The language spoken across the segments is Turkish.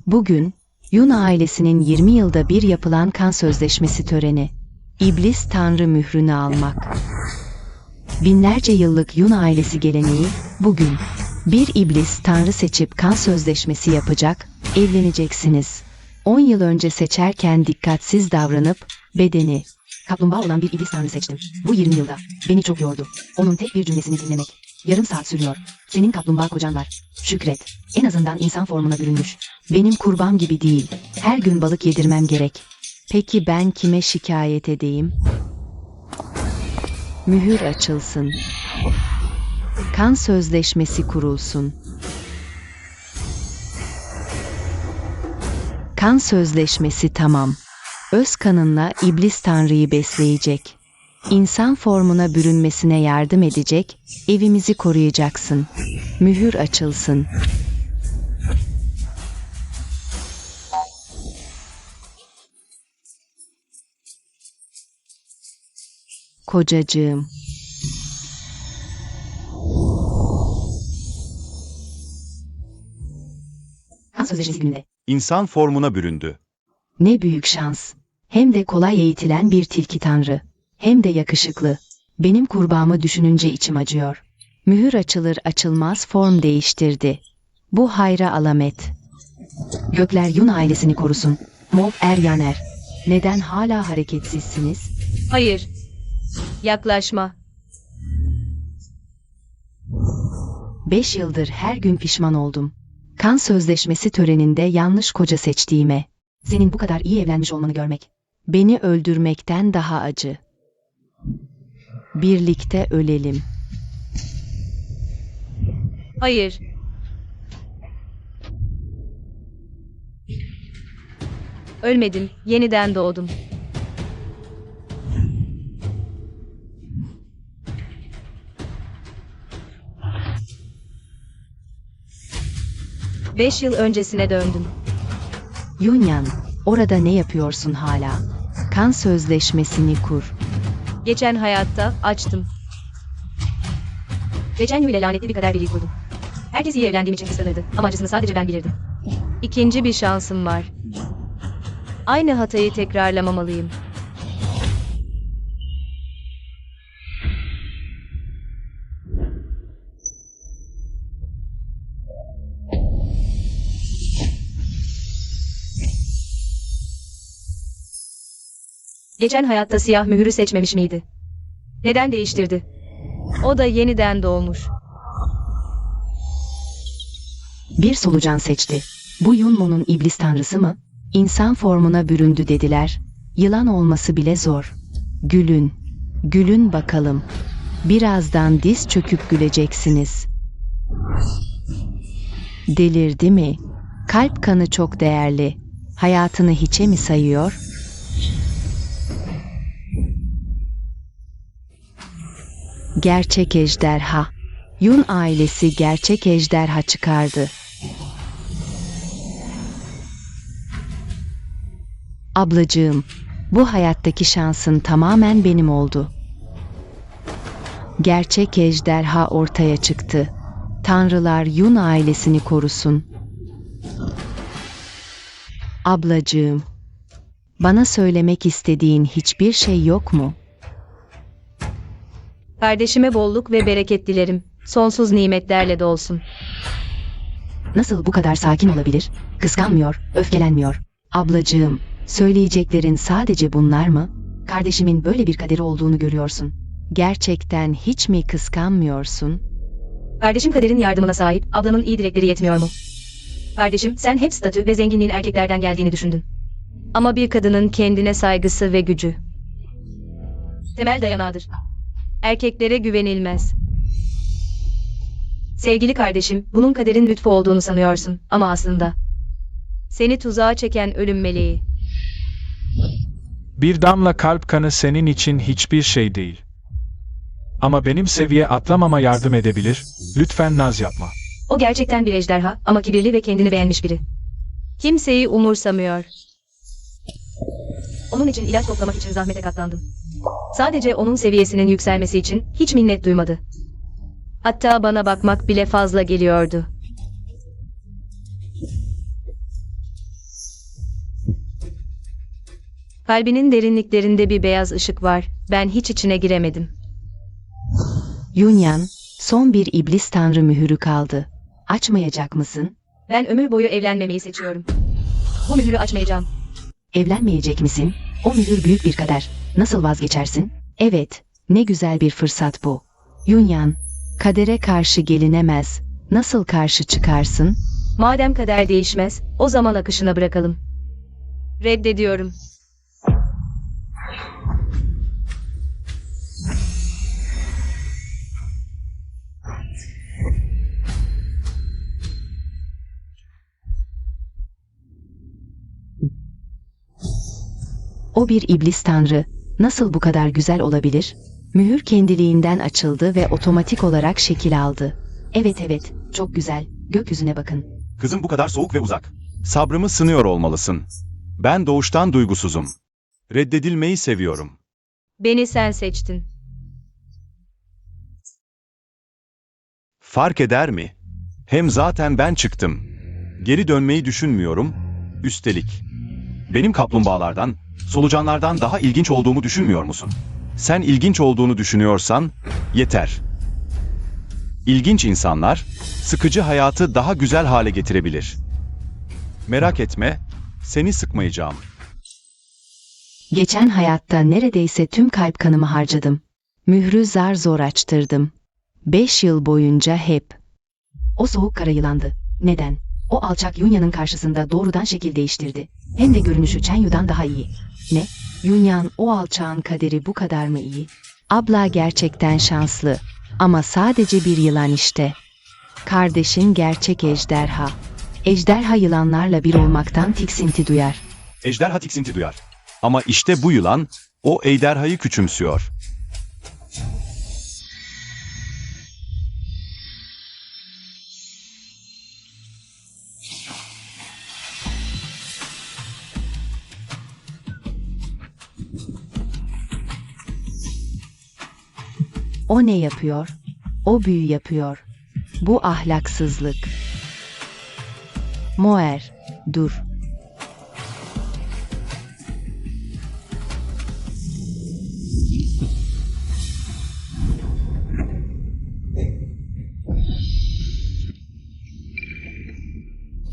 Bugün, Yun ailesinin 20 yılda bir yapılan kan sözleşmesi töreni. İblis Tanrı mührünü almak. Binlerce yıllık Yun ailesi geleneği, bugün bir iblis Tanrı seçip kan sözleşmesi yapacak, evleneceksiniz. 10 yıl önce seçerken dikkatsiz davranıp, bedeni kaplumbağa olan bir iblis Tanrı seçtim. Bu 20 yılda beni çok yordu. Onun tek bir cümlesini dinlemek. Yarım saat sürüyor. Senin kaplumbağa kocan var. Şükret. En azından insan formuna bürünmüş. Benim kurbağam gibi değil. Her gün balık yedirmem gerek. Peki ben kime şikayet edeyim? Mühür açılsın. Kan sözleşmesi kurulsun. Kan sözleşmesi tamam. Öz kanınla iblis Tanrı'yı besleyecek. İnsan formuna bürünmesine yardım edecek, evimizi koruyacaksın. Mühür açılsın. Kocacığım. Kan sözleşmesi gününde. İnsan formuna büründü. Ne büyük şans. Hem de kolay eğitilen bir tilki tanrı. Hem de yakışıklı. Benim kurbağamı düşününce içim acıyor. Mühür açılır açılmaz form değiştirdi. Bu hayra alamet. Gökler Yun ailesini korusun. Mov Eryaner. Neden hala hareketsizsiniz? Hayır. Yaklaşma. 5 yıldır her gün pişman oldum. Kan sözleşmesi töreninde yanlış koca seçtiğime. Senin bu kadar iyi evlenmiş olmanı görmek. Beni öldürmekten daha acı. Birlikte ölelim. Hayır. Ölmedim, yeniden doğdum. Beş yıl öncesine döndüm. Yunyan, orada ne yapıyorsun hala? Kan sözleşmesini kur. Geçen hayatta açtım. Geçen yıl ile lanetli bir kader birliği kurdum. Herkes iyi evlendiğim için kıskanırdı ama acısını sadece ben bilirdim. İkinci bir şansım var. Aynı hatayı tekrarlamamalıyım. Geçen hayatta siyah mühürü seçmemiş miydi? Neden değiştirdi? O da yeniden doğmuş. Bir solucan seçti. Bu Yunmo'nun iblis tanrısı mı? İnsan formuna büründü dediler. Yılan olması bile zor. Gülün. Gülün bakalım. Birazdan diz çöküp güleceksiniz. Delirdi mi? Kalp kanı çok değerli. Hayatını hiçe mi sayıyor? Gerçek ejderha. Yun ailesi gerçek ejderha çıkardı. Ablacığım, bu hayattaki şansın tamamen benim oldu. Gerçek ejderha ortaya çıktı. Tanrılar Yun ailesini korusun. Ablacığım, bana söylemek istediğin hiçbir şey yok mu? Kardeşime bolluk ve bereket dilerim. Sonsuz nimetlerle dolsun. Nasıl bu kadar sakin olabilir? Kıskanmıyor, öfkelenmiyor. Ablacığım, söyleyeceklerin sadece bunlar mı? Kardeşimin böyle bir kaderi olduğunu görüyorsun. Gerçekten hiç mi kıskanmıyorsun? Kardeşim kaderin yardımına sahip, ablanın iyi dilekleri yetmiyor mu? Kardeşim, sen hep statü ve zenginliğin erkeklerden geldiğini düşündün. Ama bir kadının kendine saygısı ve gücü temel dayanağıdır. Erkeklere güvenilmez. Sevgili kardeşim, bunun kaderin lütfu olduğunu sanıyorsun ama aslında seni tuzağa çeken ölüm meleği. Bir damla kalp kanı senin için hiçbir şey değil. Ama benim seviye atlamama yardım edebilir, lütfen naz yapma. O gerçekten bir ejderha ama kibirli ve kendini beğenmiş biri. Kimseyi umursamıyor. Onun için ilaç toplamak için zahmete katlandım. Sadece onun seviyesinin yükselmesi için hiç minnet duymadı. Hatta bana bakmak bile fazla geliyordu. Kalbinin derinliklerinde bir beyaz ışık var. Ben hiç içine giremedim. Yunyan, son bir iblis tanrı mühürü kaldı. Açmayacak mısın? Ben ömür boyu evlenmemeyi seçiyorum. Bu mühürü açmayacağım. Evlenmeyecek misin? O mühür büyük bir kader. Nasıl vazgeçersin? Evet, ne güzel bir fırsat bu. Yunyan, kadere karşı gelinemez. Nasıl karşı çıkarsın? Madem kader değişmez, o zaman akışına bırakalım. Reddediyorum. O bir iblis tanrı. Nasıl bu kadar güzel olabilir? Mühür kendiliğinden açıldı ve otomatik olarak şekil aldı. Evet, çok güzel. Gökyüzüne bakın. Kızım bu kadar soğuk ve uzak. Sabrımı sınıyor olmalısın. Ben doğuştan duygusuzum. Reddedilmeyi seviyorum. Beni sen seçtin. Fark eder mi? Hem zaten ben çıktım. Geri dönmeyi düşünmüyorum. Üstelik. Benim kaplumbağalardan, solucanlardan daha ilginç olduğumu düşünmüyor musun? Sen ilginç olduğunu düşünüyorsan, yeter. İlginç insanlar, sıkıcı hayatı daha güzel hale getirebilir. Merak etme, seni sıkmayacağım. Geçen hayatta neredeyse tüm kalp kanımı harcadım. Mührü zar zor açtırdım. 5 yıl boyunca hep. O soğuk kara yılandı. Neden? O alçak Yunya'nın karşısında doğrudan şekil değiştirdi. Hem de görünüşü Chenyu'dan daha iyi. Ne? Yunyan, o alçağın kaderi bu kadar mı iyi? Abla gerçekten şanslı. Ama sadece bir yılan işte. Kardeşin gerçek ejderha. Ejderha yılanlarla bir olmaktan tiksinti duyar. Ejderha tiksinti duyar. Ama işte bu yılan, o ejderhayı küçümsüyor. O ne yapıyor? O büyü yapıyor. Bu ahlaksızlık. Moer, dur.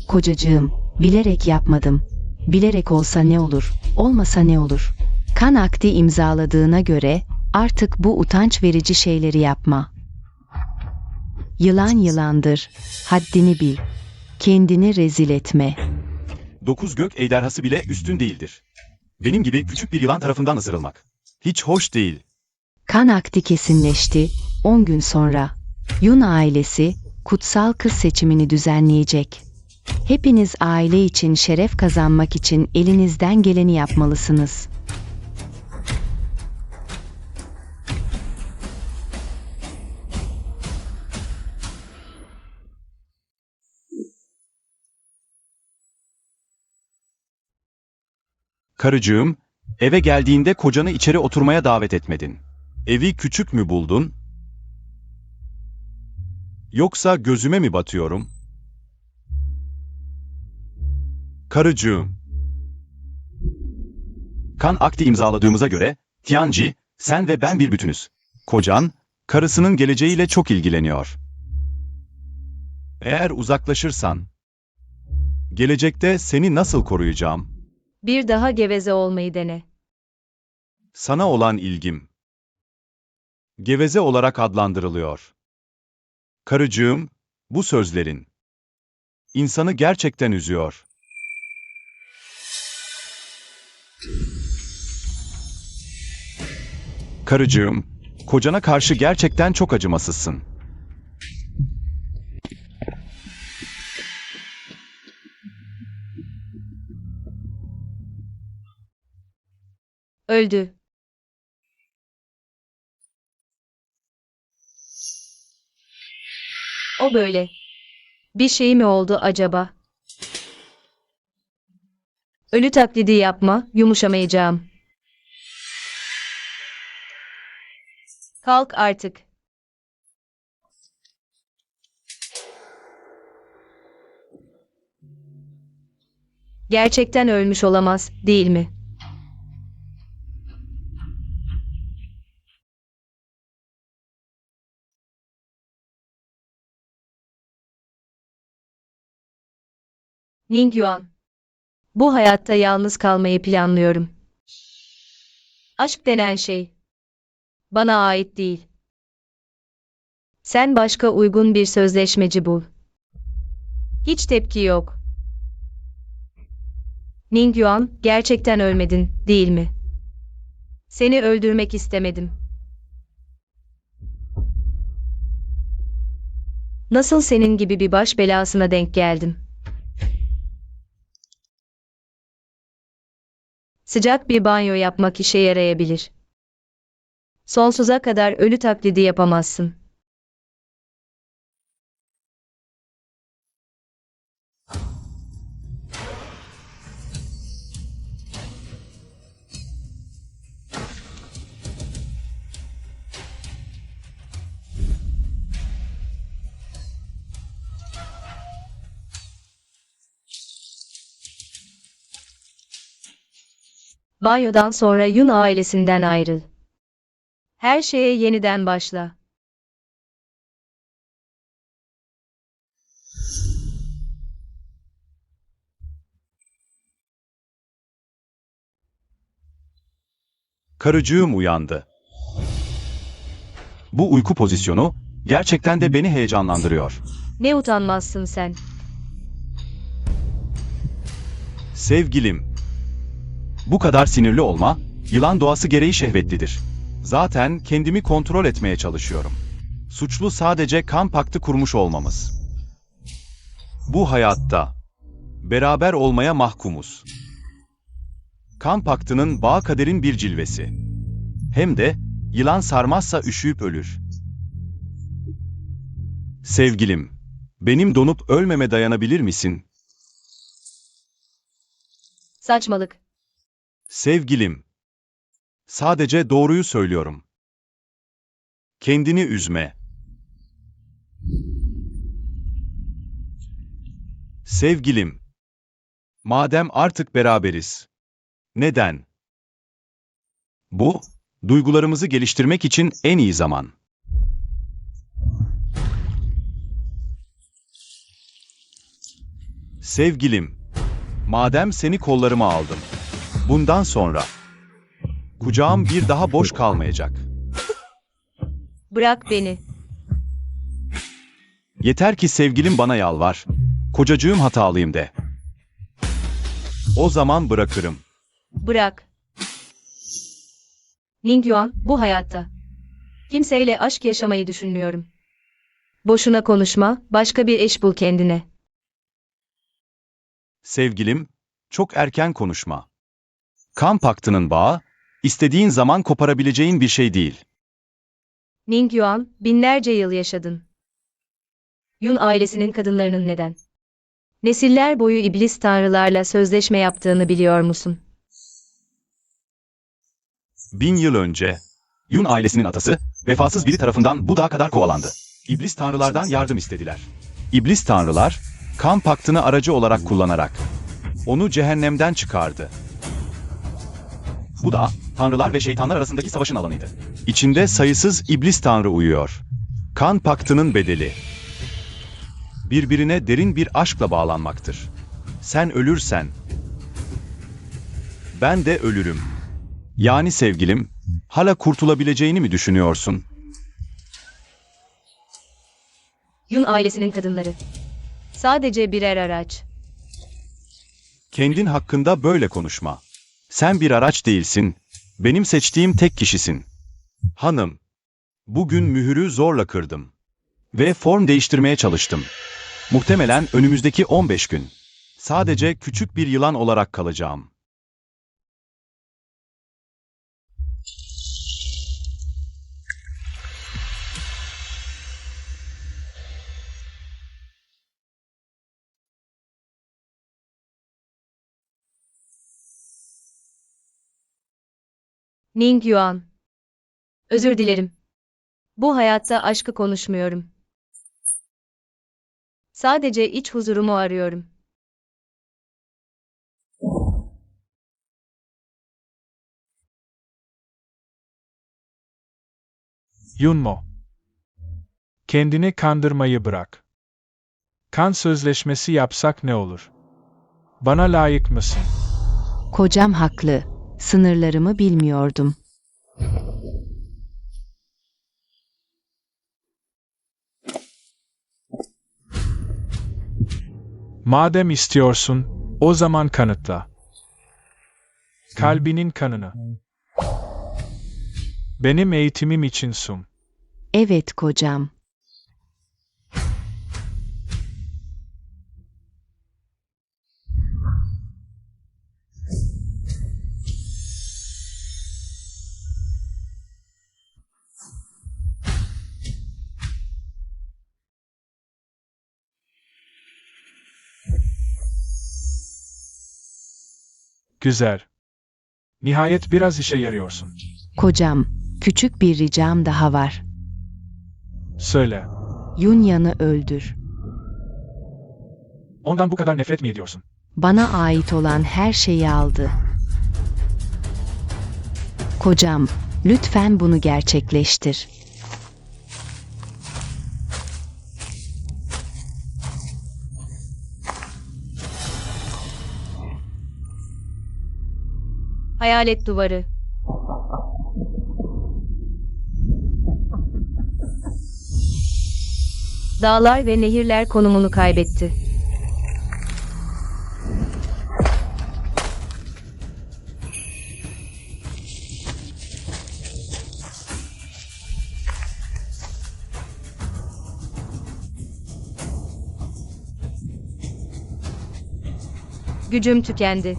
Kocacığım, bilerek yapmadım. Bilerek olsa ne olur, olmasa ne olur? Kan akdi imzaladığına göre artık bu utanç verici şeyleri yapma. Yılan yılandır, haddini bil. Kendini rezil etme. 9 gök ejderhası bile üstün değildir. Benim gibi küçük bir yılan tarafından ısırılmak. Hiç hoş değil. Kan akdi kesinleşti. 10 gün sonra Yun ailesi kutsal kız seçimini düzenleyecek. Hepiniz aile için şeref kazanmak için elinizden geleni yapmalısınız. Karıcığım, eve geldiğinde kocanı içeri oturmaya davet etmedin. Evi küçük mü buldun? Yoksa gözüme mi batıyorum? Karıcığım. Kan akdi imzaladığımıza göre, Tianji, sen ve ben bir bütünüz. Kocan, karısının geleceğiyle çok ilgileniyor. Eğer uzaklaşırsan, gelecekte seni nasıl koruyacağım? Bir daha geveze olmayı dene. Sana olan ilgim. Geveze olarak adlandırılıyor. Karıcığım, bu sözlerin insanı gerçekten üzüyor. Karıcığım, kocana karşı gerçekten çok acımasızsın. Öldü. O böyle. Bir şey mi oldu acaba? Ölü taklidi yapma, yumuşamayacağım. Kalk artık. Gerçekten ölmüş olamaz, değil mi? Ningyuan. Bu hayatta yalnız kalmayı planlıyorum. Aşk denen şey bana ait değil. Sen başka uygun bir sözleşmeci bul. Hiç tepki yok. Ningyuan, gerçekten ölmedin, değil mi? Seni öldürmek istemedim. Nasıl senin gibi bir baş belasına denk geldim? Sıcak bir banyo yapmak işe yarayabilir. Sonsuza kadar ölü taklidi yapamazsın. Banyodan sonra Yun ailesinden ayrıl. Her şeye yeniden başla. Karıcığım uyandı. Bu uyku pozisyonu gerçekten de beni heyecanlandırıyor. Ne utanmazsın sen. Sevgilim. Bu kadar sinirli olma, yılan doğası gereği şehvetlidir. Zaten kendimi kontrol etmeye çalışıyorum. Suçlu sadece kan paktı kurmuş olmamız. Bu hayatta beraber olmaya mahkumuz. Kan paktının bağ kaderin bir cilvesi. Hem de yılan sarmazsa üşüyüp ölür. Sevgilim, benim donup ölmeme dayanabilir misin? Saçmalık. Sevgilim, sadece doğruyu söylüyorum. Kendini üzme. Sevgilim, madem artık beraberiz, neden? Bu, duygularımızı geliştirmek için en iyi zaman. Sevgilim, madem seni kollarıma aldım, bundan sonra kucağım bir daha boş kalmayacak. Bırak beni. Yeter ki sevgilim bana yalvar, kocacığım hatalıyım de. O zaman bırakırım. Bırak. Ningyuan, bu hayatta kimseyle aşk yaşamayı düşünmüyorum. Boşuna konuşma, başka bir eş bul kendine. Sevgilim, çok erken konuşma. Kan paktının bağı, istediğin zaman koparabileceğin bir şey değil. Ningyuan, binlerce yıl yaşadın. Yun ailesinin kadınlarının neden? Nesiller boyu iblis tanrılarla sözleşme yaptığını biliyor musun? 1000 yıl önce, Yun ailesinin atası, vefasız biri tarafından bu dağa kadar kovalandı. İblis tanrılardan yardım istediler. İblis tanrılar, kan paktını aracı olarak kullanarak, onu cehennemden çıkardı. Bu da, tanrılar ve şeytanlar arasındaki savaşın alanıydı. İçinde sayısız iblis tanrı uyuyor. Kan paktının bedeli, birbirine derin bir aşkla bağlanmaktır. Sen ölürsen, ben de ölürüm. Yani sevgilim, hala kurtulabileceğini mi düşünüyorsun? Yun ailesinin kadınları. Sadece birer araç. Kendin hakkında böyle konuşma. Sen bir araç değilsin, benim seçtiğim tek kişisin. Hanım, bugün mühürü zorla kırdım. Ve form değiştirmeye çalıştım. Muhtemelen önümüzdeki 15 gün. Sadece küçük bir yılan olarak kalacağım. Ningyuan. Özür dilerim. Bu hayatta aşkı konuşmuyorum. Sadece iç huzurumu arıyorum. Yunmo. Kendini kandırmayı bırak. Kan sözleşmesi yapsak ne olur? Bana layık mısın? Kocam haklı. Sınırlarımı bilmiyordum. Madem istiyorsun, o zaman kanıtla. Kalbinin kanını. Benim eğitimim için sun. Evet kocam. Güzel. Nihayet biraz işe yarıyorsun. Kocam, küçük bir ricam daha var. Söyle. Yunya'nı öldür. Ondan bu kadar nefret mi ediyorsun? Bana ait olan her şeyi aldı. Kocam, lütfen bunu gerçekleştir. Hayalet duvarı. Dağlar ve nehirler konumunu kaybetti. Gücüm tükendi.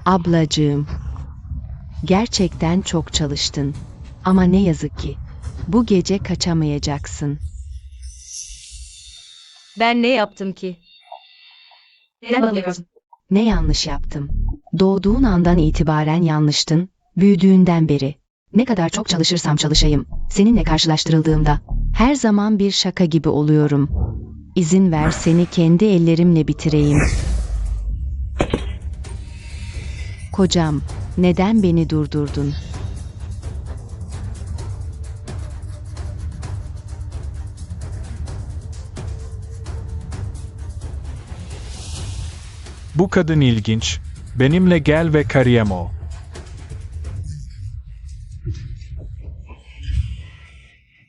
Ablacığım, gerçekten çok çalıştın. Ama ne yazık ki, bu gece kaçamayacaksın. Ben ne yaptım ki? Neden bana vuruyorsun? Ne yanlış yaptım? Doğduğun andan itibaren yanlıştın, büyüdüğünden beri. Ne kadar çok çalışırsam çalışayım, seninle karşılaştırıldığımda, her zaman bir şaka gibi oluyorum. İzin ver seni kendi ellerimle bitireyim. Kocam, neden beni durdurdun? Bu kadın ilginç. Benimle gel ve kariyem ol.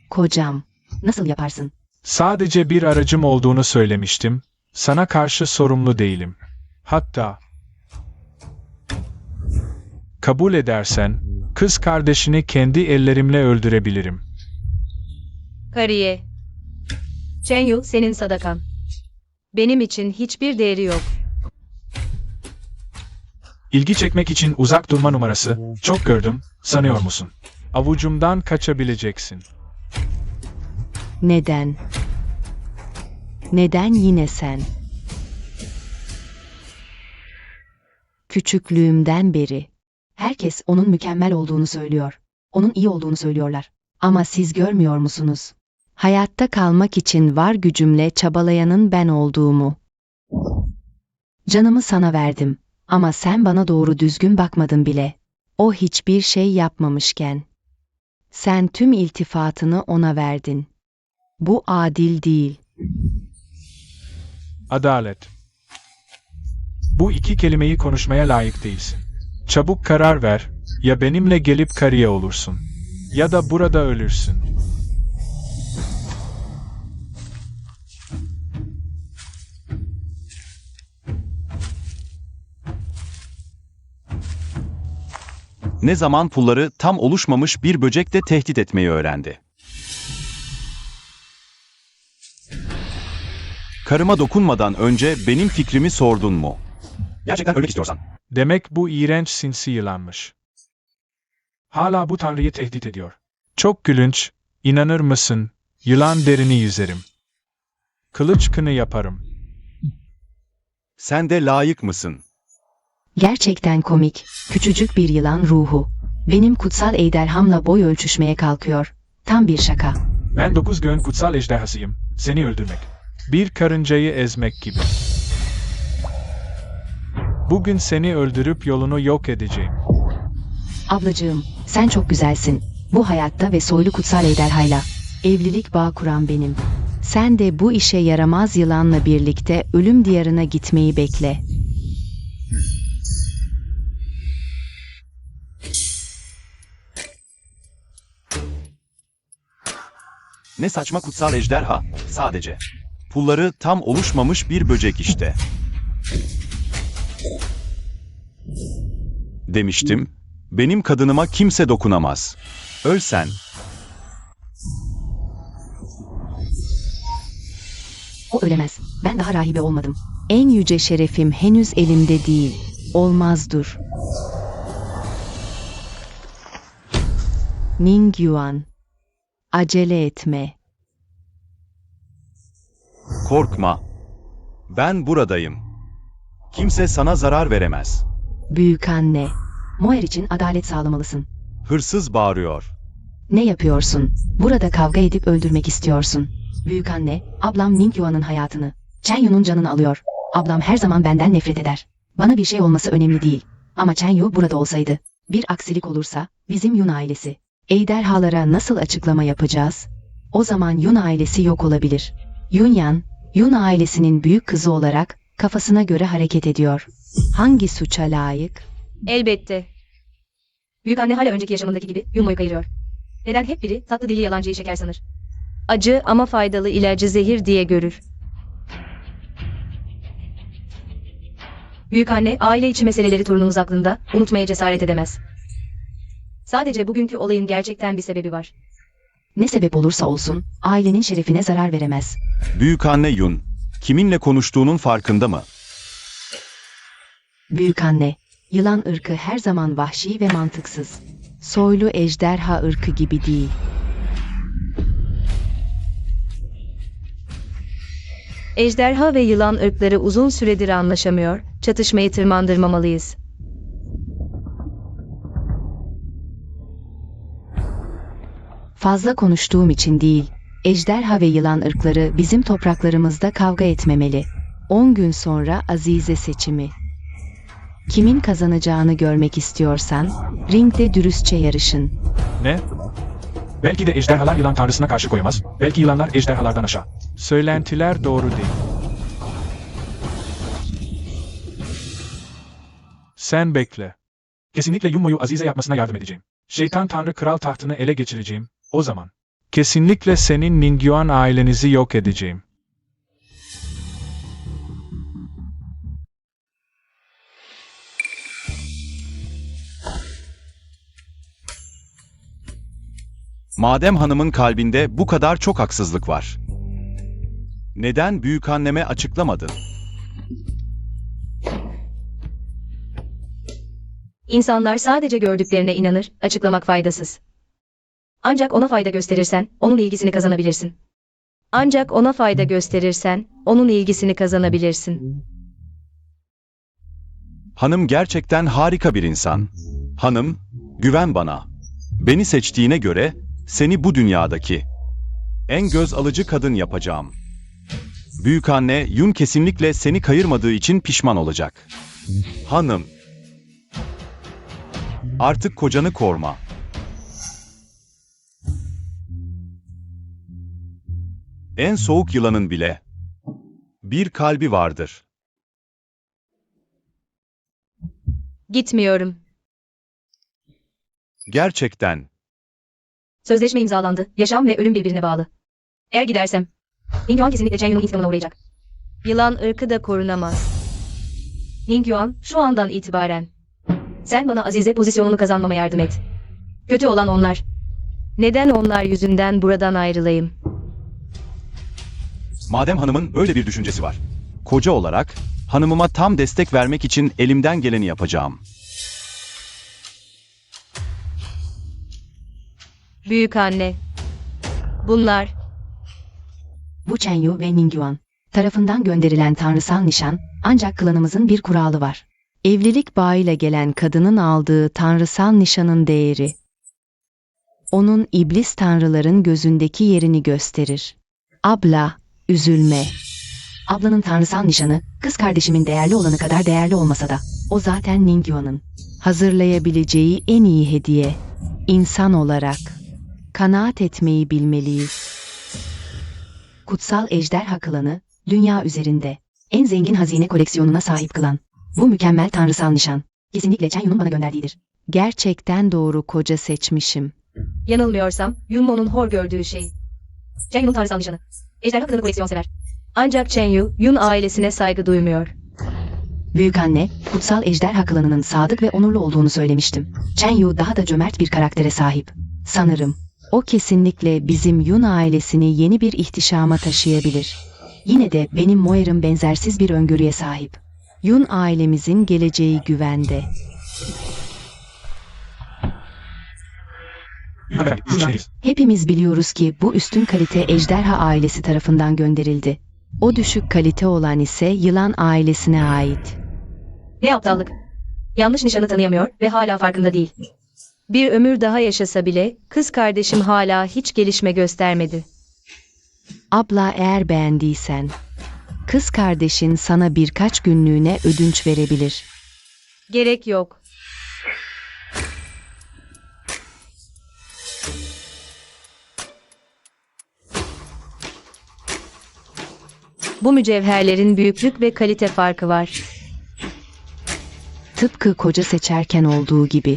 Kocam, nasıl yaparsın? Sadece bir aracım olduğunu söylemiştim. Sana karşı sorumlu değilim. Hatta kabul edersen, kız kardeşini kendi ellerimle öldürebilirim. Kariye. Chenyu senin sadakan. Benim için hiçbir değeri yok. İlgi çekmek için uzak durma numarası. Çok gördüm, sanıyor musun? Avucumdan kaçabileceksin. Neden? Neden yine sen? Küçüklüğümden beri herkes onun mükemmel olduğunu söylüyor. Onun iyi olduğunu söylüyorlar. Ama siz görmüyor musunuz? Hayatta kalmak için var gücümle çabalayanın ben olduğumu. Canımı sana verdim. Ama sen bana doğru düzgün bakmadın bile. O hiçbir şey yapmamışken. Sen tüm iltifatını ona verdin. Bu adil değil. Adalet. Bu iki kelimeyi konuşmaya layık değilsin. Çabuk karar ver, ya benimle gelip kariye olursun, ya da burada ölürsün. Ne zaman pulları tam oluşmamış bir böcekle tehdit etmeyi öğrendi. Karıma dokunmadan önce benim fikrimi sordun mu? Gerçekten ölmek istiyorsan. Demek bu iğrenç sinsi yılanmış. Hala bu tanrıyı tehdit ediyor. Çok gülünç, inanır mısın, yılan derini yüzerim. Kılıç kını yaparım. Sen de layık mısın? Gerçekten komik, küçücük bir yılan ruhu. Benim kutsal ejderhamla boy ölçüşmeye kalkıyor. Tam bir şaka. Ben 9 göğün kutsal ejderhasıyım, seni öldürmek. Bir karıncayı ezmek gibi. Bugün seni öldürüp yolunu yok edeceğim. Ablacığım, sen çok güzelsin. Bu hayatta ve soylu kutsal ejderhayla. Evlilik bağ kuran benim. Sen de bu işe yaramaz yılanla birlikte ölüm diyarına gitmeyi bekle. Ne saçma kutsal ejderha, sadece. Pulları tam oluşmamış bir böcek işte. Demiştim, benim kadınıma kimse dokunamaz. Ölsen. O ölemez. Ben daha rahibe olmadım. En yüce şerefim henüz elimde değil. Olmaz dur. Ningyuan. Acele etme. Korkma. Ben buradayım. Kimse sana zarar veremez. Büyükanne. Moer için adalet sağlamalısın. Hırsız bağırıyor. Ne yapıyorsun? Burada kavga edip öldürmek istiyorsun. Büyükanne, ablam Ningyuan'ın hayatını, Chen Yu'nun canını alıyor. Ablam her zaman benden nefret eder. Bana bir şey olması önemli değil. Ama Chen Yu burada olsaydı, bir aksilik olursa, bizim Yun ailesi, ejderhalara nasıl açıklama yapacağız? O zaman Yun ailesi yok olabilir. Yunyan, Yun ailesinin büyük kızı olarak, kafasına göre hareket ediyor. Hangi suça layık? Elbette. Büyükanne hala önceki yaşamındaki gibi Yunmo'yu kayırıyor. Neden hep biri tatlı dili yalancıyı şeker sanır? Acı ama faydalı ilacı zehir diye görür. Büyükanne aile içi meseleleri torunumuz aklında unutmaya cesaret edemez. Sadece bugünkü olayın gerçekten bir sebebi var. Ne sebep olursa olsun, ailenin şerefine zarar veremez. Büyükanne Yun, kiminle konuştuğunun farkında mı? Büyükanne, yılan ırkı her zaman vahşi ve mantıksız. Soylu ejderha ırkı gibi değil. Ejderha ve yılan ırkları uzun süredir anlaşamıyor, çatışmayı tırmandırmamalıyız. Fazla konuştuğum için değil, ejderha ve yılan ırkları bizim topraklarımızda kavga etmemeli. 10 gün sonra Azize seçimi. Kimin kazanacağını görmek istiyorsan, ringde dürüstçe yarışın. Ne? Belki de ejderhalar yılan tanrısına karşı koyamaz. Belki yılanlar ejderhalardan aşağı. Söylentiler doğru değil. Sen bekle. Kesinlikle Yunmo'yu Azize yapmasına yardım edeceğim. Şeytan Tanrı kral tahtını ele geçireceğim. O zaman. Kesinlikle senin Ningyuan ailenizi yok edeceğim. Madem hanımın kalbinde bu kadar çok haksızlık var. Neden büyükanneme açıklamadın? İnsanlar sadece gördüklerine inanır, açıklamak faydasız. Ancak ona fayda gösterirsen, onun ilgisini kazanabilirsin. Ancak ona fayda gösterirsen, onun ilgisini kazanabilirsin. Hanım gerçekten harika bir insan. Hanım, güven bana. Beni seçtiğine göre, seni bu dünyadaki en göz alıcı kadın yapacağım. Büyükanne Yun kesinlikle seni kayırmadığı için pişman olacak. Hanım, artık kocanı koruma. En soğuk yılanın bile bir kalbi vardır. Gitmiyorum. Gerçekten. Sözleşme imzalandı. Yaşam ve ölüm birbirine bağlı. Eğer gidersem, Ningyuan kesinlikle Chen Yu'nun intikamına uğrayacak. Yılan ırkı da korunamaz. Ningyuan, şu andan itibaren. Sen bana Azize pozisyonunu kazanmama yardım et. Kötü olan onlar. Neden onlar yüzünden buradan ayrılayım? Madem hanımın böyle bir düşüncesi var. Koca olarak, hanımıma tam destek vermek için elimden geleni yapacağım. Büyük anne. Bunlar. Bu Chen Yu ve Ningyuan tarafından gönderilen tanrısal nişan, ancak klanımızın bir kuralı var. Evlilik bağıyla gelen kadının aldığı tanrısal nişanın değeri, onun iblis tanrıların gözündeki yerini gösterir. Abla, üzülme. Ablanın tanrısal nişanı, kız kardeşimin değerli olanı kadar değerli olmasa da, o zaten Ningyuan'ın hazırlayabileceği en iyi hediye. İnsan olarak kanaat etmeyi bilmeliyiz. Kutsal Ejderha Klanı, dünya üzerinde en zengin hazine koleksiyonuna sahip klan. Bu mükemmel tanrısal nişan. Kesinlikle Chen Yu'nun bana gönderdiğidir. Gerçekten doğru koca seçmişim. Yanılmıyorsam, Yunmo'nun hor gördüğü şey. Chen Yu'nun tanrısal nişanı. Ejderha klanı koleksiyon sever. Ancak Chen Yu, Yun ailesine saygı duymuyor. Büyükanne, Kutsal Ejderha Klanı'nın sadık ve onurlu olduğunu söylemiştim. Chen Yu daha da cömert bir karaktere sahip. Sanırım. O kesinlikle bizim Yun ailesini yeni bir ihtişama taşıyabilir. Yine de benim Moir'im benzersiz bir öngörüye sahip. Yun ailemizin geleceği güvende. Hepimiz biliyoruz ki bu üstün kalite Ejderha ailesi tarafından gönderildi. O düşük kalite olan ise Yılan ailesine ait. Ne aptallık. Yanlış nişanı tanıyamıyor ve hala farkında değil. Bir ömür daha yaşasa bile, kız kardeşim hala hiç gelişme göstermedi. Abla eğer beğendiysen, kız kardeşin sana birkaç günlüğüne ödünç verebilir. Gerek yok. Bu mücevherlerin büyüklük ve kalite farkı var. Tıpkı koca seçerken olduğu gibi.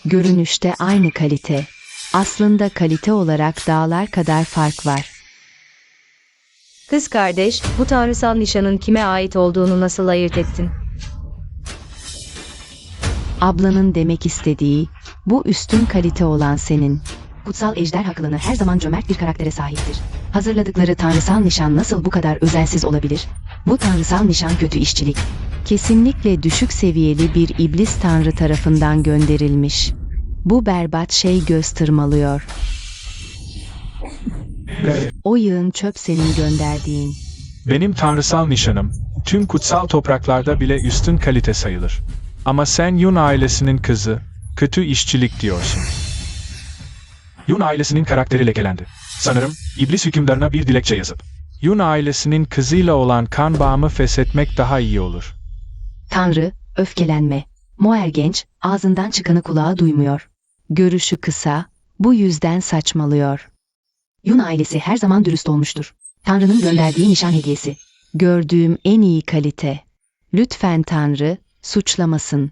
Görünüşte aynı kalite. Aslında kalite olarak dağlar kadar fark var. Kız kardeş, bu tanrısal nişanın kime ait olduğunu nasıl ayırt ettin? Ablanın demek istediği, bu üstün kalite olan senin. Kutsal Ejderha Klanı her zaman cömert bir karaktere sahiptir. Hazırladıkları tanrısal nişan nasıl bu kadar özensiz olabilir? Bu tanrısal nişan kötü işçilik. Kesinlikle düşük seviyeli bir iblis tanrı tarafından gönderilmiş. Bu berbat şey göz tırmalıyor. O yığın çöp senin gönderdiğin. Benim tanrısal nişanım, tüm kutsal topraklarda bile üstün kalite sayılır. Ama sen Yun ailesinin kızı, kötü işçilik diyorsun. Yun ailesinin karakteri lekelendi. Sanırım, iblis hükümdarına bir dilekçe yazıp, Yun ailesinin kızıyla olan kan bağımı feshetmek daha iyi olur. Tanrı, öfkelenme. Moer genç, ağzından çıkanı kulağı duymuyor. Görüşü kısa, bu yüzden saçmalıyor. Yun ailesi her zaman dürüst olmuştur. Tanrı'nın gönderdiği nişan hediyesi. Gördüğüm en iyi kalite. Lütfen Tanrı, suçlamasın.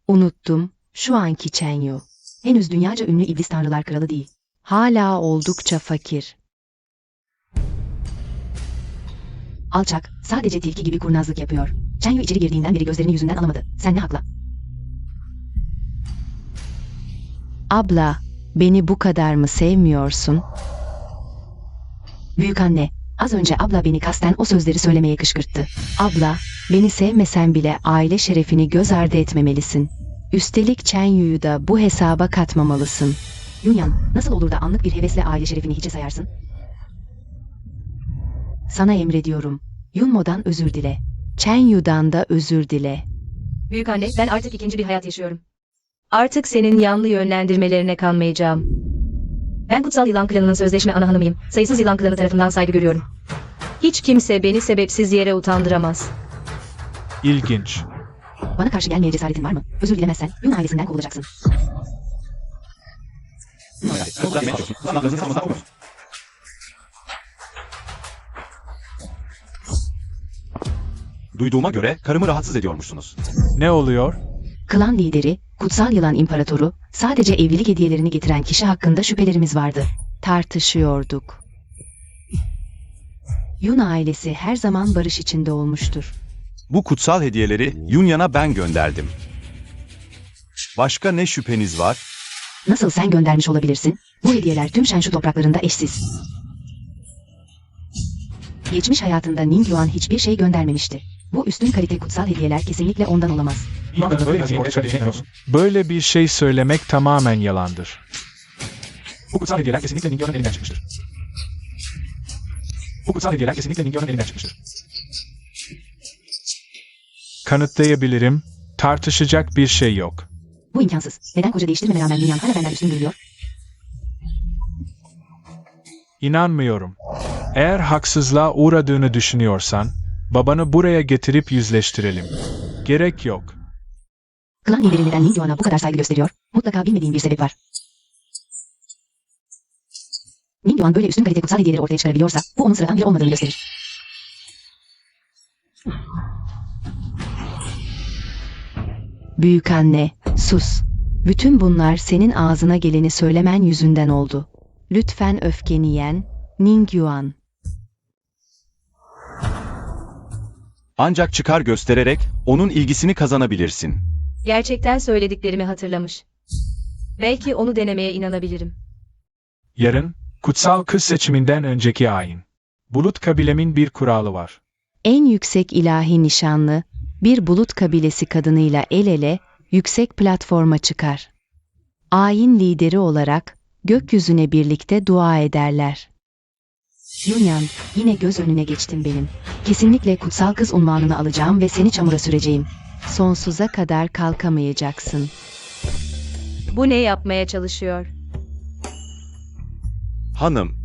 Unuttum, şu anki Chen Yu. Henüz dünyaca ünlü iblis tanrılar kralı değil. Hala oldukça fakir. Alçak, sadece tilki gibi kurnazlık yapıyor. Chen Yu içeri girdiğinden beri gözlerini yüzünden alamadı. Sen ne hakla? Abla, beni bu kadar mı sevmiyorsun? Büyükanne, az önce abla beni kasten o sözleri söylemeye kışkırttı. Abla, beni sevmesen bile aile şerefini göz ardı etmemelisin. Üstelik Chen Yu'yu da bu hesaba katmamalısın. Yunyan, nasıl olur da anlık bir hevesle aile şerefini hiçe sayarsın? Sana emrediyorum. Yunmo'dan özür dile. Chen Yu'dan da özür dile. Büyükanne, ben artık ikinci bir hayat yaşıyorum. Artık senin yanlı yönlendirmelerine kanmayacağım. Ben Kutsal Yılan Klanı'nın sözleşme ana hanımıyım. Sayısız Yılan Klanı tarafından saygı görüyorum. Hiç kimse beni sebepsiz yere utandıramaz. İlginç. Bana karşı gelmeye cesaretin var mı? Özür dilemezsen Yun ailesinden kovulacaksın. Duyduğuma göre karımı rahatsız ediyormuşsunuz. Ne oluyor? Klan lideri, Kutsal Yılan İmparatoru, sadece evlilik hediyelerini getiren kişi hakkında şüphelerimiz vardı. Tartışıyorduk. Yun ailesi her zaman barış içinde olmuştur. Bu kutsal hediyeleri Yunyan'a ben gönderdim. Başka ne şüpheniz var? Nasıl sen göndermiş olabilirsin? Bu hediyeler tüm Shenshu topraklarında eşsiz. Geçmiş hayatında Ningyuan hiçbir şey göndermemişti. Bu üstün kalite kutsal hediyeler kesinlikle ondan olamaz. Böyle bir şey söylemek tamamen yalandır. Bu kutsal hediyeler kesinlikle Ningyuan'ın elinden çıkmıştır. Bu kutsal hediyeler kesinlikle Ningyuan'ın elinden çıkmıştır. Kanıtlayabilirim, tartışacak bir şey yok. Bu imkansız. Neden koca değiştirmeme rağmen Yunyan hala benden üstün görülüyor? İnanmıyorum. Eğer haksızlığa uğradığını düşünüyorsan, babanı buraya getirip yüzleştirelim. Gerek yok. Klan lideri neden Ningyuan'a bu kadar saygı gösteriyor? Mutlaka bilmediğim bir sebep var. Ning Yuan böyle üstün kalite kutsal hediyeleri ortaya çıkarabiliyorsa bu onun sıradan biri olmadığını gösterir. Büyükanne, sus. Bütün bunlar senin ağzına geleni söylemen yüzünden oldu. Lütfen öfkeni yen, Ning Yuan. Ancak çıkar göstererek onun ilgisini kazanabilirsin. Gerçekten söylediklerimi hatırlamış. Belki onu denemeye inanabilirim. Yarın, kutsal kız seçiminden önceki ayin. Bulut kabilemin bir kuralı var. En yüksek ilahi nişanlı, bir bulut kabilesi kadınıyla el ele, yüksek platforma çıkar. Ayin lideri olarak, gökyüzüne birlikte dua ederler. Yunyan, yine göz önüne geçtin benim. Kesinlikle kutsal kız unvanını alacağım ve seni çamura süreceğim. Sonsuza kadar kalkamayacaksın. Bu ne yapmaya çalışıyor? Hanım,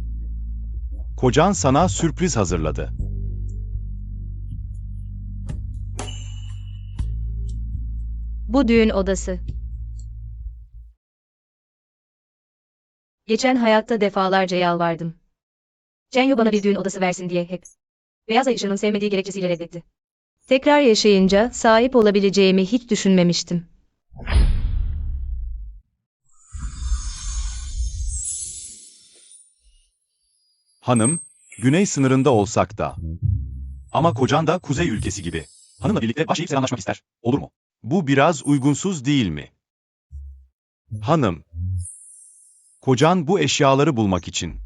kocan sana sürpriz hazırladı. Bu düğün odası. Geçen hayatta defalarca yalvardım. Cenyu bana bir düğün odası versin diye hep. Beyaz Ay ışığının sevmediği gerekçesiyle reddetti. Tekrar yaşayınca sahip olabileceğimi hiç düşünmemiştim. Hanım, güney sınırında olsak da. Ama kocan da kuzey ülkesi gibi. Hanımla birlikte başlayıp selamlaşmak ister. Olur mu? Bu biraz uygunsuz değil mi? Hanım, kocan bu eşyaları bulmak için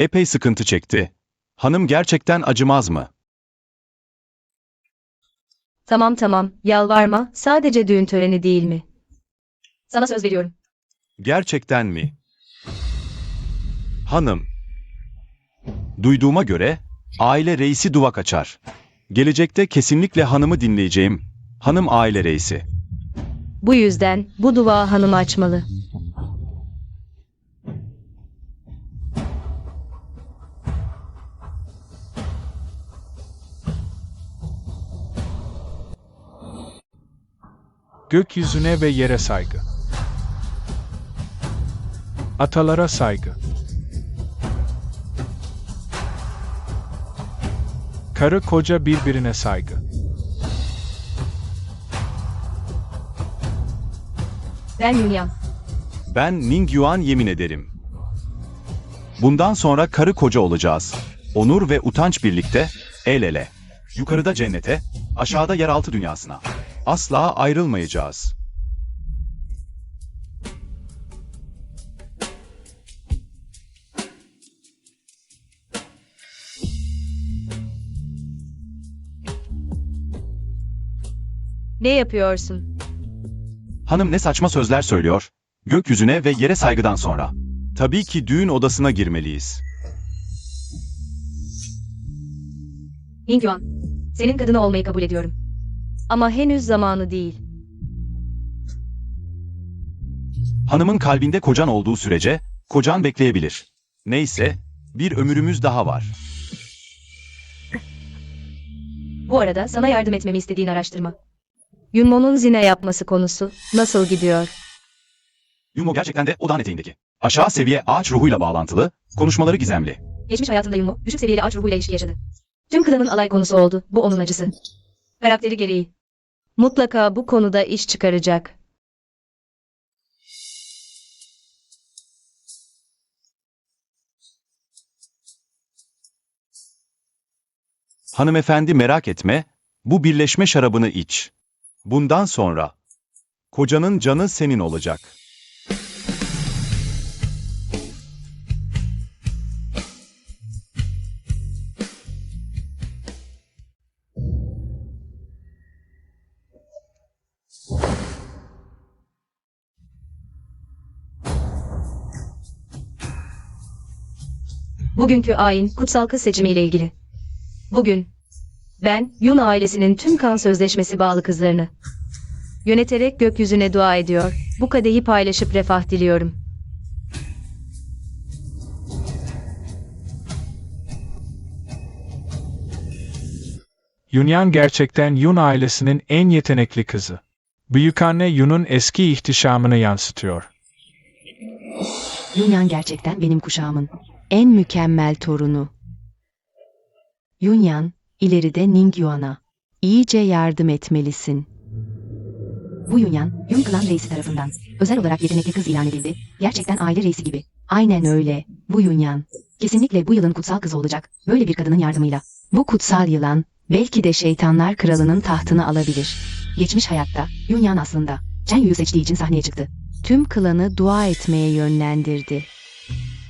epey sıkıntı çekti. Hanım gerçekten acımaz mı? Tamam, yalvarma, sadece düğün töreni değil mi? Sana söz veriyorum. Gerçekten mi? Hanım, duyduğuma göre aile reisi duvak açar. Gelecekte kesinlikle hanımı dinleyeceğim. Hanım aile reisi. Bu yüzden bu duvağı hanım açmalı. Gökyüzüne ve yere saygı. Atalara saygı. Karı koca birbirine saygı. Ben Yunyan. Ben Ning Yuan yemin ederim. Bundan sonra karı koca olacağız. Onur ve utanç birlikte, el ele. Yukarıda cennete, aşağıda yeraltı dünyasına. Asla ayrılmayacağız. Ne yapıyorsun? Hanım ne saçma sözler söylüyor? Gökyüzüne ve yere saygıdan sonra. Tabii ki düğün odasına girmeliyiz. Ning Yuan, senin kadını olmayı kabul ediyorum. Ama henüz zamanı değil. Hanımın kalbinde kocan olduğu sürece, kocan bekleyebilir. Neyse, bir ömrümüz daha var. Bu arada sana yardım etmemi istediğin araştırma. Yunmo'nun zina yapması konusu nasıl gidiyor? Yumo gerçekten de odağın eteğindeki. Aşağı seviye ağaç ruhuyla bağlantılı, konuşmaları gizemli. Geçmiş hayatında Yunmo, düşük seviyeli ağaç ruhuyla ilişki yaşadı. Tüm klanın alay konusu oldu, bu onun acısı. Karakteri gereği. Mutlaka bu konuda iş çıkaracak. Hanımefendi merak etme, bu birleşme şarabını iç. Bundan sonra, kocanın canı senin olacak. Bugünkü ayin, kutsal kız seçimiyle ilgili. Bugün, ben, Yun ailesinin tüm kan sözleşmesi bağlı kızlarını yöneterek gökyüzüne dua ediyor, bu kadehi paylaşıp refah diliyorum. Yunyan gerçekten Yun ailesinin en yetenekli kızı. Büyükanne Yun'un eski ihtişamını yansıtıyor. Yunyan gerçekten benim kuşağımın en mükemmel torunu. Yunyan, ileride Ningyuan'a iyice yardım etmelisin. Bu Yunyan, Yun klan reisi tarafından özel olarak yetenekli kız ilan edildi. Gerçekten aile reisi gibi. Aynen öyle. Bu Yunyan. Kesinlikle bu yılın kutsal kızı olacak. Böyle bir kadının yardımıyla. Bu kutsal yılan, belki de şeytanlar kralının tahtını alabilir. Geçmiş hayatta, Yunyan aslında Chen Yu'yu seçtiği için sahneye çıktı. Tüm klanı dua etmeye yönlendirdi.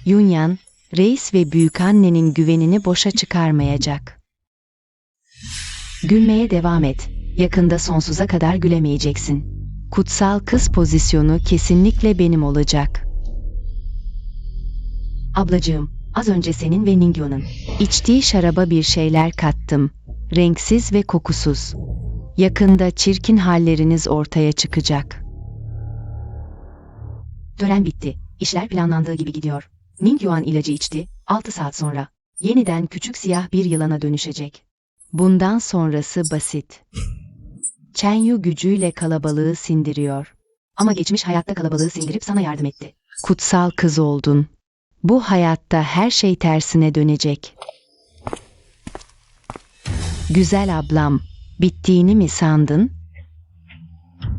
Yunyan, reis ve büyükannenin güvenini boşa çıkarmayacak. Gülmeye devam et. Yakında sonsuza kadar gülemeyeceksin. Kutsal kız pozisyonu kesinlikle benim olacak. Ablacığım, az önce senin ve Ningyu'nun içtiği şaraba bir şeyler kattım. Renksiz ve kokusuz. Yakında çirkin halleriniz ortaya çıkacak. Tören bitti. İşler planlandığı gibi gidiyor. Ningyuan ilacı içti. 6 saat sonra yeniden küçük siyah bir yılana dönüşecek. Bundan sonrası basit. Chen Yu gücüyle kalabalığı sindiriyor. Ama geçmiş hayatta kalabalığı sindirip sana yardım etti. Kutsal kız oldun. Bu hayatta her şey tersine dönecek. Güzel ablam, bittiğini mi sandın?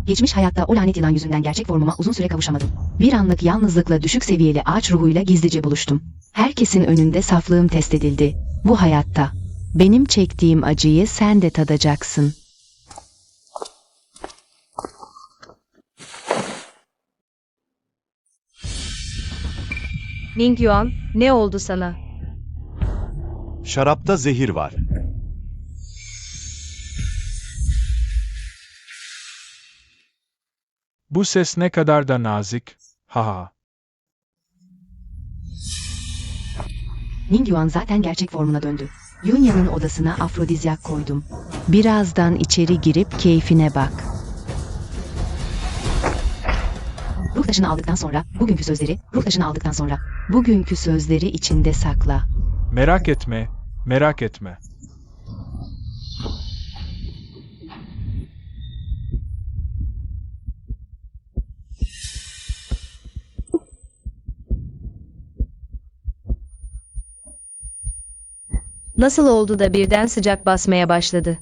Geçmiş hayatta o lanet yılan yüzünden gerçek formuma uzun süre kavuşamadım. Bir anlık yalnızlıkla düşük seviyeli ağaç ruhuyla gizlice buluştum. Herkesin önünde saflığım test edildi. Bu hayatta benim çektiğim acıyı sen de tadacaksın. Ningyuan, ne oldu sana? Şarapta zehir var. Bu ses ne kadar da nazik. Haha. Ningyuan zaten gerçek formuna döndü. Yunya'nın odasına afrodizyak koydum. Birazdan içeri girip keyfine bak. Ruh taşını aldıktan sonra, bugünkü sözleri içinde sakla. Merak etme, merak etme. Nasıl oldu da birden sıcak basmaya başladı?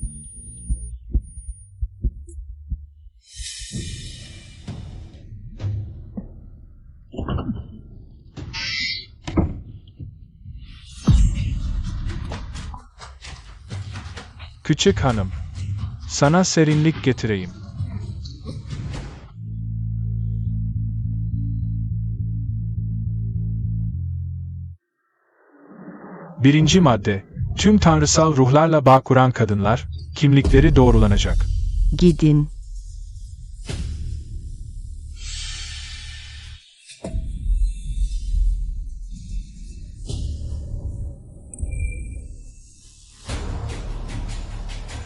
Küçük hanım, sana serinlik getireyim. Birinci madde, tüm tanrısal ruhlarla bağ kuran kadınlar, kimlikleri doğrulanacak. Gidin.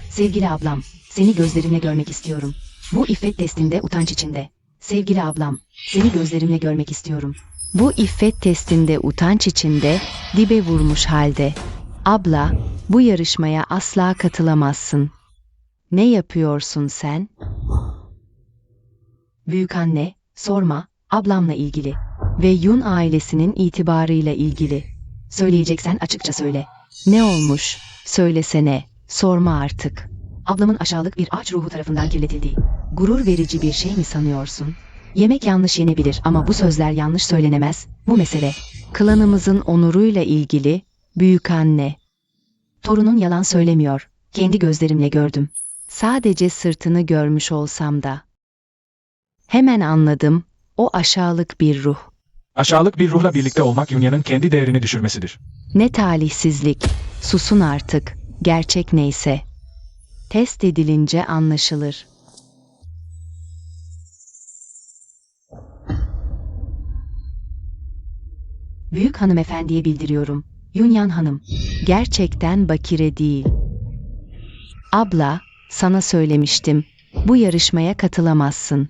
Sevgili ablam, seni gözlerimle görmek istiyorum. Bu iffet testinde utanç içinde. Sevgili ablam, seni gözlerimle görmek istiyorum. Bu iffet testinde utanç içinde, dibe vurmuş halde. Abla, bu yarışmaya asla katılamazsın. Ne yapıyorsun sen? Büyükanne, sorma, ablamla ilgili ve Yun ailesinin itibarıyla ilgili. Söyleyeceksen açıkça söyle. Ne olmuş? Söylesene, sorma artık. Ablamın aşağılık bir ağaç ruhu tarafından kirletildiği. Gurur verici bir şey mi sanıyorsun? Yemek yanlış yenebilir ama bu sözler yanlış söylenemez. Bu mesele, klanımızın onuruyla ilgili, büyükanne. Torunun yalan söylemiyor. Kendi gözlerimle gördüm. Sadece sırtını görmüş olsam da. Hemen anladım, o aşağılık bir ruh. Aşağılık bir ruhla birlikte olmak Yunya'nın kendi değerini düşürmesidir. Ne talihsizlik. Susun artık. Gerçek neyse. Test edilince anlaşılır. Büyük hanımefendiye bildiriyorum. Yunyan hanım. Gerçekten bakire değil. Abla, sana söylemiştim. Bu yarışmaya katılamazsın.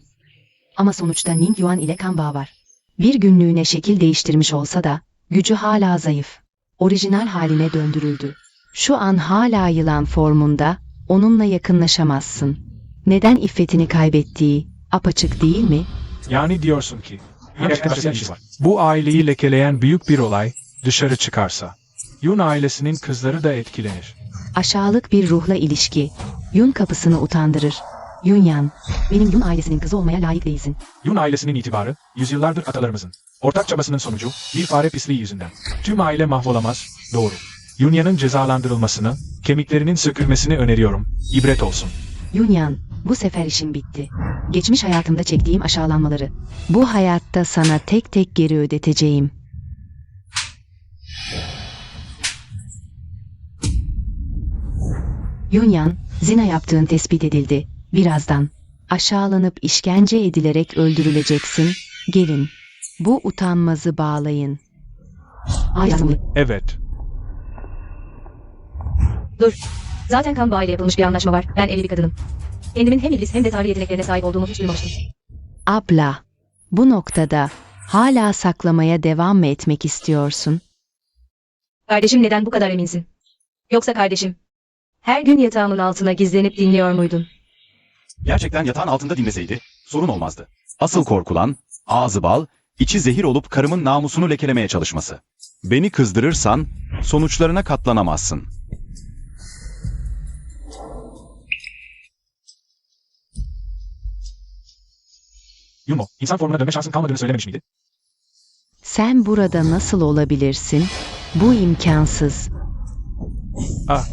Ama sonuçta Ningyuan ile kan bağı var. Bir günlüğüne şekil değiştirmiş olsa da, gücü hala zayıf. Orijinal haline döndürüldü. Şu an hala yılan formunda, onunla yakınlaşamazsın. Neden iffetini kaybettiği, apaçık değil mi? Yani diyorsun ki, Gerçekten başka bir şey var. Bu aileyi lekeleyen büyük bir olay dışarı çıkarsa, Yun ailesinin kızları da etkilenir. Aşağılık bir ruhla ilişki. Yun kapısını utandırır. Yunyan, benim Yun ailesinin kızı olmaya layık değilsin. Yun ailesinin itibarı, yüzyıllardır atalarımızın ortak çabasının sonucu bir fare pisliği yüzünden. Tüm aile mahvolamaz, doğru. Yunya'nın cezalandırılmasını, kemiklerinin sökülmesini öneriyorum. İbret olsun. Yunyan, bu sefer işim bitti. Geçmiş hayatımda çektiğim aşağılanmaları bu hayatta sana tek tek geri ödeteceğim. Yunyan, zina yaptığın tespit edildi. Birazdan aşağılanıp işkence edilerek öldürüleceksin. Gelin, bu utanmazı bağlayın. Evet. Dur. Zaten kan bağıyla yapılmış bir anlaşma var. Ben evli bir kadınım. Kendimin hem iblis hem de tanrı yeteneklerine sahip olduğumu hiç duymamıştım. Abla, bu noktada hala saklamaya devam mı etmek istiyorsun? Kardeşim, neden bu kadar eminsin? Yoksa kardeşim, her gün yatağımın altına gizlenip dinliyor muydun? Gerçekten yatağın altında dinleseydi sorun olmazdı. Asıl korkulan, ağzı bal, içi zehir olup karımın namusunu lekelemeye çalışması. Beni kızdırırsan sonuçlarına katlanamazsın. Yumo, insan formuna dönme şansın kalmadığını söylememiş miydi? Sen burada nasıl olabilirsin? Bu imkansız. Ah,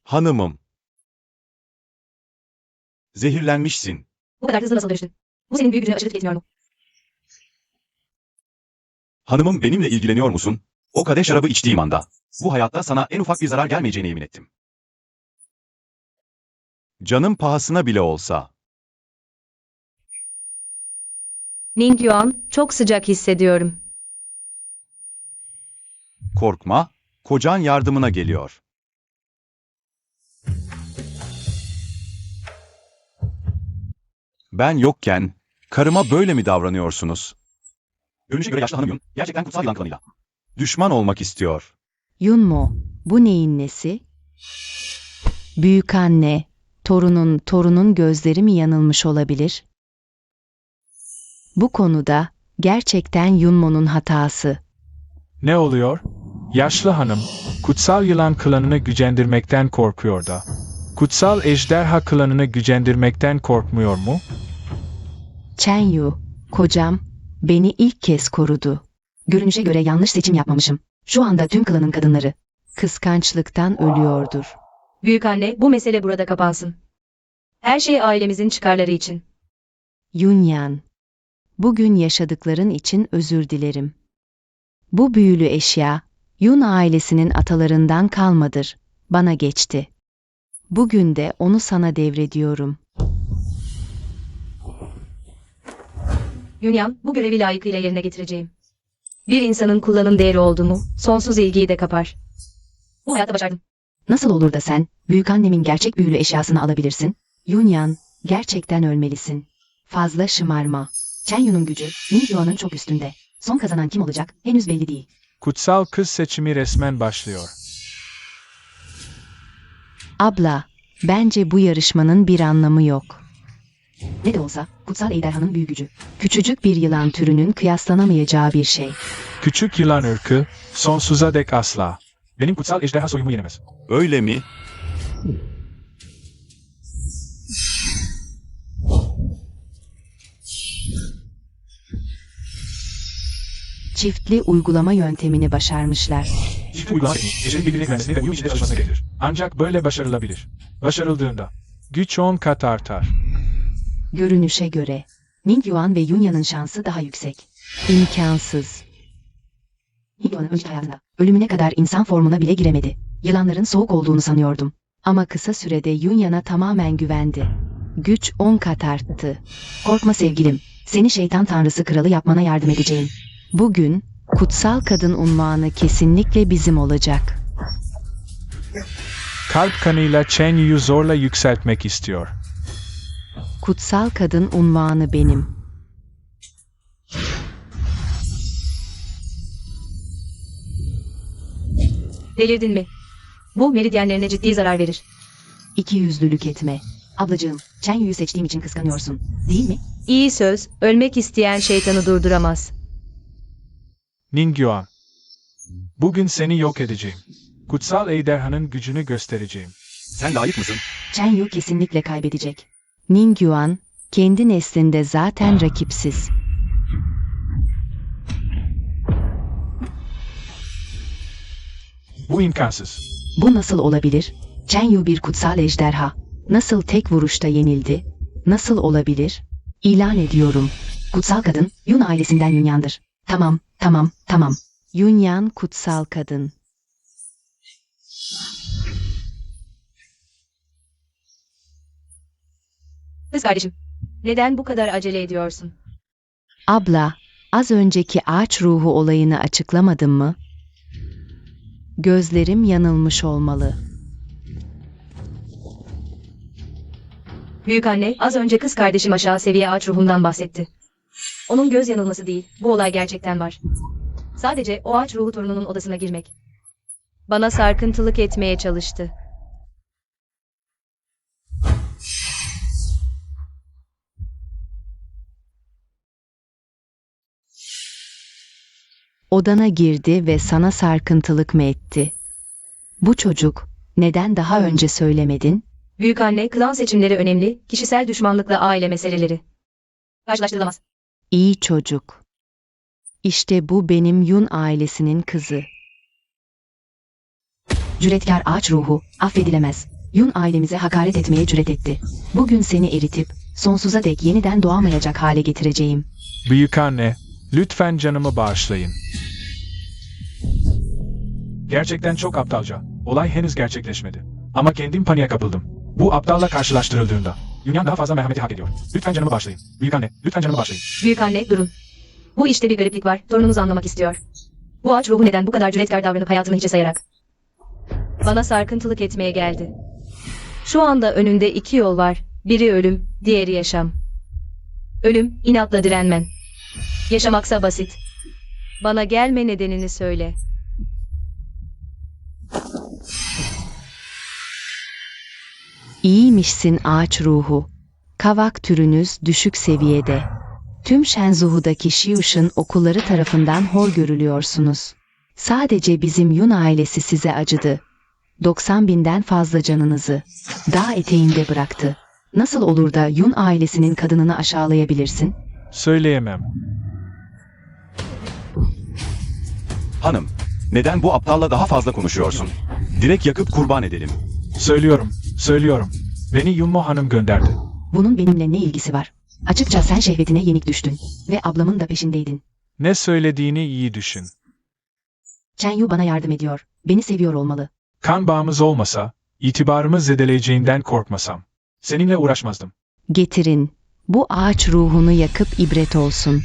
Hanımım. Zehirlenmişsin. Bu kadar hızlı nasıl dönüştün? Bu senin büyük gücüne aşırı etmiyor mu? Hanımım, benimle ilgileniyor musun? O kadeh şarabı içtiğim anda. Bu hayatta sana en ufak bir zarar gelmeyeceğine yemin ettim. Canım pahasına bile olsa. Ning Yuan, çok sıcak hissediyorum. Korkma, kocan yardımına geliyor. Ben yokken karıma böyle mi davranıyorsunuz? Görünüşe göre yaşlı hanım Yun gerçekten kutsal yılan klanıyla düşman olmak istiyor. Yunmo, bu neyin nesi? Büyükanne, torunun gözleri mi yanılmış olabilir? Bu konuda gerçekten Yunmo'nun hatası. ne oluyor? Yaşlı hanım, kutsal yılan klanını gücendirmekten korkuyor da. Kutsal ejderha klanını gücendirmekten korkmuyor mu? Chen Yu, kocam, beni ilk kez korudu. Görünüşe göre yanlış seçim yapmamışım. Şu anda tüm klanın kadınları kıskançlıktan ölüyordur. Büyükanne, bu mesele burada kapansın. Her şey ailemizin çıkarları için. Yunyan, bugün yaşadıkların için özür dilerim. Bu büyülü eşya, Yun ailesinin atalarından kalmadır, bana geçti. Bugün de onu sana devrediyorum. Yunyan, bu görevi layıkıyla yerine getireceğim. Bir insanın kullanım değeri oldu mu, sonsuz ilgiyi de kapar. Bu hayatta başardım. Nasıl olur da sen, büyükannemin gerçek büyülü eşyasını alabilirsin? Yunyan, gerçekten ölmelisin. Fazla şımarma. Chen Yu'nun gücü, Ning Yuan'ın çok üstünde. Son kazanan kim olacak, henüz belli değil. Kutsal kız seçimi resmen başlıyor. Abla, bence bu yarışmanın bir anlamı yok. Ne de olsa, kutsal ejderhanın büyü gücü. Küçücük bir yılan türünün kıyaslanamayacağı bir şey. Küçük yılan ırkı, sonsuza dek asla. Benim kutsal ejderha soyumu yenemez. Öyle mi? Çiftli uygulama yöntemini başarmışlar. Çift uygulama tekniği, eşlerin birbirine güvenmesini ve uyum içinde çalışmasını gerektirir. Ancak böyle başarılabilir. Başarıldığında, güç 10 kat artar. Görünüşe göre, Ning Yuan ve Yunya'nın şansı daha yüksek. İmkansız. Ning Yuan'ın önceki hayatında, ölümüne kadar insan formuna bile giremedi. Yılanların soğuk olduğunu sanıyordum. Ama kısa sürede Yunya'na tamamen güvendi. Güç 10 kat arttı. Korkma sevgilim, seni şeytan tanrısı kralı yapmana yardım edeceğim. Bugün, kutsal kadın unvanı kesinlikle bizim olacak. Kalp kanıyla Chen Yu'yu zorla yükseltmek istiyor. Kutsal kadın unvanı benim. Delirdin mi? Bu meridyenlerine ciddi zarar verir. İkiyüzlülük etme. Ablacığım, Chen Yu'yu seçtiğim için kıskanıyorsun, değil mi? İyi söz, ölmek isteyen şeytanı durduramaz. Ningyuan. Bugün seni yok edeceğim. Kutsal ejderhanın gücünü göstereceğim. Sen layık mısın? Chen Yu kesinlikle kaybedecek. Ningyuan, kendi neslinde zaten rakipsiz. Bu imkansız. Bu nasıl olabilir? Chen Yu bir kutsal ejderha. Nasıl tek vuruşta yenildi? Nasıl olabilir? İlan ediyorum. Kutsal kadın, Yun ailesinden Yunyan'dır. Tamam. Yunyan kutsal kadın. Kız kardeşim, neden bu kadar acele ediyorsun? Abla, az önceki ağaç ruhu olayını açıklamadım mı? Gözlerim yanılmış olmalı. Büyükanne, az önce kız kardeşim aşağı seviye ağaç ruhundan bahsetti. Onun göz yanılması değil, bu olay gerçekten var. Sadece o ağaç ruhu torununun odasına girmek. Bana sarkıntılık etmeye çalıştı. Odana girdi ve sana sarkıntılık mı etti? Bu çocuk, neden daha önce söylemedin? Büyükanne, klan seçimleri önemli, kişisel düşmanlıkla aile meseleleri. Karşılaştırılamaz. İyi çocuk. İşte bu benim Yun ailesinin kızı. Cüretkar ağaç ruhu, affedilemez. Yun ailemize hakaret etmeye cüret etti. Bugün seni eritip, sonsuza dek yeniden doğamayacak hale getireceğim. Büyükanne, lütfen canımı bağışlayın. Gerçekten çok aptalca. Olay henüz gerçekleşmedi. Ama kendim paniğe kapıldım. Bu aptalla karşılaştırıldığında Yunyan daha fazla merhameti hak ediyor. Lütfen canımı bağışlayın. Büyükanne, lütfen canımı bağışlayın. Büyükanne, durun. Bu işte bir gariplik var, torununuz anlamak istiyor. Bu ağaç ruhu neden bu kadar cüretkar davranıp hayatını hiçe sayarak? Bana sarkıntılık etmeye geldi. Şu anda önünde iki yol var. Biri ölüm, diğeri yaşam. Ölüm, inatla direnmen. Yaşamaksa basit. Bana gelme nedenini söyle. İyiymişsin ağaç ruhu. Kavak türünüz düşük seviyede. Tüm Shenzhou'daki Shiush'un okulları tarafından hor görülüyorsunuz. Sadece bizim Yun ailesi size acıdı. 90.000'den fazla canınızı dağ eteğinde bıraktı. Nasıl olur da Yun ailesinin kadınını aşağılayabilirsin? Söyleyemem. Hanım, neden bu aptalla daha fazla konuşuyorsun? Direkt yakıp kurban edelim. Söylüyorum. Beni Yunmo Hanım gönderdi. Bunun benimle ne ilgisi var? Açıkça sen şehvetine yenik düştün ve ablamın da peşindeydin. Ne söylediğini iyi düşün. Chen Yu bana yardım ediyor. Beni seviyor olmalı. Kan bağımız olmasa, itibarımı zedeleyeceğinden korkmasam, seninle uğraşmazdım. Getirin. Bu ağaç ruhunu yakıp ibret olsun.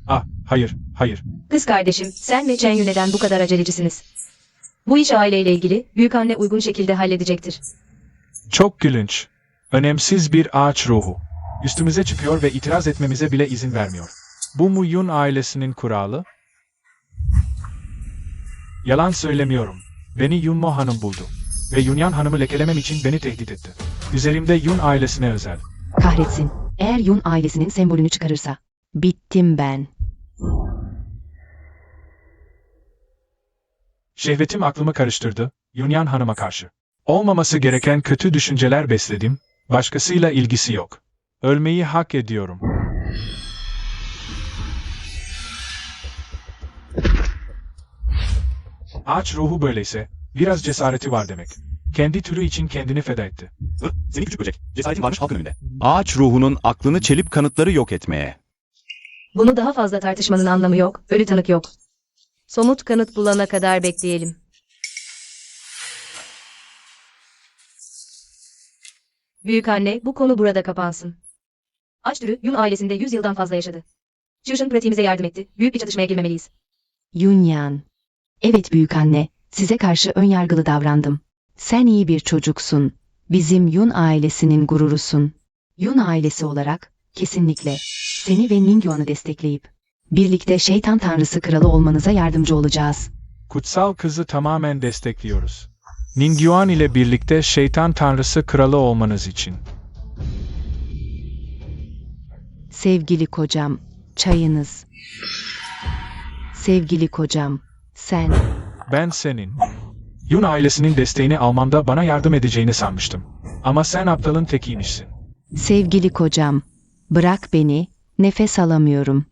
Ah, hayır. Kız kardeşim, sen ve Chen Yu neden bu kadar acelecisiniz? Bu iş aileyle ilgili, büyükanne uygun şekilde halledecektir. Çok gülünç. Önemsiz bir ağaç ruhu. Üstümüze çıkıyor ve itiraz etmemize bile izin vermiyor. Bu mu Yun ailesinin kuralı? Yalan söylemiyorum. Beni Yunmo Hanım buldu. Ve Yunyan Hanım'ı lekelemem için beni tehdit etti. Üzerimde Yun ailesine özel. Kahretsin. Eğer Yun ailesinin sembolünü çıkarırsa. Bittim ben. Şehvetim aklımı karıştırdı, Yunyan Hanım'a karşı. Olmaması gereken kötü düşünceler besledim, başkasıyla ilgisi yok. Ölmeyi hak ediyorum. Ağaç ruhu böyleyse, biraz cesareti var demek. Kendi türü için kendini feda etti. Seni küçük böcek, cesaretin varmış halkın önünde. Ağaç ruhunun aklını çelip kanıtları yok etmeye. Bunu daha fazla tartışmanın anlamı yok, ölü tanık yok. Somut kanıt bulana kadar bekleyelim. Büyükanne, bu konu burada kapansın. Ağaç türü Yun ailesinde 100 yıldan fazla yaşadı. Shushan pratiğimize yardım etti. Büyük bir çatışmaya girmemeliyiz. Yunyan. Evet büyükanne, size karşı önyargılı davrandım. Sen iyi bir çocuksun. Bizim Yun ailesinin gururusun. Yun ailesi olarak, kesinlikle, seni ve Ningyuan'ı destekleyip, birlikte şeytan tanrısı kralı olmanıza yardımcı olacağız. Kutsal kızı tamamen destekliyoruz. Ningyuan ile birlikte şeytan tanrısı kralı olmanız için. Sevgili kocam, çayınız. Sevgili kocam, sen. Ben senin Yun ailesinin desteğini almamda bana yardım edeceğini sanmıştım. Ama sen aptalın tekiymişsin. Sevgili kocam, bırak beni, nefes alamıyorum.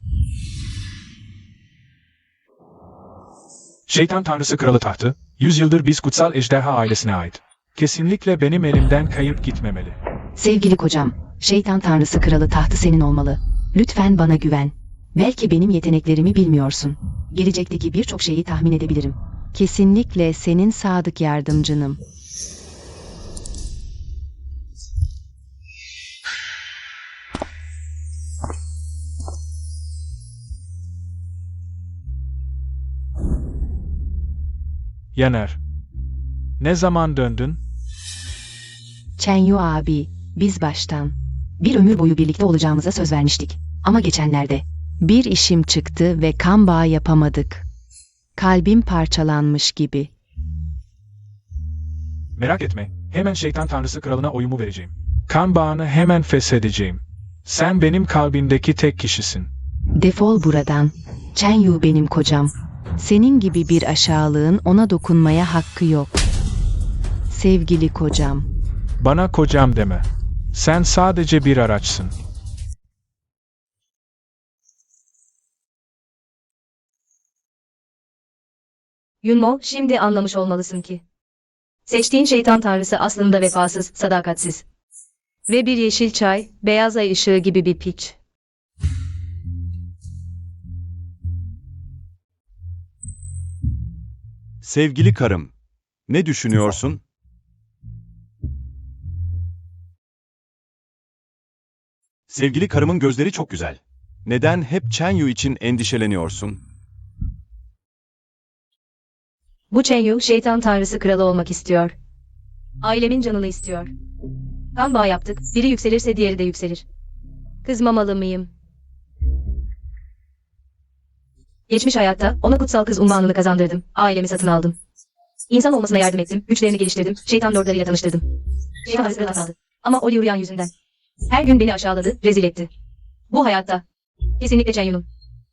Şeytan tanrısı kralı tahtı, 100 yıldır biz kutsal ejderha ailesine ait. Kesinlikle benim elimden kayıp gitmemeli. Sevgili kocam, şeytan tanrısı kralı tahtı senin olmalı. Lütfen bana güven. Belki benim yeteneklerimi bilmiyorsun. Gelecekteki birçok şeyi tahmin edebilirim. Kesinlikle senin sadık yardımcınım. Yener. Ne zaman döndün? Chenyu abi, biz baştan bir ömür boyu birlikte olacağımıza söz vermiştik. Ama geçenlerde bir işim çıktı ve kan bağı yapamadık. Kalbim parçalanmış gibi. Merak etme, hemen şeytan tanrısı kralına oyumu vereceğim. Kan bağını hemen feshedeceğim. Sen benim kalbimdeki tek kişisin. Defol buradan. Chenyu benim kocam. Senin gibi bir aşağılığın ona dokunmaya hakkı yok. Sevgili kocam. Bana kocam deme. Sen sadece bir araçsın. Yunmo, şimdi anlamış olmalısın ki. Seçtiğin şeytan tanrısı aslında vefasız, sadakatsiz. Ve bir yeşil çay, beyaz ay ışığı gibi bir piç. Sevgili karım, ne düşünüyorsun? Sevgili karımın gözleri çok güzel. Neden hep Chenyu için endişeleniyorsun? Bu Chenyu, şeytan tanrısı kralı olmak istiyor. Ailemin canını istiyor. Kan bağı yaptık, biri yükselirse diğeri de yükselir. Kızmamalı mıyım? Geçmiş hayatta ona kutsal kız unvanını kazandırdım. Ailemi satın aldım. İnsan olmasına yardım ettim, güçlerini geliştirdim, şeytan lordlarıyla tanıştırdım. Şeytan tanrısı kralı aldı. Ama Oli Urian yüzünden. Her gün beni aşağıladı, rezil etti. Bu hayatta. Kesinlikle Chenyu'nun.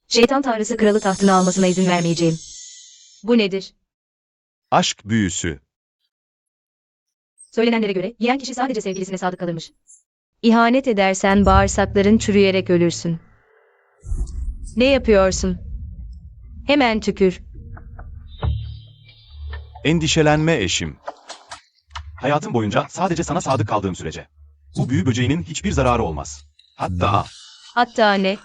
Şeytan tanrısı kralı tahtını almasına izin vermeyeceğim. Bu nedir? Aşk büyüsü. Söylenenlere göre yiyen kişi sadece sevgilisine sadık kalırmış. İhanet edersen bağırsakların çürüyerek ölürsün. Ne yapıyorsun? Hemen tükür. Endişelenme eşim. Hayatım boyunca sadece sana sadık kaldığım sürece. Bu büyü böceğinin hiçbir zararı olmaz. Hatta ne?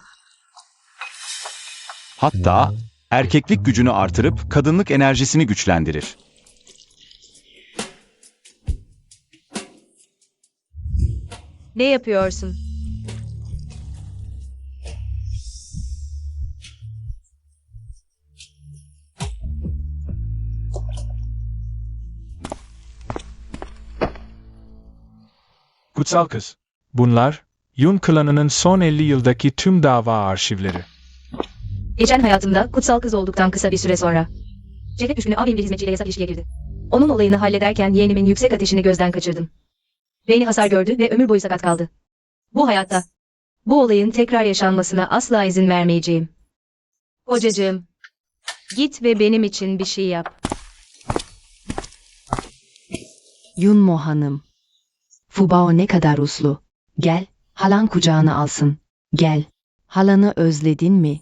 Hatta erkeklik gücünü artırıp kadınlık enerjisini güçlendirir. Ne yapıyorsun? Kutsal kız. Bunlar, Yun klanının son 50 yıldaki tüm dava arşivleri. Geçen hayatımda kutsal kız olduktan kısa bir süre sonra. Şehvet düşkünü abim bir hizmetçiyle yasak ilişkiye girdi. Onun olayını hallederken yeğenimin yüksek ateşini gözden kaçırdım. Beyni hasar gördü ve ömür boyu sakat kaldı. Bu hayatta. Bu olayın tekrar yaşanmasına asla izin vermeyeceğim. Kocacığım. Git ve benim için bir şey yap. Yunmo hanım. Fubao ne kadar uslu. Gel, halan kucağına alsın. Gel. Halanı özledin mi?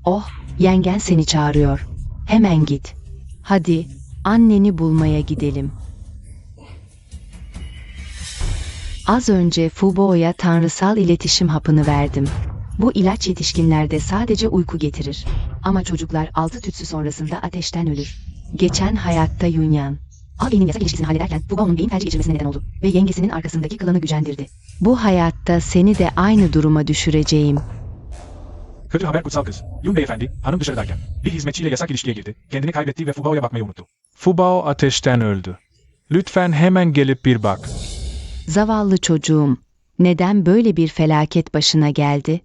Oh, yengen seni çağırıyor. Hemen git. Hadi, anneni bulmaya gidelim. Az önce Fubo'ya tanrısal iletişim hapını verdim. Bu ilaç yetişkinlerde sadece uyku getirir. Ama çocuklar 6 tütsü sonrasında ateşten ölür. Geçen hayatta Yunyan. Ağabeyinin yasak ilişkisini hallederken Fubo'nun beyin felci geçirmesine neden oldu. Ve yengesinin arkasındaki klanı gücendirdi. Bu hayatta seni de aynı duruma düşüreceğim. Kötü haber kutsal kız. Yun beyefendi, hanım dışarıdayken bir hizmetçiyle yasak ilişkiye girdi. Kendini kaybetti ve Fubao'ya bakmayı unuttu. Fubao ateşten öldü. Lütfen hemen gelip bir bak. Zavallı çocuğum, neden böyle bir felaket başına geldi?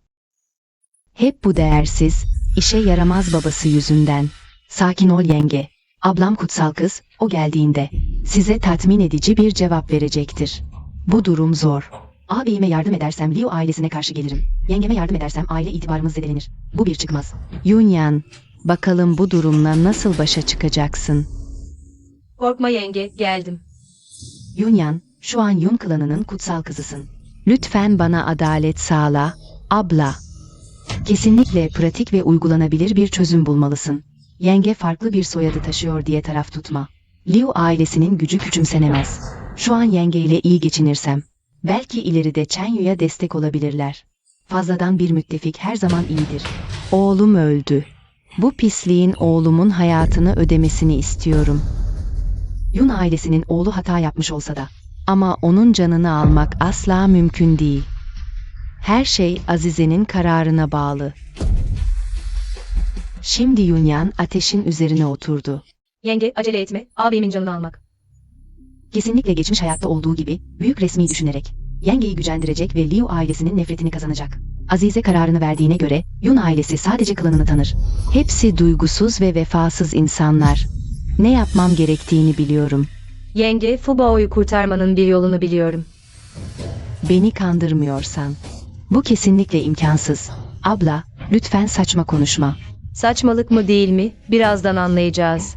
Hep bu değersiz, İşe yaramaz babası yüzünden. Sakin ol yenge. Ablam kutsal kız, o geldiğinde size tatmin edici bir cevap verecektir. Bu durum zor. Ağabeyime yardım edersem Liu ailesine karşı gelirim. Yengeme yardım edersem aile itibarımız zedelenir. Bu bir çıkmaz. Yunyan, bakalım bu durumla nasıl başa çıkacaksın? Korkma yenge, geldim. Yunyan, şu an Yun klanının kutsal kızısın. Lütfen bana adalet sağla, abla. Kesinlikle pratik ve uygulanabilir bir çözüm bulmalısın. Yenge farklı bir soyadı taşıyor diye taraf tutma. Liu ailesinin gücü küçümsenemez. Şu an yengeyle iyi geçinirsem, belki ileride Chen Yu'ya destek olabilirler. Fazladan bir müttefik her zaman iyidir. Oğlum öldü. Bu pisliğin oğlumun hayatını ödemesini istiyorum. Yun ailesinin oğlu hata yapmış olsa da, ama onun canını almak asla mümkün değil. Her şey Azize'nin kararına bağlı. Şimdi Yunyan ateşin üzerine oturdu. Yenge, acele etme, ağabeyimin canını almak. Kesinlikle geçmiş hayatta olduğu gibi büyük resmi düşünerek yengeyi gücendirecek ve Liu ailesinin nefretini kazanacak. Azize kararını verdiğine göre Yun ailesi sadece klanını tanır. Hepsi duygusuz ve vefasız insanlar. Ne yapmam gerektiğini biliyorum. Yenge, Fu Bao'yu kurtarmanın bir yolunu biliyorum. Beni kandırmıyorsan. Bu kesinlikle imkansız. Abla, lütfen saçma konuşma. Saçmalık mı değil mi? Birazdan anlayacağız.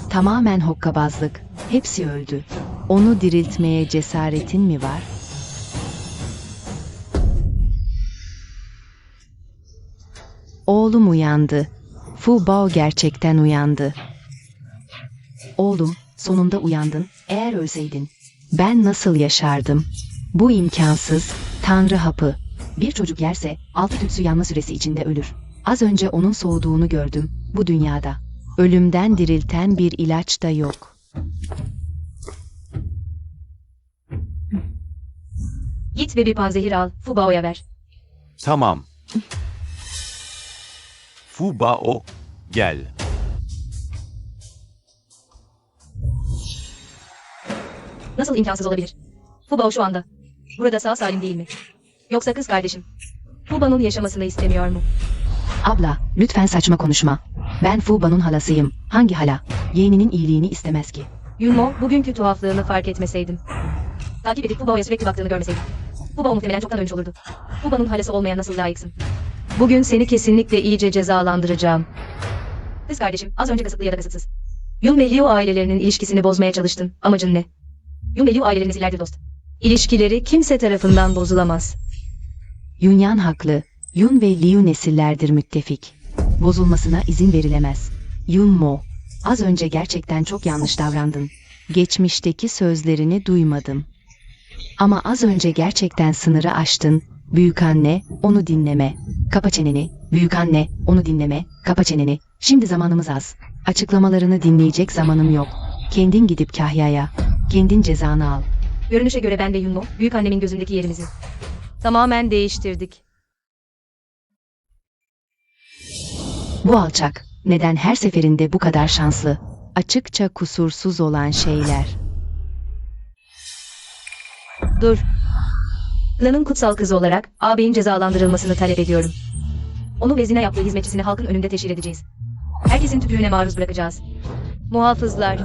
Tamamen hokkabazlık. Hepsi öldü. Onu diriltmeye cesaretin mi var? Oğlum uyandı. Fu Bao gerçekten uyandı. Oğlum, sonunda uyandın. Eğer ölseydin, ben nasıl yaşardım? Bu imkansız. Tanrı hapı. Bir çocuk yerse 6 tütsü yanma süresi içinde ölür. Az önce onun soğuduğunu gördüm. Bu dünyada ölümden dirilten bir ilaç da yok. Git ve bir panzehir al, Fu Bao'ya ver. Tamam. Fu Bao, gel. Nasıl imkansız olabilir? Fu Bao şu anda. Burada sağ salim değil mi? Yoksa kız kardeşim? Fu Bao'nun yaşamasını istemiyor mu? Abla, lütfen saçma konuşma. Ben Fu Bao'nun halasıyım. Hangi hala? Yeğeninin iyiliğini istemez ki. Yunmo, bugünkü tuhaflığını fark etmeseydim. Takip edip Fu Bao'ya sürekli baktığını görmeseydim. Fu Bao muhtemelen çoktan ölmüş olurdu. Fu Bao'nun halası olmaya nasıl layıksın? Bugün seni kesinlikle iyice cezalandıracağım. Kız kardeşim, az önce kasıtlı ya da kasıtsız. Yun ve Liu ailelerinin ilişkisini bozmaya çalıştın. Amacın ne? Yun ve Liu aileleri nesillerdir dost. İlişkileri kimse tarafından bozulamaz. Yunyan haklı. Yun ve Liu nesillerdir müttefik. Bozulmasına izin verilemez. Yunmo, az önce gerçekten çok yanlış davrandın. Geçmişteki sözlerini duymadım. Ama az önce gerçekten sınırı aştın. Büyükanne, onu dinleme. Kapa çeneni. Büyükanne, onu dinleme. Kapa çeneni. Şimdi zamanımız az. Açıklamalarını dinleyecek zamanım yok. Kendin gidip Kahya'ya. Kendin cezanı al. Görünüşe göre ben ve Yunmo, büyük annemin gözündeki yerimizi tamamen değiştirdik. Bu alçak, neden her seferinde bu kadar şanslı? Açıkça kusursuz olan şeyler. Dur. Klanın kutsal kızı olarak ağabeyin cezalandırılmasını talep ediyorum. Onu ve zina yaptığı hizmetçisini halkın önünde teşhir edeceğiz. Herkesin tüpüğüne maruz bırakacağız. Muhafızlar.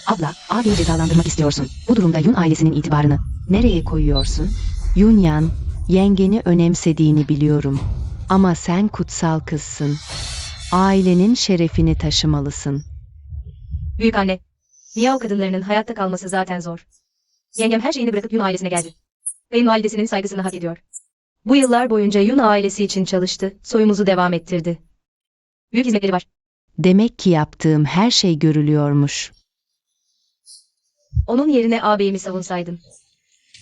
Abla, ağabeyi cezalandırmak istiyorsun. Bu durumda Yun ailesinin itibarını nereye koyuyorsun? Yunyan, yengeni önemsediğini biliyorum. Ama sen kutsal kızsın. Ailenin şerefini taşımalısın. Büyük anne. Miao kadınlarının hayatta kalması zaten zor. Yengem her şeyini bırakıp Yun ailesine geldi. Kayınvalidesinin saygısını hak ediyor. Bu yıllar boyunca Yun ailesi için çalıştı, soyumuzu devam ettirdi. Büyük hizmetleri var. Demek ki yaptığım her şey görülüyormuş. Onun yerine ağabeyimi savunsaydım.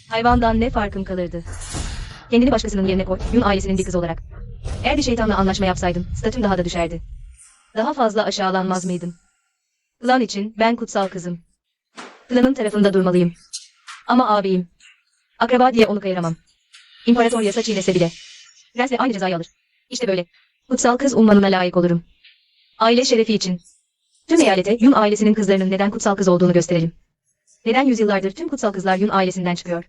Hayvandan ne farkım kalırdı? Kendini başkasının yerine koy, Yun ailesinin bir kızı olarak. Eğer bir şeytanla anlaşma yapsaydım, statüm daha da düşerdi. Daha fazla aşağılanmaz mıydım? Klan için ben kutsal kızım. Klanın tarafında durmalıyım. Ama ağabeyim. Akraba diye onu kayıramam. İmparator yasa çiğnese bile. Prensle aynı cezayı alır. İşte böyle. Kutsal kız unvanına layık olurum. Aile şerefi için. Tüm eyalete Yun ailesinin kızlarının neden kutsal kız olduğunu gösterelim. Neden yüzyıllardır tüm kutsal kızlar Yun ailesinden çıkıyor?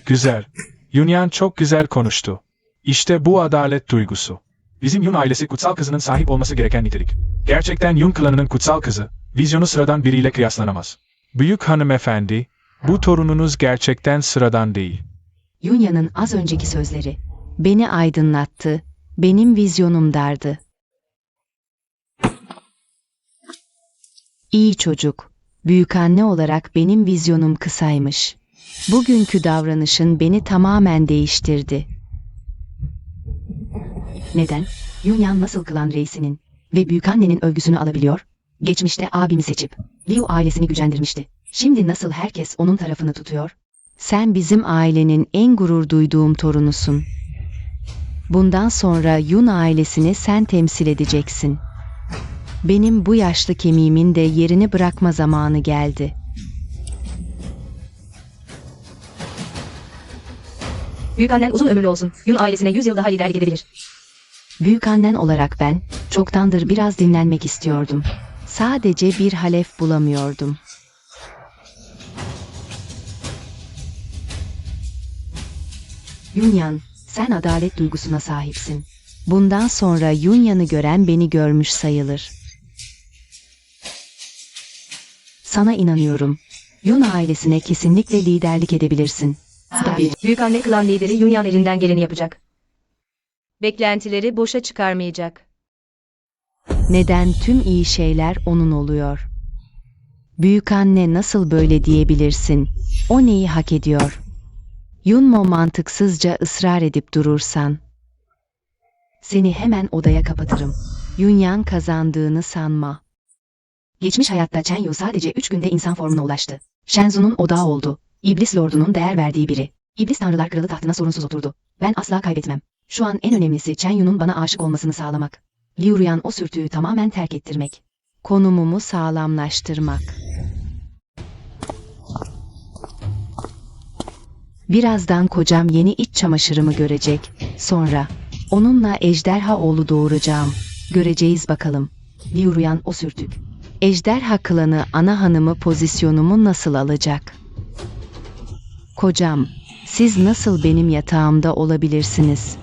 Güzel. Yunyan çok güzel konuştu. İşte bu adalet duygusu. Bizim Yun ailesi kutsal kızının sahip olması gereken nitelik. Gerçekten Yun klanının kutsal kızı, vizyonu sıradan biriyle kıyaslanamaz. Büyük hanımefendi, bu torununuz gerçekten sıradan değil. Yunya'nın az önceki sözleri beni aydınlattı, benim vizyonum dardı. İyi çocuk, büyükanne olarak benim vizyonum kısaymış. Bugünkü davranışın beni tamamen değiştirdi. Neden? Yunyan nasıl klan reisinin ve büyükannenin övgüsünü alabiliyor? Geçmişte abimi seçip Liu ailesini gücendirmişti. Şimdi nasıl herkes onun tarafını tutuyor? Sen bizim ailenin en gurur duyduğum torunusun. Bundan sonra Yun ailesini sen temsil edeceksin. Benim bu yaşlı kemiğimin de yerini bırakma zamanı geldi. Büyükannen uzun ömürlü olsun. Yun ailesine 100 yıl daha liderlik edebilir. Büyükannen olarak ben, çoktandır biraz dinlenmek istiyordum. Sadece bir halef bulamıyordum. Yunyan, sen adalet duygusuna sahipsin. Bundan sonra Yunyan'ı gören beni görmüş sayılır. Sana inanıyorum. Yun ailesine kesinlikle liderlik edebilirsin. Tabii. Büyükanne klan lideri Yunyan elinden geleni yapacak. Beklentileri boşa çıkarmayacak. Neden tüm iyi şeyler onun oluyor? Büyükanne nasıl böyle diyebilirsin? O neyi hak ediyor? Yunmo mantıksızca ısrar edip durursan. Seni hemen odaya kapatırım. Yunyan kazandığını sanma. Geçmiş hayatta Chenyu sadece 3 günde insan formuna ulaştı. Shenzu'nun odağı oldu. İblis Lordu'nun değer verdiği biri. İblis Tanrılar Kralı tahtına sorunsuz oturdu. Ben asla kaybetmem. Şu an en önemlisi Chenyu'nun bana aşık olmasını sağlamak. Liu Ruyan o sürtüğü tamamen terk ettirmek. Konumumu sağlamlaştırmak. Birazdan kocam yeni iç çamaşırımı görecek. Sonra onunla ejderha oğlu doğuracağım. Göreceğiz bakalım. Liu Ruyan o sürtük. Ejderha klanı ana hanımı pozisyonumu nasıl alacak? Kocam, siz nasıl benim yatağımda olabilirsiniz?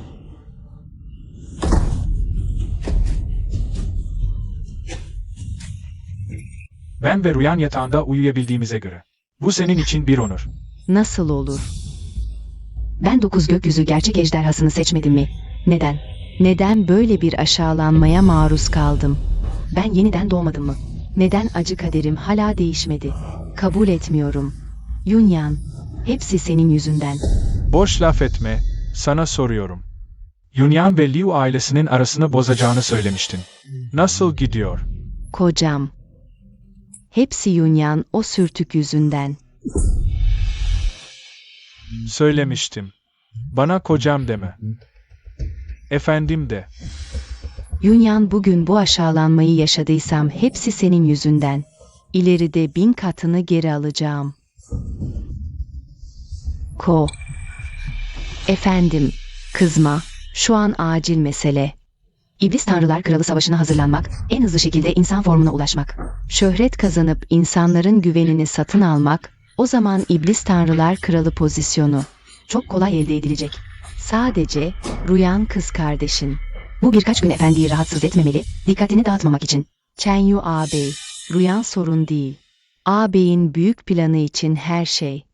Ben ve Ruyan yatağında uyuyabildiğimize göre. Bu senin için bir onur. Nasıl olur? Ben 9 gökyüzü gerçek ejderhasını seçmedim mi? Neden? Neden böyle bir aşağılanmaya maruz kaldım? Ben yeniden doğmadım mı? Neden acı kaderim hala değişmedi? Kabul etmiyorum. Yunyan, hepsi senin yüzünden. Boş laf etme, sana soruyorum. Yunyan ve Liu ailesinin arasını bozacağını söylemiştin. Nasıl gidiyor? Kocam. Hepsi Yunyan o sürtük yüzünden. Söylemiştim. Bana kocam deme. Efendim de. Yunyan bugün bu aşağılanmayı yaşadıysam hepsi senin yüzünden. İleride 1000 katını geri alacağım. Efendim, kızma, şu an acil mesele. İblis Tanrılar Kralı Savaşı'na hazırlanmak, en hızlı şekilde insan formuna ulaşmak. Şöhret kazanıp insanların güvenini satın almak, o zaman İblis Tanrılar Kralı pozisyonu. Çok kolay elde edilecek. Sadece, Ruyan kız kardeşin. Bu birkaç gün efendiyi rahatsız etmemeli, dikkatini dağıtmamak için. Chenyu ağabey, Ruyan sorun değil. Ağabeyin büyük planı için her şey.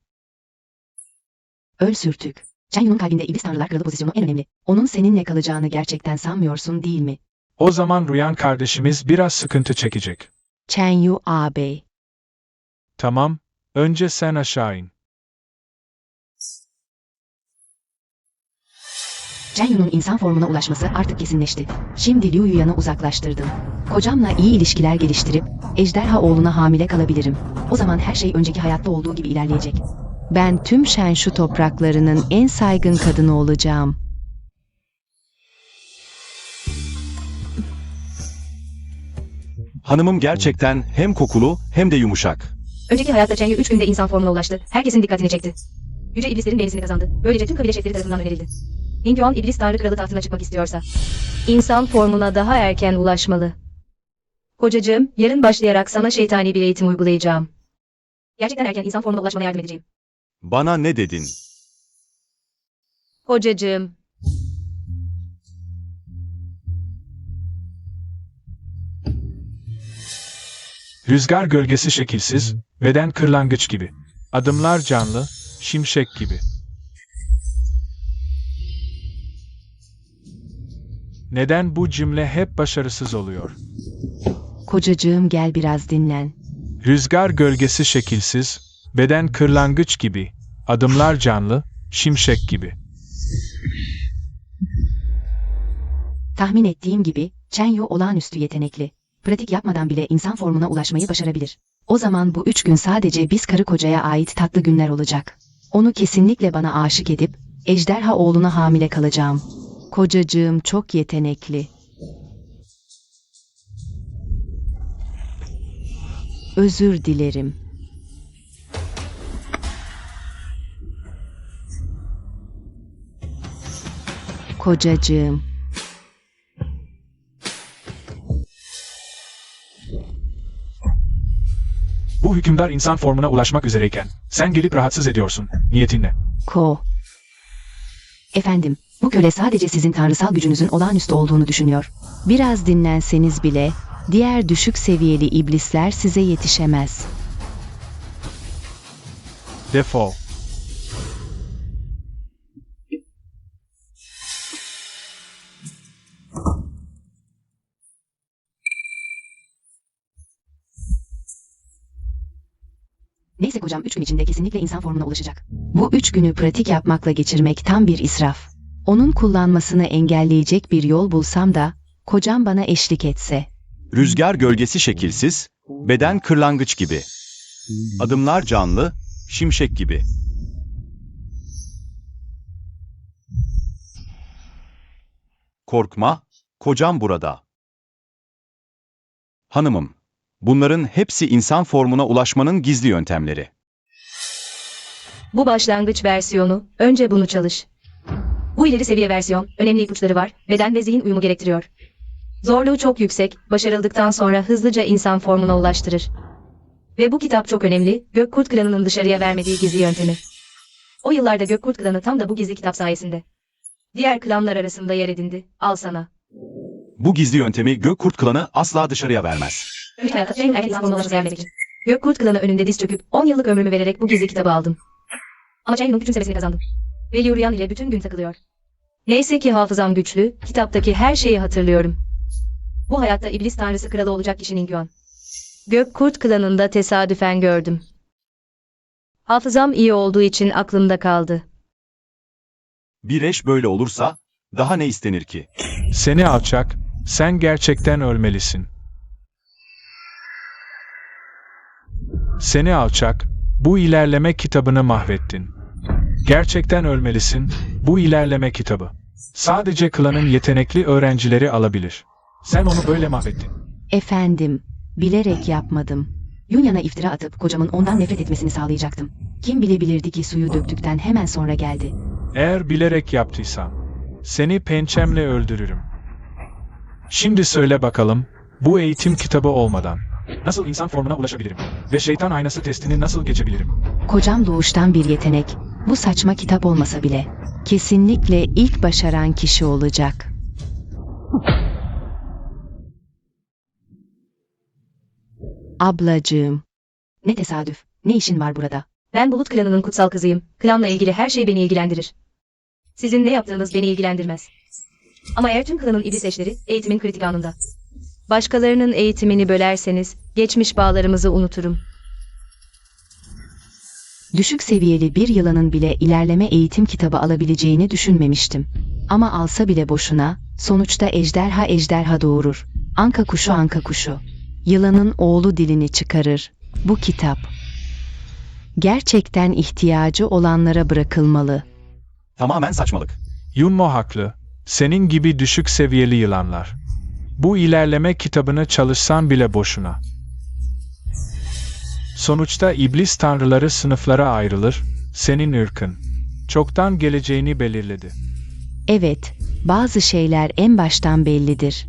Öl sürtük. Chenyu'nun kalbinde İblis Tanrılar Kralı pozisyonu en önemli. Onun seninle kalacağını gerçekten sanmıyorsun değil mi? O zaman Ruyan kardeşimiz biraz sıkıntı çekecek. Chenyu ağabey. Tamam, önce sen aşağı in. Chenyu'nun insan formuna ulaşması artık kesinleşti. Şimdi Liu Yuyan'ı uzaklaştırdım. Kocamla iyi ilişkiler geliştirip, ejderha oğluna hamile kalabilirim. O zaman her şey önceki hayatta olduğu gibi ilerleyecek. Ben tüm Shenshu topraklarının en saygın kadını olacağım. Hanımım gerçekten hem kokulu hem de yumuşak. Önceki hayatta Chenyu 3 günde insan formuna ulaştı. Herkesin dikkatini çekti. Yüce iblislerin beğenisini kazandı. Böylece tüm kabile şefleri tarafından önerildi. Ningguang İblis Tanrı Kralı tahtına çıkmak istiyorsa, insan formuna daha erken ulaşmalı. Kocacığım, yarın başlayarak sana şeytani bir eğitim uygulayacağım. Gerçekten erken insan formuna ulaşmana yardım edeceğim. Bana ne dedin? Kocacığım. Rüzgar gölgesi şekilsiz, beden kırlangıç gibi. Adımlar canlı, şimşek gibi. Neden bu cümle hep başarısız oluyor? Kocacığım gel biraz dinlen. Rüzgar gölgesi şekilsiz, beden kırlangıç gibi. Adımlar canlı, şimşek gibi. Tahmin ettiğim gibi, Chenyu olağanüstü yetenekli. Pratik yapmadan bile insan formuna ulaşmayı başarabilir. O zaman bu 3 gün sadece biz karı kocaya ait tatlı günler olacak. Onu kesinlikle bana aşık edip, ejderha oğluna hamile kalacağım. Kocacığım çok yetenekli. Özür dilerim. Kocacığım. Bu hükümdar insan formuna ulaşmak üzereyken, sen gelip rahatsız ediyorsun. Niyetin ne? Efendim, bu köle sadece sizin tanrısal gücünüzün olağanüstü olduğunu düşünüyor. Biraz dinlenseniz bile, diğer düşük seviyeli iblisler size yetişemez. Defol. Neyse kocam 3 gün içinde kesinlikle insan formuna ulaşacak. Bu 3 günü pratik yapmakla geçirmek tam bir israf. Onun kullanmasını engelleyecek bir yol bulsam da, kocam bana eşlik etse. Rüzgar gölgesi şekilsiz, beden kırlangıç gibi. Adımlar canlı, şimşek gibi. Korkma, kocam burada. Hanımım, bunların hepsi insan formuna ulaşmanın gizli yöntemleri. Bu başlangıç versiyonu. Önce bunu çalış. Bu ileri seviye versiyon. Önemli ipuçları var. Beden ve zihin uyumu gerektiriyor. Zorluğu çok yüksek. Başarıldıktan sonra hızlıca insan formuna ulaştırır. Ve bu kitap çok önemli. Gökkurt Klanı'nın dışarıya vermediği gizli yöntemi. O yıllarda Gökkurt Klanı tam da bu gizli kitap sayesinde diğer klanlar arasında yer edindi. Al sana. Bu gizli yöntemi Gökkurt Klanı asla dışarıya vermez. Hayatta en erken insan formuna ulaşması vermek için. Gökkurt Klanı önünde diz çöküp 10 yıllık ömrümü vererek bu gizli kitabı aldım. Ama Chenyu'nun küçümsemesini kazandım. Ve Yurian ile bütün gün takılıyor. Neyse ki hafızam güçlü, kitaptaki her şeyi hatırlıyorum. Bu hayatta iblis tanrısı kralı olacak kişi Ningguang. Gökkurt Klanı'nda tesadüfen gördüm. Hafızam iyi olduğu için aklımda kaldı. Bir eş böyle olursa, daha ne istenir ki? Seni alçak, sen gerçekten ölmelisin. Seni alçak, bu ilerleme kitabını mahvettin. Gerçekten ölmelisin, bu ilerleme kitabı. Sadece klanın yetenekli öğrencileri alabilir. Sen onu böyle mahvettin. Efendim, bilerek yapmadım. Yunya'na iftira atıp kocamın ondan nefret etmesini sağlayacaktım. Kim bilebilirdi ki suyu döktükten hemen sonra geldi. Eğer bilerek yaptıysam, seni pençemle öldürürüm. Şimdi söyle bakalım, bu eğitim kitabı olmadan nasıl insan formuna ulaşabilirim? Ve şeytan aynası testini nasıl geçebilirim? Kocam doğuştan bir yetenek. Bu saçma kitap olmasa bile. Kesinlikle ilk başaran kişi olacak. Ablacığım. Ne tesadüf. Ne işin var burada? Ben Bulut Klanı'nın kutsal kızıyım. Klanla ilgili her şey beni ilgilendirir. Sizin ne yaptığınız beni ilgilendirmez. Ama eğer tüm klanın iblis eşleri eğitimin kritik anında başkalarının eğitimini bölerseniz geçmiş bağlarımızı unuturum. Düşük seviyeli bir yılanın bile ilerleme eğitim kitabı alabileceğini düşünmemiştim. Ama alsa bile boşuna, sonuçta ejderha doğurur. Anka kuşu. Yılanın oğlu dilini çıkarır. Bu kitap gerçekten ihtiyacı olanlara bırakılmalı. Tamamen saçmalık. Yunmo haklı. Senin gibi düşük seviyeli yılanlar. Bu ilerleme kitabını çalışsan bile boşuna. Sonuçta iblis tanrıları sınıflara ayrılır, senin ırkın çoktan geleceğini belirledi. Evet, bazı şeyler en baştan bellidir.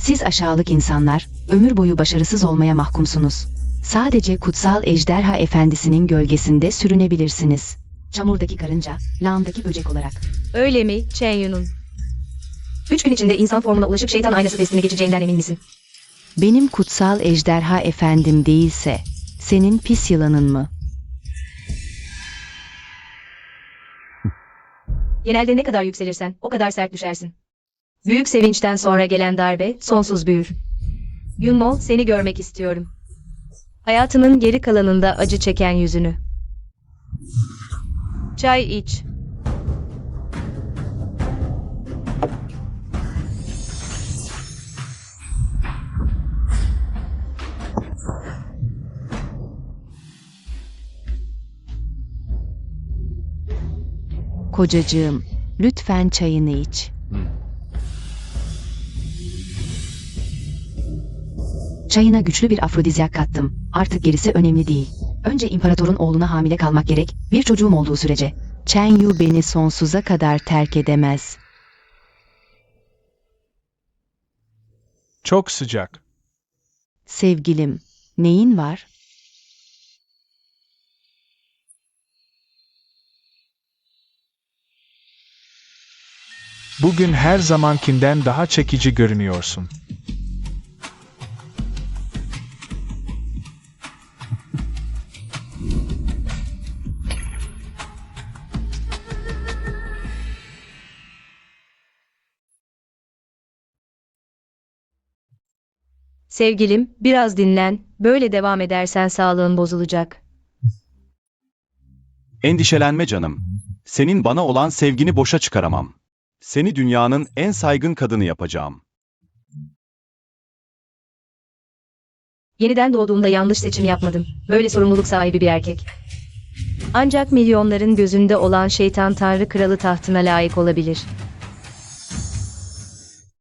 Siz aşağılık insanlar, ömür boyu başarısız olmaya mahkumsunuz. Sadece kutsal ejderha efendisinin gölgesinde sürünebilirsiniz. Çamurdaki karınca, lağımdaki böcek olarak. Öyle mi Chen Yun'un? 3 gün içinde insan formuna ulaşıp şeytan aynası testini geçeceğinden emin misin? Benim kutsal ejderha efendim değilse, senin pis yılanın mı? Genelde ne kadar yükselirsen o kadar sert düşersin. Büyük sevinçten sonra gelen darbe sonsuz büyür. Yunmo, seni görmek istiyorum. Hayatının geri kalanında acı çeken yüzünü. Çay iç. Kocacığım, lütfen çayını iç. Çayına güçlü bir afrodizyak kattım. Artık gerisi önemli değil. Önce imparatorun oğluna hamile kalmak gerek, bir çocuğum olduğu sürece. Chen Yu beni sonsuza kadar terk edemez. Çok sıcak. Sevgilim, neyin var? Bugün her zamankinden daha çekici görünüyorsun. Sevgilim, biraz dinlen, böyle devam edersen sağlığın bozulacak. Endişelenme canım. Senin bana olan sevgini boşa çıkaramam. Seni dünyanın en saygın kadını yapacağım. Yeniden doğduğumda yanlış seçim yapmadım. Böyle sorumluluk sahibi bir erkek. Ancak milyonların gözünde olan şeytan tanrı kralı tahtına layık olabilir.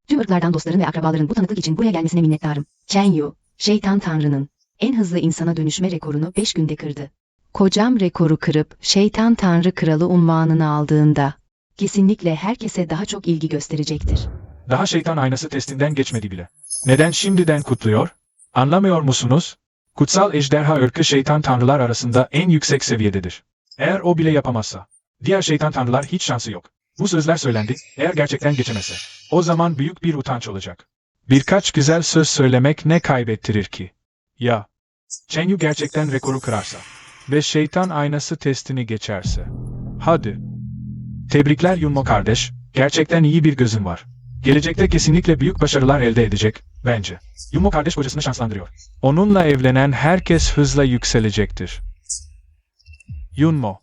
Tüm ırklardan dostların ve akrabaların bu tanıklık için buraya gelmesine minnettarım. Chen Yu, şeytan tanrının en hızlı insana dönüşme rekorunu 5 günde kırdı. Kocam rekoru kırıp şeytan tanrı kralı unvanını aldığında kesinlikle herkese daha çok ilgi gösterecektir. Daha şeytan aynası testinden geçmedi bile. Neden şimdiden kutluyor? Anlamıyor musunuz? Kutsal ejderha ırkı şeytan tanrılar arasında en yüksek seviyededir. Eğer o bile yapamazsa, diğer şeytan tanrılar hiç şansı yok. Bu sözler söylendi, eğer gerçekten geçemezse, o zaman büyük bir utanç olacak. Birkaç güzel söz söylemek ne kaybettirir ki? Ya, Chen Yu gerçekten rekoru kırarsa ve şeytan aynası testini geçerse. Hadi. Tebrikler Yunmo kardeş, gerçekten iyi bir gözün var. Gelecekte kesinlikle büyük başarılar elde edecek, bence. Yunmo kardeş kocasını şanslandırıyor. Onunla evlenen herkes hızla yükselecektir. Yunmo,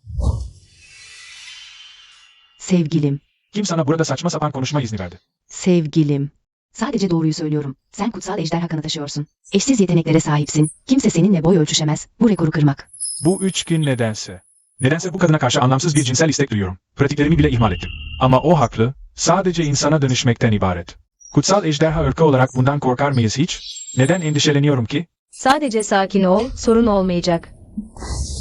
Sevgilim, kim sana burada saçma sapan konuşma izni verdi? sevgilim. Sadece doğruyu söylüyorum. Sen kutsal ejderha kanı taşıyorsun. Eşsiz yeteneklere sahipsin. Kimse seninle boy ölçüşemez. Bu rekoru kırmak. Bu 3 gün nedense. Nedense bu kadına karşı anlamsız bir cinsel istek duyuyorum. Pratiklerimi bile ihmal ettim. Ama o haklı, sadece insana dönüşmekten ibaret. Kutsal ejderha ırkı olarak bundan korkar mıyız hiç? Neden endişeleniyorum ki? Sadece sakin ol, sorun olmayacak.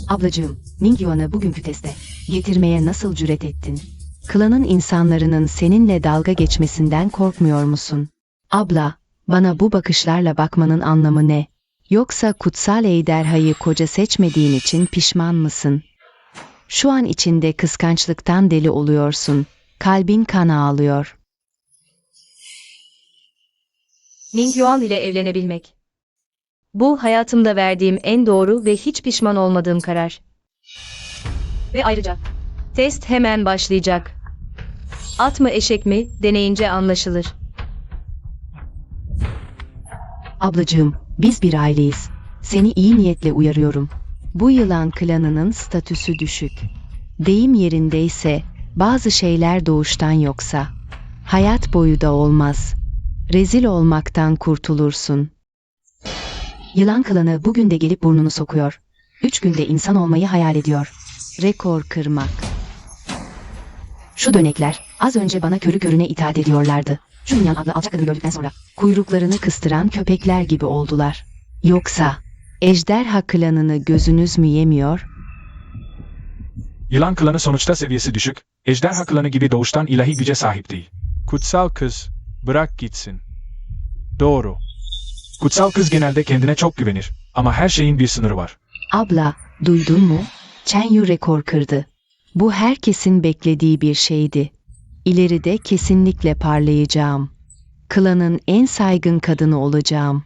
Ablacığım, Ning Yuan'ı bugünkü teste getirmeye nasıl cüret ettin? Klanın insanların seninle dalga geçmesinden korkmuyor musun? Abla, bana bu bakışlarla bakmanın anlamı ne? Yoksa kutsal ejderhayı koca seçmediğin için pişman mısın? Şu an içinde kıskançlıktan deli oluyorsun. Kalbin kan ağlıyor. Ning Yuan ile evlenebilmek. Bu hayatımda verdiğim en doğru ve hiç pişman olmadığım karar. Ve ayrıca test hemen başlayacak. At mı eşek mi deneyince anlaşılır. Ablacığım, biz bir aileyiz. Seni iyi niyetle uyarıyorum. Bu yılan klanının statüsü düşük. Deyim yerindeyse, bazı şeyler doğuştan yoksa, hayat boyu da olmaz. Rezil olmaktan kurtulursun. Yılan klanı bugün de gelip burnunu sokuyor. 3 günde insan olmayı hayal ediyor. Rekor kırmak. Şu dönekler, az önce bana körü körüne itaat ediyorlardı. Şu Minyan adlı alçak kadını gördükten sonra, kuyruklarını kıstıran köpekler gibi oldular. Yoksa, ejderha klanını gözünüz mü yemiyor? Yılan klanı sonuçta seviyesi düşük, ejderha klanı gibi doğuştan ilahi güce sahip değil. Kutsal kız, bırak gitsin. Doğru. Kutsal kız genelde kendine çok güvenir. Ama her şeyin bir sınırı var. Abla, duydun mu? Chen Yu rekor kırdı. Bu herkesin beklediği bir şeydi. İleride kesinlikle parlayacağım. Klanın en saygın kadını olacağım.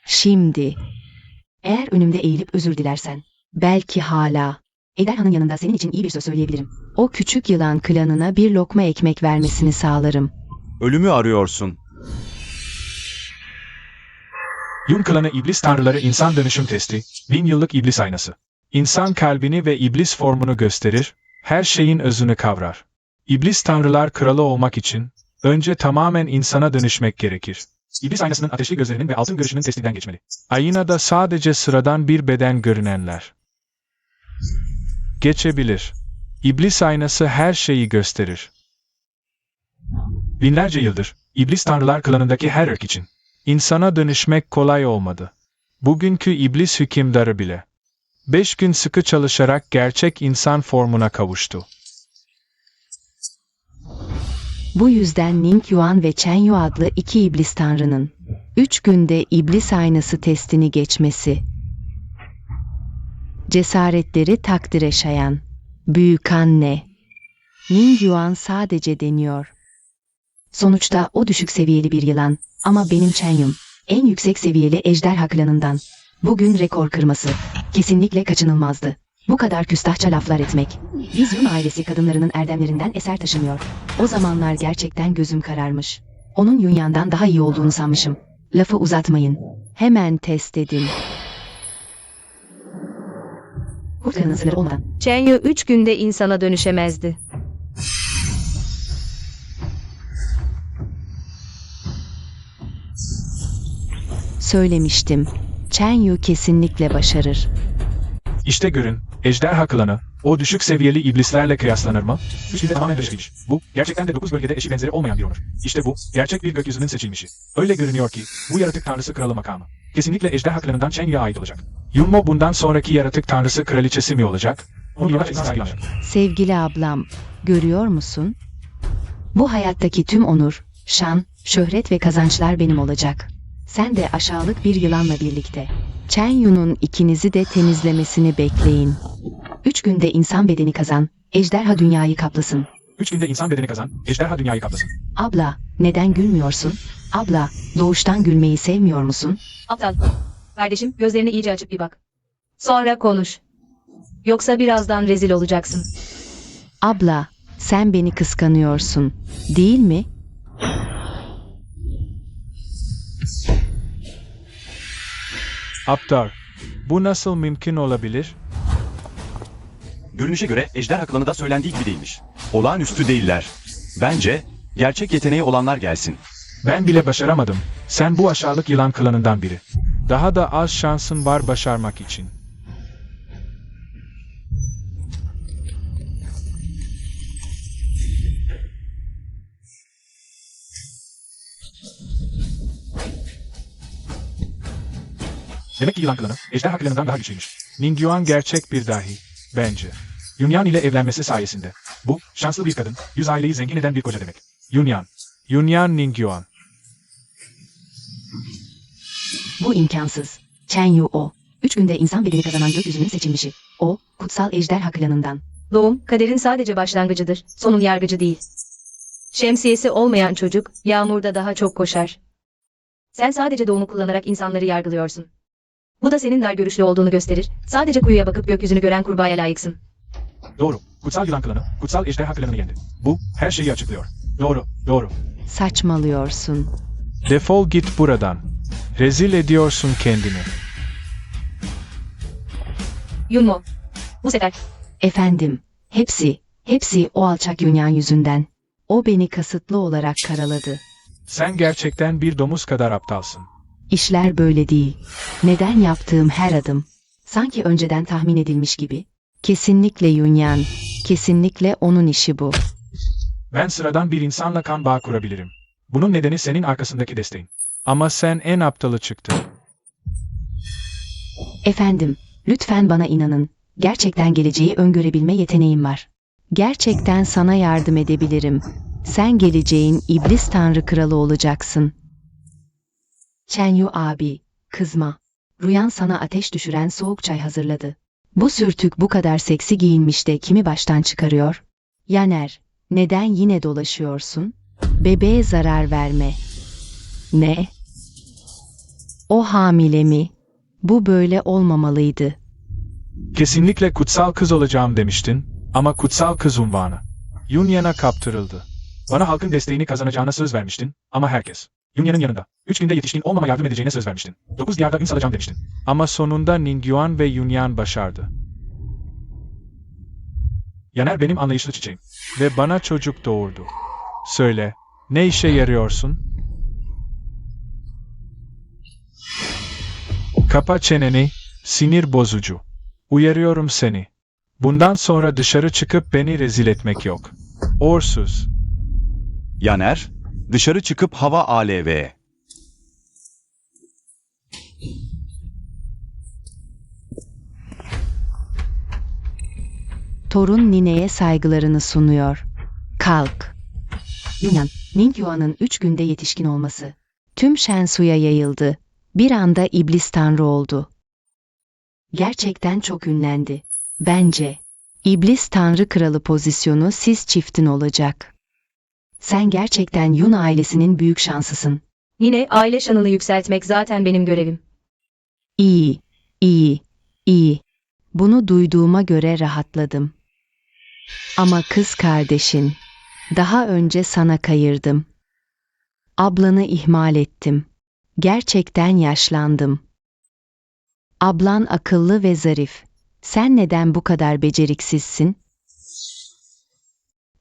Şimdi. Eğer önümde eğilip özür dilersen, belki hala. Ejderhanın yanında senin için iyi bir söz söyleyebilirim. O küçük yılan klanına bir lokma ekmek vermesini sağlarım. Ölümü arıyorsun. Yun klanı iblis tanrıları insan dönüşüm testi, 1000 yıllık iblis aynası. İnsan kalbini ve iblis formunu gösterir, her şeyin özünü kavrar. İblis tanrılar kralı olmak için, önce tamamen insana dönüşmek gerekir. İblis aynasının ateşli gözlerinin ve altın görüşünün testinden geçmeli. Aynada sadece sıradan bir beden görünenler geçebilir. İblis aynası her şeyi gösterir. Binlerce yıldır, iblis tanrılar klanındaki her ırk için insana dönüşmek kolay olmadı. Bugünkü iblis hükümdarı bile 5 gün sıkı çalışarak gerçek insan formuna kavuştu. Bu yüzden Ning Yuan ve Chen Yu adlı iki iblis tanrının 3 günde iblis aynası testini geçmesi. Cesaretleri takdire şayan. Büyük anne. Ning Yuan sadece deniyor. Sonuçta o düşük seviyeli bir yılan ama benim Chen Yu'm en yüksek seviyeli ejderha klanından. Bugün rekor kırması kesinlikle kaçınılmazdı. Bu kadar küstahça laflar etmek. Biz Yun ailesi kadınlarının erdemlerinden eser taşınıyor. O zamanlar gerçekten gözüm kararmış. Onun Yunyan'dan daha iyi olduğunu sanmışım. Lafı uzatmayın. Hemen test edin. Kurt klanının sınırı olmadan. Chen Yu 3 günde insana dönüşemezdi. Söylemiştim. Chen Yu kesinlikle başarır. İşte görün, ejderha klanı, o düşük seviyeli iblislerle kıyaslanır mı? Üçünde tamamen dışıymış. Bu, gerçekten de 9 bölgede eşi benzeri olmayan bir onur. İşte bu, gerçek bir gökyüzünün seçilmişi. Öyle görünüyor ki, bu yaratık tanrısı kralı makamı. Kesinlikle ejderha klanından Chen Yu'ya ait olacak. Yunmo bundan sonraki yaratık tanrısı kraliçesi mi olacak? Onu yavaş saygılar. Sevgili ablam, görüyor musun? Bu hayattaki tüm onur, şan, şöhret ve kazançlar benim olacak. Sen de aşağılık bir yılanla birlikte. Chen Yu'nun ikinizi de temizlemesini bekleyin. 3 günde insan bedeni kazan, ejderha dünyayı kaplasın. 3 günde insan bedeni kazan, ejderha dünyayı kaplasın. Abla, neden gülmüyorsun? Abla, doğuştan gülmeyi sevmiyor musun? Aptal. Kardeşim, gözlerini iyice açıp bir bak. Sonra konuş. Yoksa birazdan rezil olacaksın. Abla, sen beni kıskanıyorsun, değil mi? Aptar, bu nasıl mümkün olabilir? Görünüşe göre ejderha klanı da söylendiği gibi değilmiş. Olağanüstü değiller. Bence gerçek yeteneği olanlar gelsin. Ben bile başaramadım. Sen bu aşağılık yılan klanından biri. Daha da az şansın var başarmak için. Demek ki yılan klanı, ejderha klanından daha güçlüymüş. Ningyuan gerçek bir dahi, bence. Yunyan ile evlenmesi sayesinde. Bu, şanslı bir kadın, 100 aileyi zengin eden bir koca demek. Yunyan. Yunyan Ningyuan. Bu imkansız. Chen Yu o. 3 günde insan bedeni kazanan gökyüzünün seçilmişi. O, kutsal ejderha klanından. Doğum, kaderin sadece başlangıcıdır, sonun yargıcı değil. Şemsiyesi olmayan çocuk, yağmurda daha çok koşar. Sen sadece doğumu kullanarak insanları yargılıyorsun. Bu da senin dar görüşlü olduğunu gösterir. Sadece kuyuya bakıp gökyüzünü gören kurbağaya layıksın. Doğru. Kutsal yılan klanı, kutsal ejderha klanını yendi. Bu, her şeyi açıklıyor. Doğru, doğru. Saçmalıyorsun. Defol git buradan. Rezil ediyorsun kendini. Yunmo. Bu sefer. Efendim, hepsi o alçak Yunyan yüzünden. O beni kasıtlı olarak karaladı. Sen gerçekten bir domuz kadar aptalsın. İşler böyle değil. Neden yaptığım her adım? Sanki önceden tahmin edilmiş gibi. Kesinlikle Yunyan. Kesinlikle onun işi bu. Ben sıradan bir insanla kan bağı kurabilirim. Bunun nedeni senin arkasındaki desteğin. Ama sen en aptalı çıktın. Efendim, lütfen bana inanın. Gerçekten geleceği öngörebilme yeteneğim var. Gerçekten sana yardım edebilirim. Sen geleceğin iblis tanrı kralı olacaksın. Chen Yu abi, kızma. Rüyan sana ateş düşüren soğuk çay hazırladı. Bu sürtük bu kadar seksi giyinmiş de kimi baştan çıkarıyor? Yaner, neden yine dolaşıyorsun? Bebeğe zarar verme. Ne? O hamile mi? Bu böyle olmamalıydı. Kesinlikle kutsal kız olacağım demiştin ama kutsal kız unvanı Yunya'na kaptırıldı. Bana halkın desteğini kazanacağına söz vermiştin ama herkes Yunya'nın yanında. 3 günde yetişkin olmama yardım edeceğine söz vermiştin. 9 diyarda ün salacağım demiştin. Ama sonunda Ningyuan ve Yunyan başardı. Yaner benim anlayışlı çiçeğim. Ve bana çocuk doğurdu. Söyle, ne işe yarıyorsun? Kapa çeneni, sinir bozucu. Uyarıyorum seni. Bundan sonra dışarı çıkıp beni rezil etmek yok. Orsuz. Yaner, dışarı çıkıp hava ALV. Torun nineye saygılarını sunuyor. Kalk. Yunyan, Ningyuan'ın 3 günde yetişkin olması. Tüm Shensu'ya yayıldı. Bir anda iblis tanrı oldu. Gerçekten çok ünlendi. Bence. İblis tanrı kralı pozisyonu siz çiftin olacak. Sen gerçekten Yun ailesinin büyük şanslısın. Yine aile şanını yükseltmek zaten benim görevim. İyi, iyi, iyi. Bunu duyduğuma göre rahatladım. Ama kız kardeşin. Daha önce sana kayırdım. Ablanı ihmal ettim. Gerçekten yaşlandım. Ablan akıllı ve zarif. Sen neden bu kadar beceriksizsin?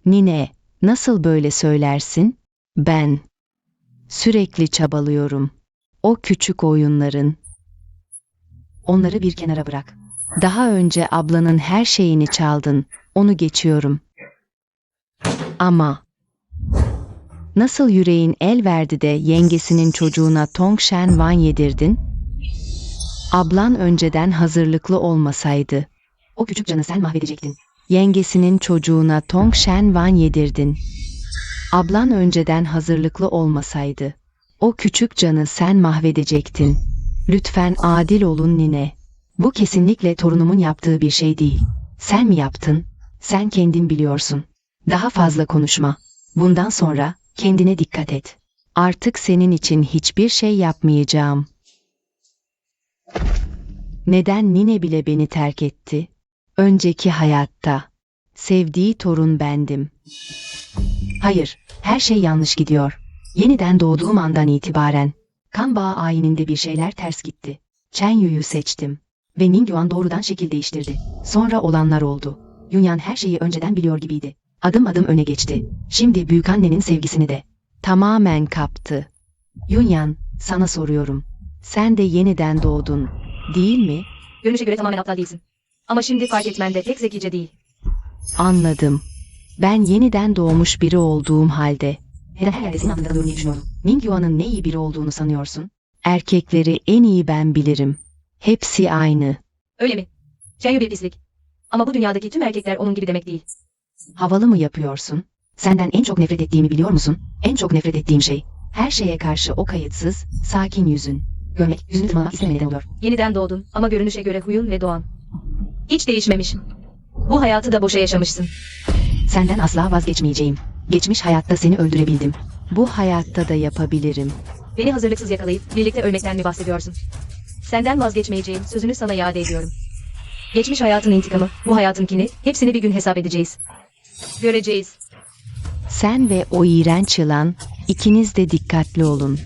Nine, nasıl böyle söylersin? Ben sürekli çabalıyorum. O küçük oyunların. Onları bir kenara bırak. Daha önce ablanın her şeyini çaldın. Onu geçiyorum. Ama nasıl yüreğin el verdi de yengesinin çocuğuna Tong Shen Wan yedirdin? Ablan önceden hazırlıklı olmasaydı. O küçük canı sen mahvedecektin. Yengesinin çocuğuna Tong Shen Wan yedirdin. Ablan önceden hazırlıklı olmasaydı. O küçük canı sen mahvedecektin. Lütfen adil olun nine. Bu kesinlikle torunumun yaptığı bir şey değil. Sen mi yaptın? Sen kendin biliyorsun. Daha fazla konuşma. Bundan sonra kendine dikkat et. Artık senin için hiçbir şey yapmayacağım. Neden nine bile beni terk etti? Önceki hayatta. Sevdiği torun bendim. Hayır, her şey yanlış gidiyor. Yeniden doğduğum andan itibaren. Kan bağı ayininde bir şeyler ters gitti. Chen Yu'yu seçtim. Ve Ningyuan doğrudan şekil değiştirdi. Sonra olanlar oldu. Yunyan her şeyi önceden biliyor gibiydi. Adım adım öne geçti. Şimdi büyükannenin sevgisini de tamamen kaptı. Yunyan, sana soruyorum. Sen de yeniden doğdun, değil mi? Görünüşe göre tamamen aptal değilsin. Ama şimdi fark etmen de pek zekice değil. Anladım. Ben yeniden doğmuş biri olduğum halde. Neden her yerde senin adında kalıyorum diye düşünüyorum. Ningyuan'ın ne iyi biri olduğunu sanıyorsun? Erkekleri en iyi ben bilirim. Hepsi aynı. Öyle mi? Chen Yu bir pislik. Ama bu dünyadaki tüm erkekler onun gibi demek değil. Havalı mı yapıyorsun? Senden en çok nefret ettiğimi biliyor musun? En çok nefret ettiğim şey. Her şeye karşı o kayıtsız, sakin yüzün. Görmek, yüzünü tırmalamak istememeden oluyor. Yeniden doğdun ama görünüşe göre huyun ve doğan hiç değişmemiş. Bu hayatı da boşa yaşamışsın. Senden asla vazgeçmeyeceğim. Geçmiş hayatta seni öldürebildim. Bu hayatta da yapabilirim. Beni hazırlıksız yakalayıp birlikte ölmekten mi bahsediyorsun? Senden vazgeçmeyeceğim sözünü sana iade ediyorum. Geçmiş hayatın intikamı, bu hayatınkini, hepsini bir gün hesap edeceğiz. Göreceğiz. Sen ve o iğrenç yılan, ikiniz de dikkatli olun.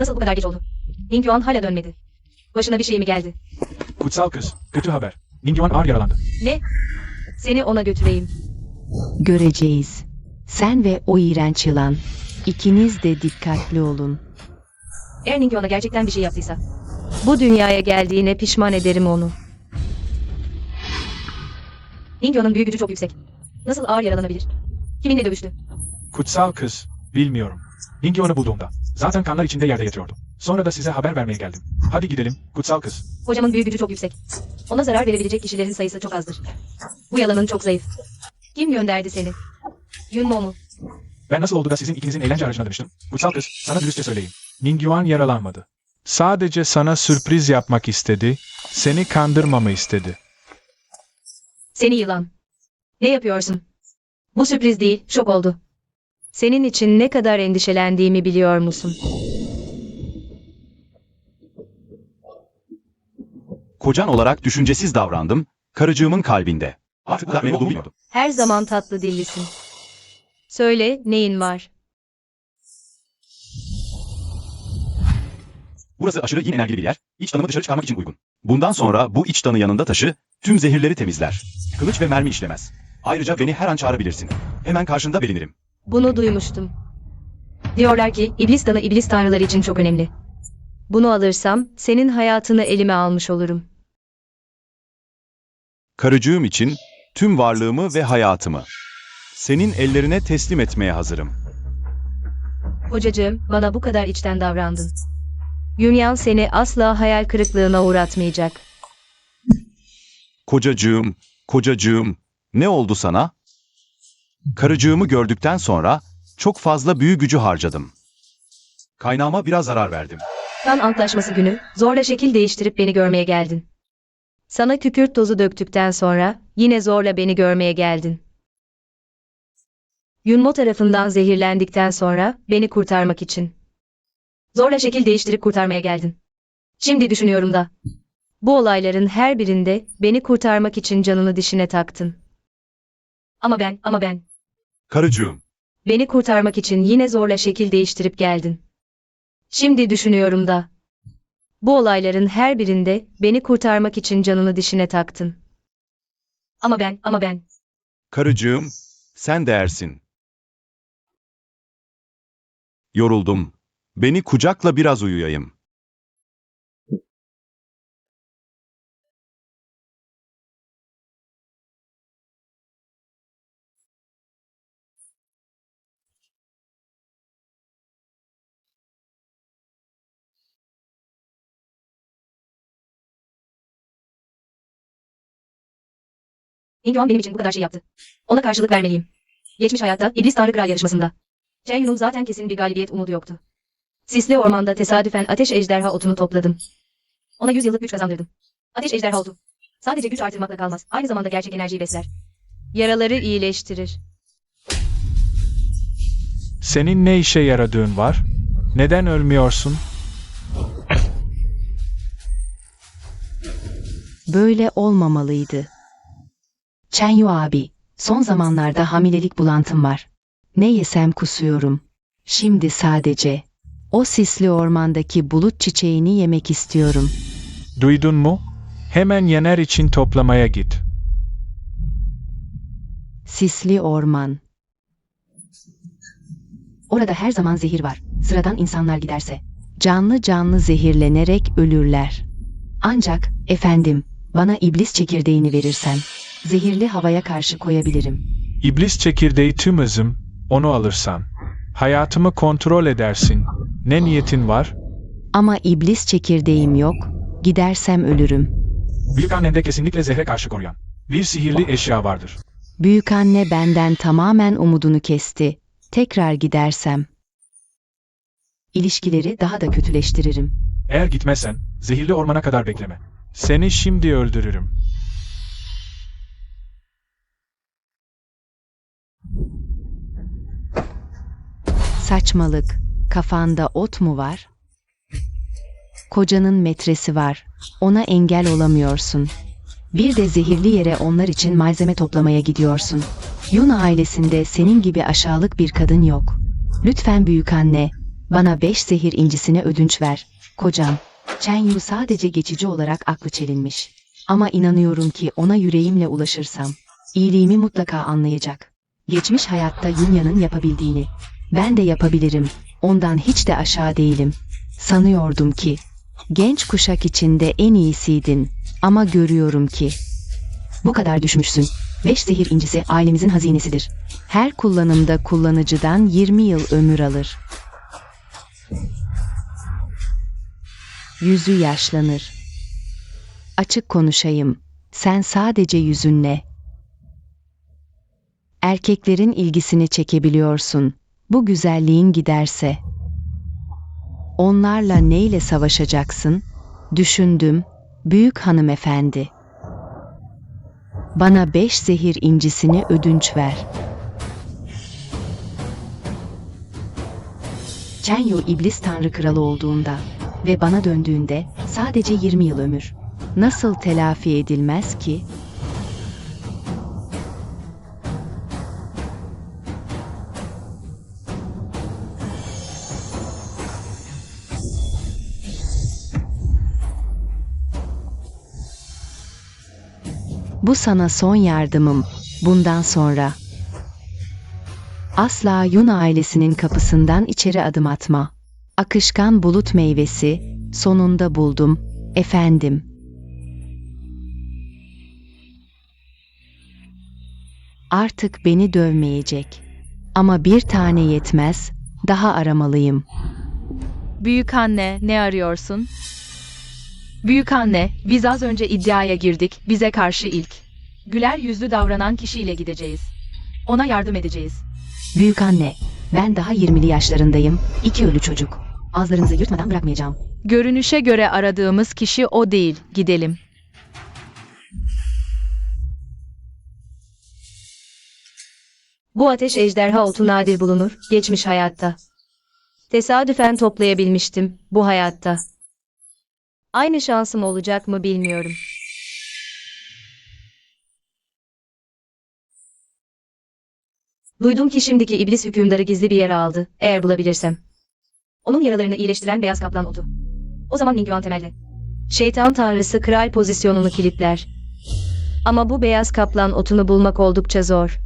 Nasıl bu kadar geç oldu? Ningyuan hala dönmedi. Başına bir şey mi geldi? Kutsal kız, kötü haber. Ningyuan ağır yaralandı. Ne? Seni ona götüreyim. Göreceğiz. Sen ve o iğrenç yılan, ikiniz de dikkatli olun. Eğer Ningyuan'a gerçekten bir şey yaptıysa, bu dünyaya geldiğine pişman ederim onu. Ningyuan'ın büyü gücü çok yüksek. Nasıl ağır yaralanabilir? Kiminle dövüştü? Kutsal kız, bilmiyorum. Ningyuan'ı bulduğumda, zaten kanlar içinde yerde yatıyordu. Sonra da size haber vermeye geldim. Hadi gidelim, kutsal kız. Hocamın büyü gücü çok yüksek. Ona zarar verebilecek kişilerin sayısı çok azdır. Bu yalanın çok zayıf. Kim gönderdi seni? Yunmo mu? Ben nasıl oldu da sizin ikinizin eğlence aracına dönüştüm? Kutsal kız, sana dürüstçe söyleyeyim. Ningyuan yaralanmadı. Sadece sana sürpriz yapmak istedi, seni kandırmamı istedi. Seni yılan. Ne yapıyorsun? Bu sürpriz değil, şok oldu. Senin için ne kadar endişelendiğimi biliyor musun? Kocan olarak düşüncesiz davrandım, karıcığımın kalbinde. Artık bu kadar benim olduğumu bilmiyordum. Her zaman tatlı dillisin. Söyle, neyin var? Burası aşırı yin enerjili bir yer, iç tanımı dışarı çıkarmak için uygun. Bundan sonra bu iç tanı yanında taşı, tüm zehirleri temizler. Kılıç ve mermi işlemez. Ayrıca beni her an çağırabilirsin. Hemen karşında belinirim. Bunu duymuştum. Diyorlar ki, iblis tanı iblis tanrıları için çok önemli. Bunu alırsam, senin hayatını elime almış olurum. Karıcığım için tüm varlığımı ve hayatımı senin ellerine teslim etmeye hazırım. Kocacığım, bana bu kadar içten davrandın. Yunyan seni asla hayal kırıklığına uğratmayacak. Kocacığım, kocacığım, ne oldu sana? Karıcığımı gördükten sonra çok fazla büyü gücü harcadım. Kaynağıma biraz zarar verdim. Kan antlaşması günü, zorla şekil değiştirip beni görmeye geldin. Sana kükürt tozu döktükten sonra, yine zorla beni görmeye geldin. Yunmo tarafından zehirlendikten sonra, beni kurtarmak için. Zorla şekil değiştirip kurtarmaya geldin. Şimdi düşünüyorum da. Bu olayların her birinde, beni kurtarmak için canını dişine taktın. Ama ben, Karıcığım, beni kurtarmak için yine zorla şekil değiştirip geldin. Şimdi düşünüyorum da. Bu olayların her birinde, beni kurtarmak için canını dişine taktın. Ama ben. karıcığım, sen değersin. Yoruldum. Beni kucakla biraz uyuyayım. Ingyuan benim için bu kadar şey yaptı. Ona karşılık vermeliyim. Geçmiş hayatta, İblis Tanrı Kral yarışmasında. Chen Yun'un zaten kesin bir galibiyet umudu yoktu. Sisli ormanda tesadüfen ateş ejderha otunu topladım. Ona 100 yıllık güç kazandırdım. Ateş ejderha otu. Sadece güç artırmakla kalmaz, aynı zamanda gerçek enerjiyi besler. Yaraları iyileştirir. Senin ne işe yaradığın var? Neden ölmüyorsun? Böyle olmamalıydı. Chenyu abi, son zamanlarda hamilelik bulantım var. Ne yesem kusuyorum. Şimdi sadece o sisli ormandaki bulut çiçeğini yemek istiyorum. Duydun mu? Hemen yener için toplamaya git. Sisli orman. Orada her zaman zehir var. Sıradan insanlar giderse canlı canlı zehirlenerek ölürler. Ancak, efendim, bana iblis çekirdeğini verirsen, zehirli havaya karşı koyabilirim. İblis çekirdeği tüm hızım, onu alırsan. Hayatımı kontrol edersin. Ne niyetin var? Ama iblis çekirdeğim yok, gidersem ölürüm. Büyükannende kesinlikle zehre karşı koruyan bir sihirli eşya vardır. Büyükanne benden tamamen umudunu kesti. Tekrar gidersem İlişkileri daha da kötüleştiririm. Eğer gitmezsen, zehirli ormana kadar bekleme. Seni şimdi öldürürüm. Saçmalık. Kafanda ot mu var? Kocanın metresi var. Ona engel olamıyorsun. Bir de zehirli yere onlar için malzeme toplamaya gidiyorsun. Yuna ailesinde senin gibi aşağılık bir kadın yok. Lütfen büyükanne, bana 5 zehir incisine ödünç ver. Kocam, Chen Yu sadece geçici olarak aklı çelinmiş. Ama inanıyorum ki ona yüreğimle ulaşırsam, iyiliğimi mutlaka anlayacak. Geçmiş hayatta Yunya'nın yapabildiğini, ben de yapabilirim. Ondan hiç de aşağı değilim. Sanıyordum ki, genç kuşak içinde en iyisiydin. Ama görüyorum ki, bu kadar düşmüşsün. 5 zehir incisi ailemizin hazinesidir. Her kullanımda kullanıcıdan 20 yıl ömür alır. Yüzü yaşlanır. Açık konuşayım, sen sadece yüzünle erkeklerin ilgisini çekebiliyorsun. Bu güzelliğin giderse Onlarla neyle savaşacaksın? Düşündüm, büyük hanımefendi. Bana 5 zehir incisini ödünç ver. Chenyu iblis tanrı kralı olduğunda ve bana döndüğünde sadece 20 yıl ömür. Nasıl telafi edilmez ki? Bu sana son yardımım. Bundan sonra asla Yun ailesinin kapısından içeri adım atma. Akışkan bulut meyvesi, sonunda buldum, efendim. Artık beni dövmeyecek. Ama bir tane yetmez, daha aramalıyım. Büyük anne, ne arıyorsun? Büyük anne, biz az önce iddiaya girdik, bize karşı ilk. Güler yüzlü davranan kişiyle gideceğiz. Ona yardım edeceğiz. Büyük anne, ben daha 20'li yaşlarındayım, 2 ölü çocuk. Ağızlarınızı yırtmadan bırakmayacağım. Görünüşe göre aradığımız kişi o değil, gidelim. Bu ateş ejderha otu nadir bulunur, geçmiş hayatta. Tesadüfen toplayabilmiştim, bu hayatta. Aynı şansım olacak mı bilmiyorum. Duydum ki şimdiki iblis hükümdarı gizli bir yere aldı, eğer bulabilirsem. Onun yaralarını iyileştiren beyaz kaplan otu. O zaman Ningguang temelde. Şeytan tanrısı kral pozisyonunu kilitler. Ama bu beyaz kaplan otunu bulmak oldukça zor.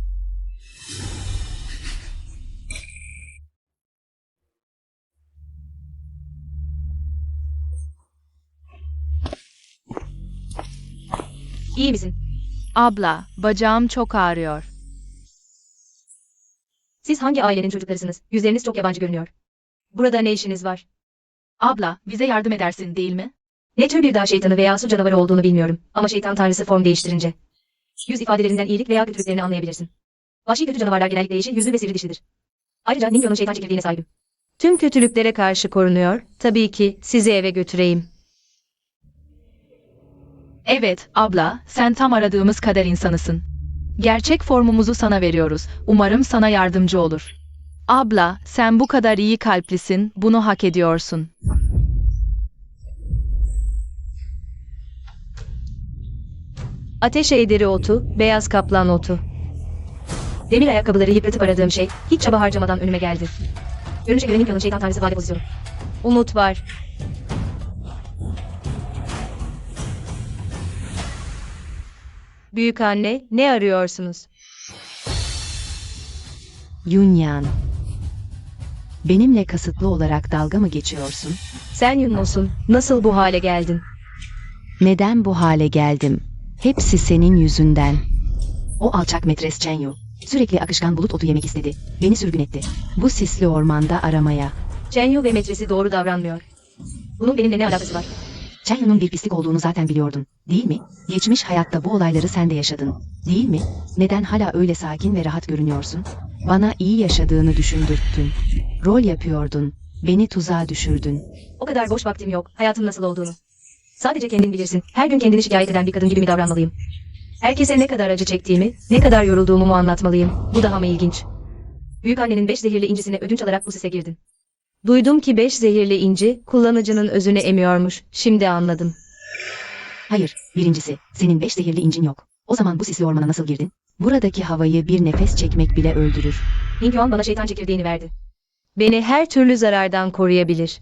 İyi misin? Abla, bacağım çok ağrıyor. Siz hangi ailenin çocuklarısınız? Yüzleriniz çok yabancı görünüyor. Burada ne işiniz var? Abla, bize yardım edersin değil mi? Ne tür bir dağ şeytanı veya su canavarı olduğunu bilmiyorum. Ama şeytan tanrısı form değiştirince. Yüz ifadelerinden iyilik veya kötülüklerini anlayabilirsin. Vahşi kötü canavarlar genellikle yeşil yüzlü ve sivri dişlidir. Ayrıca Ningguang'un şeytan çekirdeğine sahibim. Tüm kötülüklere karşı korunuyor. Tabii ki sizi eve götüreyim. Evet, abla, sen tam aradığımız kader insanısın. Gerçek formumuzu sana veriyoruz. Umarım sana yardımcı olur. Abla, sen bu kadar iyi kalplisin, bunu hak ediyorsun. Ateş eğderi otu, beyaz kaplan otu. Demir ayakkabıları yıpratıp aradığım şey, hiç çaba harcamadan önüme geldi. Görünüşe göre Ningguang'un şeytan tanrısı vade pozisyonu. Umut var. Büyük anne, ne arıyorsunuz? Yunyan. Benimle kasıtlı olarak dalga mı geçiyorsun? Sen Yunnos'un, nasıl bu hale geldin? Neden bu hale geldim? Hepsi senin yüzünden. O alçak metres Chenyu. Sürekli akışkan bulut otu yemek istedi. Beni sürgün etti. Bu sisli ormanda aramaya. Chenyu ve metresi doğru davranmıyor. Bunun benimle ne alakası var? Chenyu'nun bir pislik olduğunu zaten biliyordun, değil mi? Geçmiş hayatta bu olayları sen de yaşadın, değil mi? Neden hala öyle sakin ve rahat görünüyorsun? Bana iyi yaşadığını düşündürttün. Rol yapıyordun. Beni tuzağa düşürdün. O kadar boş vaktim yok, hayatın nasıl olduğunu. Sadece kendin bilirsin, her gün kendini şikayet eden bir kadın gibi mi davranmalıyım? Herkese ne kadar acı çektiğimi, ne kadar yorulduğumu mu anlatmalıyım? Bu daha mı ilginç? Büyük annenin 5 zehirli incisini ödünç alarak bu sise girdin. Duydum ki 5 zehirli inci, kullanıcının özünü emiyormuş. Şimdi anladım. Hayır, birincisi, senin 5 zehirli incin yok. O zaman bu sisli ormana nasıl girdin? Buradaki havayı bir nefes çekmek bile öldürür. Ningguang bana şeytan çekirdeğini verdi. Beni her türlü zarardan koruyabilir.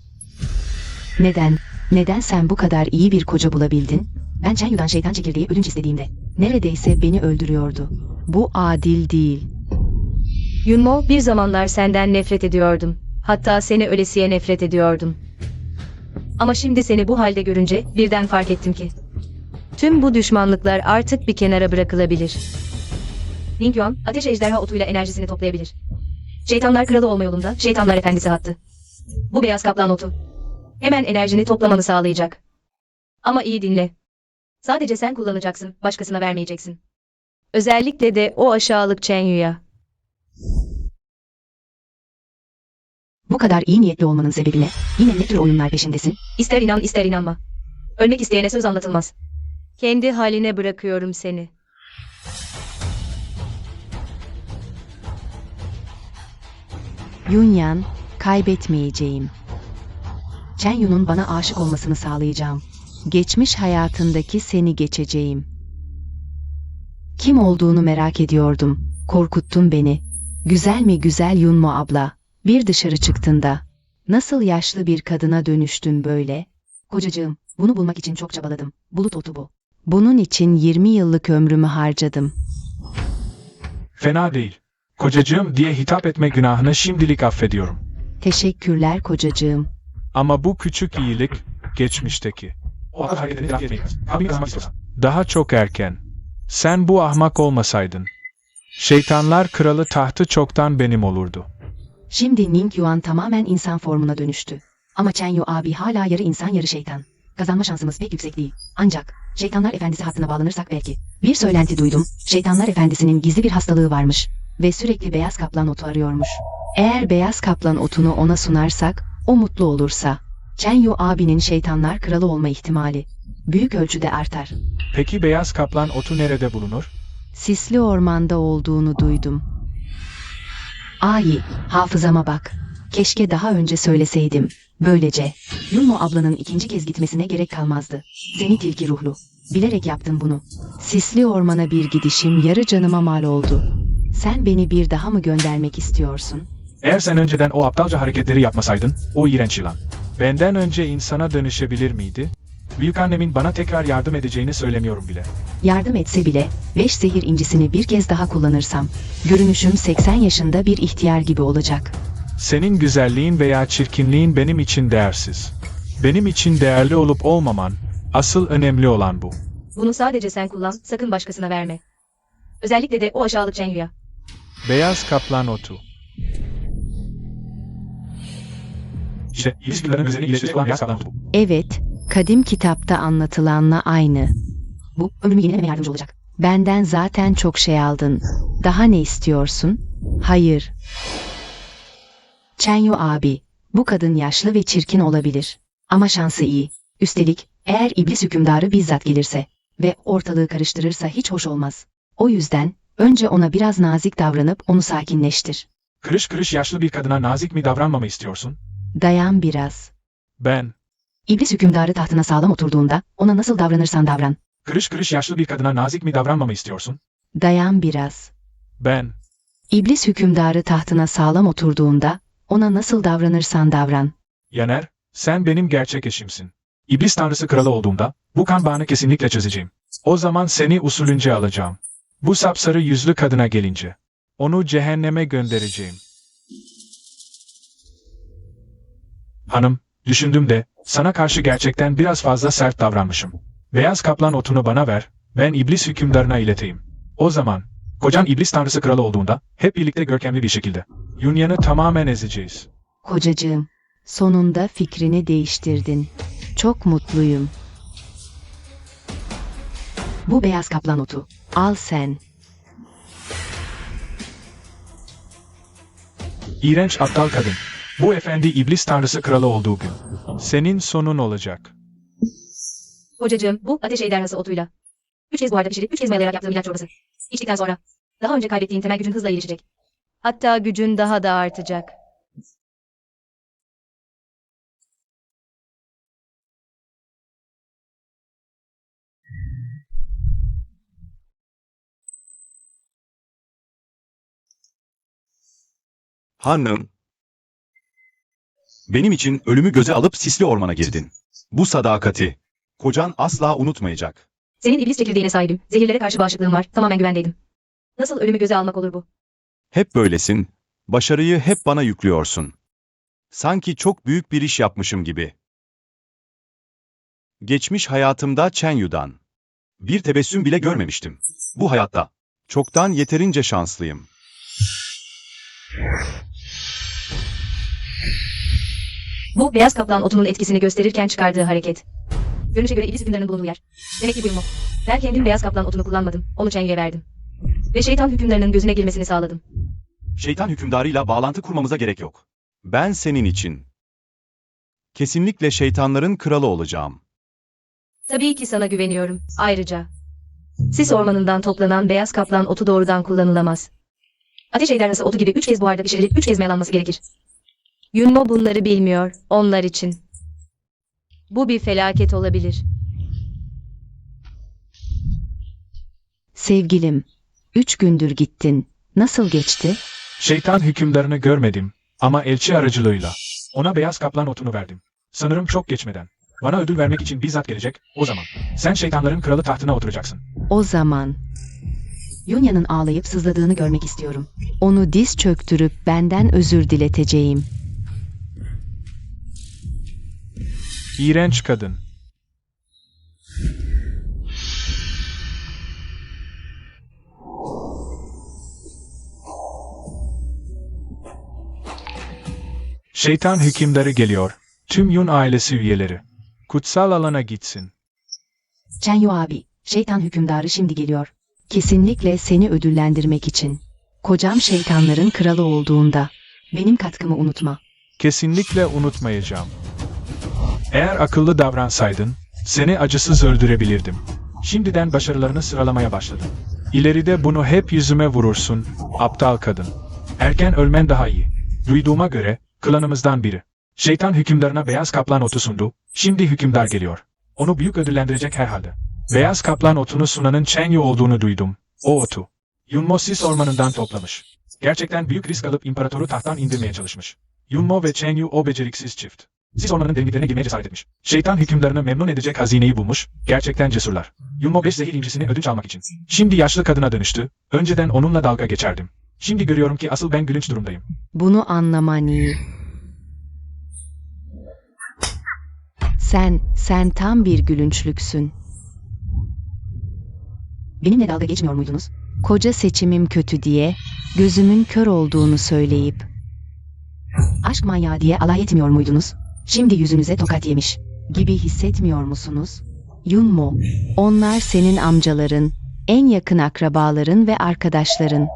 Neden? Neden sen bu kadar iyi bir koca bulabildin? Ben Chenyu'dan şeytan çekirdeği ödünç istediğimde neredeyse beni öldürüyordu. Bu adil değil. Yunmo, bir zamanlar senden nefret ediyordum. Hatta seni ölesiye nefret ediyordum. Ama şimdi seni bu halde görünce birden fark ettim ki tüm bu düşmanlıklar artık bir kenara bırakılabilir. Ningguang, ateş ejderha otuyla enerjisini toplayabilir. Şeytanlar kralı olma yolunda şeytanlar efendisi hattı. Bu beyaz kaplan otu. Hemen enerjini toplamanı sağlayacak. Ama iyi dinle. Sadece sen kullanacaksın, başkasına vermeyeceksin. Özellikle de o aşağılık Chenyu'ya. Bu kadar iyi niyetli olmanın sebebi ne? Yine ne tür oyunlar peşindesin? İster inan ister inanma. Ölmek isteyene söz anlatılmaz. Kendi haline bırakıyorum seni. Yunyan, kaybetmeyeceğim. Chen Yun'un bana aşık olmasını sağlayacağım. Geçmiş hayatındaki seni geçeceğim. Kim olduğunu merak ediyordum. Korkuttun beni. Güzel mi güzel Yunmo abla? Bir dışarı çıktığında nasıl yaşlı bir kadına dönüştün böyle? Kocacığım, bunu bulmak için çok çabaladım. Bulut otu bu. Bunun için 20 yıllık ömrümü harcadım. Fena değil. Kocacığım diye hitap etme günahını şimdilik affediyorum. Teşekkürler kocacığım. Ama bu küçük iyilik, geçmişteki. Daha çok erken. Sen bu ahmak olmasaydın. Şeytanlar kralı tahtı çoktan benim olurdu. Şimdi Ning Yuan tamamen insan formuna dönüştü. Ama Chen Yu abi hala yarı insan yarı şeytan. Kazanma şansımız pek yüksek değil. Ancak Şeytanlar Efendisi hattına bağlanırsak belki. Bir söylenti duydum. Şeytanlar Efendisi'nin gizli bir hastalığı varmış. Ve sürekli beyaz kaplan otu arıyormuş. Eğer beyaz kaplan otunu ona sunarsak, o mutlu olursa, Chen Yu abinin şeytanlar kralı olma ihtimali büyük ölçüde artar. Peki beyaz kaplan otu nerede bulunur? Sisli ormanda olduğunu duydum. Ay, hafızama bak. Keşke daha önce söyleseydim. Böylece Yunmo ablanın ikinci kez gitmesine gerek kalmazdı. Seni tilki ruhlu. Bilerek yaptım bunu. Sisli ormana bir gidişim yarı canıma mal oldu. Sen beni bir daha mı göndermek istiyorsun? Eğer sen önceden o aptalca hareketleri yapmasaydın, o iğrenç yılan. Benden önce insana dönüşebilir miydi? Büyükannemin bana tekrar yardım edeceğini söylemiyorum bile. Yardım etse bile 5 zehir incisini bir kez daha kullanırsam, görünüşüm 80 yaşında bir ihtiyar gibi olacak. Senin güzelliğin veya çirkinliğin benim için değersiz. Benim için değerli olup olmaman, asıl önemli olan bu. Bunu sadece sen kullan, sakın başkasına verme. Özellikle de o aşağılık Chen Yu'ya. Beyaz kaplan otu. İşte ilişkilerin özelliği iyileştirecek olan beyaz kaplan otu. Evet, kadim kitapta anlatılanla aynı. Bu ömrümü yenilememe yardımcı olacak. Benden zaten çok şey aldın. Daha ne istiyorsun? Hayır. Chen Yu abi, bu kadın yaşlı ve çirkin olabilir. Ama şansı iyi. Üstelik, eğer iblis hükümdarı bizzat gelirse ve ortalığı karıştırırsa hiç hoş olmaz. O yüzden, önce ona biraz nazik davranıp onu sakinleştir. Kırış kırış yaşlı bir kadına nazik mi davranmamı istiyorsun? Dayan biraz. Ben. İblis hükümdarı tahtına sağlam oturduğunda, ona nasıl davranırsan davran. Kırış kırış yaşlı bir kadına nazik mi davranmamı istiyorsun? Dayan biraz. Ben. İblis hükümdarı tahtına sağlam oturduğunda, ona nasıl davranırsan davran. Yener, sen benim gerçek eşimsin. İblis tanrısı kralı olduğumda, bu kan bağını kesinlikle çözeceğim. O zaman seni usulünce alacağım. Bu sapsarı yüzlü kadına gelince, onu cehenneme göndereceğim. Hanım, düşündüm de, sana karşı gerçekten biraz fazla sert davranmışım. Beyaz kaplan otunu bana ver, ben iblis hükümdarına ileteyim. O zaman, kocan iblis tanrısı kralı olduğunda, hep birlikte görkemli bir şekilde, Yunyan'ı tamamen ezeceğiz. Kocacığım, sonunda fikrini değiştirdin. Çok mutluyum. Bu beyaz kaplan otu. Al sen. İğrenç aptal kadın. Bu efendi iblis tanrısı kralı olduğu gün. Senin sonun olacak. Kocacığım, bu ateş ejderhası otuyla. 3 kez buharda pişirip 3 kez mayalayarak yaptığım ilaç çorbası. İçtikten sonra, daha önce kaybettiğin temel gücün hızla iyileşecek. Hatta gücün daha da artacak. Hanım, benim için ölümü göze alıp sisli ormana girdin. Bu sadakati, kocan asla unutmayacak. Senin iblis çekirdeğine sahibim. Zehirlere karşı bağışıklığım var. Tamamen güvendeydim. Nasıl ölümü göze almak olur bu? Hep böylesin, başarıyı hep bana yüklüyorsun. Sanki çok büyük bir iş yapmışım gibi. Geçmiş hayatımda Chen Yu'dan bir tebessüm bile görmemiştim. Bu hayatta çoktan yeterince şanslıyım. Bu beyaz kaplan otunun etkisini gösterirken çıkardığı hareket. Görünüşe göre iblis hükümdarının bulunduğu yer. Demek ki buyum o. Ben kendim beyaz kaplan otunu kullanmadım. Onu Chen Yu'ya verdim. Ve şeytan hükümdarının gözüne girmesini sağladım. Şeytan hükümdarıyla bağlantı kurmamıza gerek yok. Ben senin için. Kesinlikle şeytanların kralı olacağım. Tabii ki sana güveniyorum. Ayrıca sis ormanından toplanan beyaz kaplan otu doğrudan kullanılamaz. Ateş ejderhası otu gibi 3 kez buharda pişirilip 3 kez mayalanması gerekir. Yunmo bunları bilmiyor, onlar için. Bu bir felaket olabilir. Sevgilim, 3 gündür gittin. Nasıl geçti? Şeytan hükümdarını görmedim ama elçi aracılığıyla ona beyaz kaplan otunu verdim. Sanırım çok geçmeden. Bana ödül vermek için bizzat gelecek, o zaman. Sen şeytanların kralı tahtına oturacaksın. O zaman Yunya'nın ağlayıp sızladığını görmek istiyorum. Onu diz çöktürüp benden özür dileteceğim. İğrenç kadın. Şeytan hükümdarı geliyor. Tüm Yun ailesi üyeleri. Kutsal alana gitsin. Chenyu abi, şeytan hükümdarı şimdi geliyor. Kesinlikle seni ödüllendirmek için. Kocam şeytanların kralı olduğunda benim katkımı unutma. Kesinlikle unutmayacağım. Eğer akıllı davransaydın, seni acısız öldürebilirdim. Şimdiden başarılarını sıralamaya başladım. İleride bunu hep yüzüme vurursun, aptal kadın. Erken ölmen daha iyi. Duyduğuma göre, klanımızdan biri. Şeytan hükümdarına beyaz kaplan otu sundu, şimdi hükümdar geliyor. Onu büyük ödüllendirecek herhalde. Beyaz kaplan otunu sunanın Chenyu olduğunu duydum. O otu. Yunmo sis ormanından toplamış. Gerçekten büyük risk alıp imparatoru tahttan indirmeye çalışmış. Yunmo ve Chenyu o beceriksiz çift. Sis ormanının derinliklerine girmeye cesaret etmiş. Şeytan hükümdarını memnun edecek hazineyi bulmuş, gerçekten cesurlar. Yunmo 5 zehir incisini ödünç almak için. Şimdi yaşlı kadına dönüştü, önceden onunla dalga geçerdim. Şimdi görüyorum ki asıl ben gülünç durumdayım. Bunu anlaman iyi. Sen tam bir gülünçlüksün. Benimle dalga geçmiyor muydunuz? Koca seçimim kötü diye, gözümün kör olduğunu söyleyip, aşk manyağı diye alay etmiyor muydunuz? Şimdi yüzünüze tokat yemiş gibi hissetmiyor musunuz? Yunmo, onlar senin amcaların, en yakın akrabaların ve arkadaşların.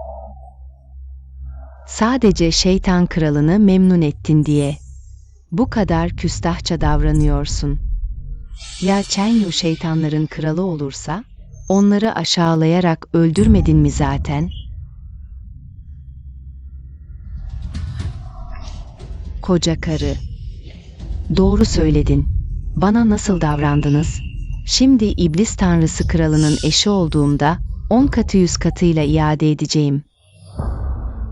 Sadece şeytan kralını memnun ettin diye. Bu kadar küstahça davranıyorsun. Ya Chenyu şeytanların kralı olursa, onları aşağılayarak öldürmedin mi zaten? Koca karı. Doğru söyledin. Bana nasıl davrandınız? Şimdi iblis tanrısı kralının eşi olduğumda 10 katı 100 katıyla iade edeceğim.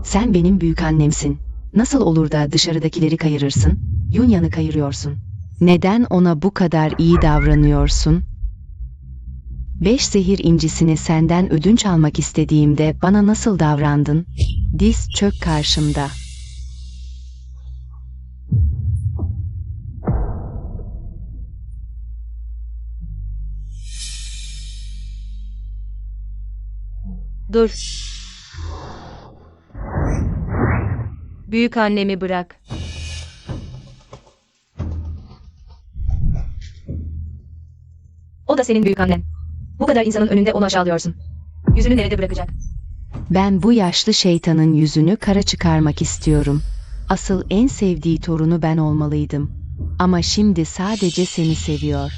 Sen benim büyükannemsin. Nasıl olur da dışarıdakileri kayırırsın? Yunya'nı kayırıyorsun. Neden ona bu kadar iyi davranıyorsun? 5 zehir incisini senden ödünç almak istediğimde bana nasıl davrandın? Diz çök karşımda. Dur. Büyük annemi bırak. O da senin büyük annen. Bu kadar insanın önünde onu aşağılıyorsun. Yüzünü nerede bırakacak? Ben bu yaşlı şeytanın yüzünü kara çıkarmak istiyorum. Asıl en sevdiği torunu ben olmalıydım. Ama şimdi sadece seni seviyor.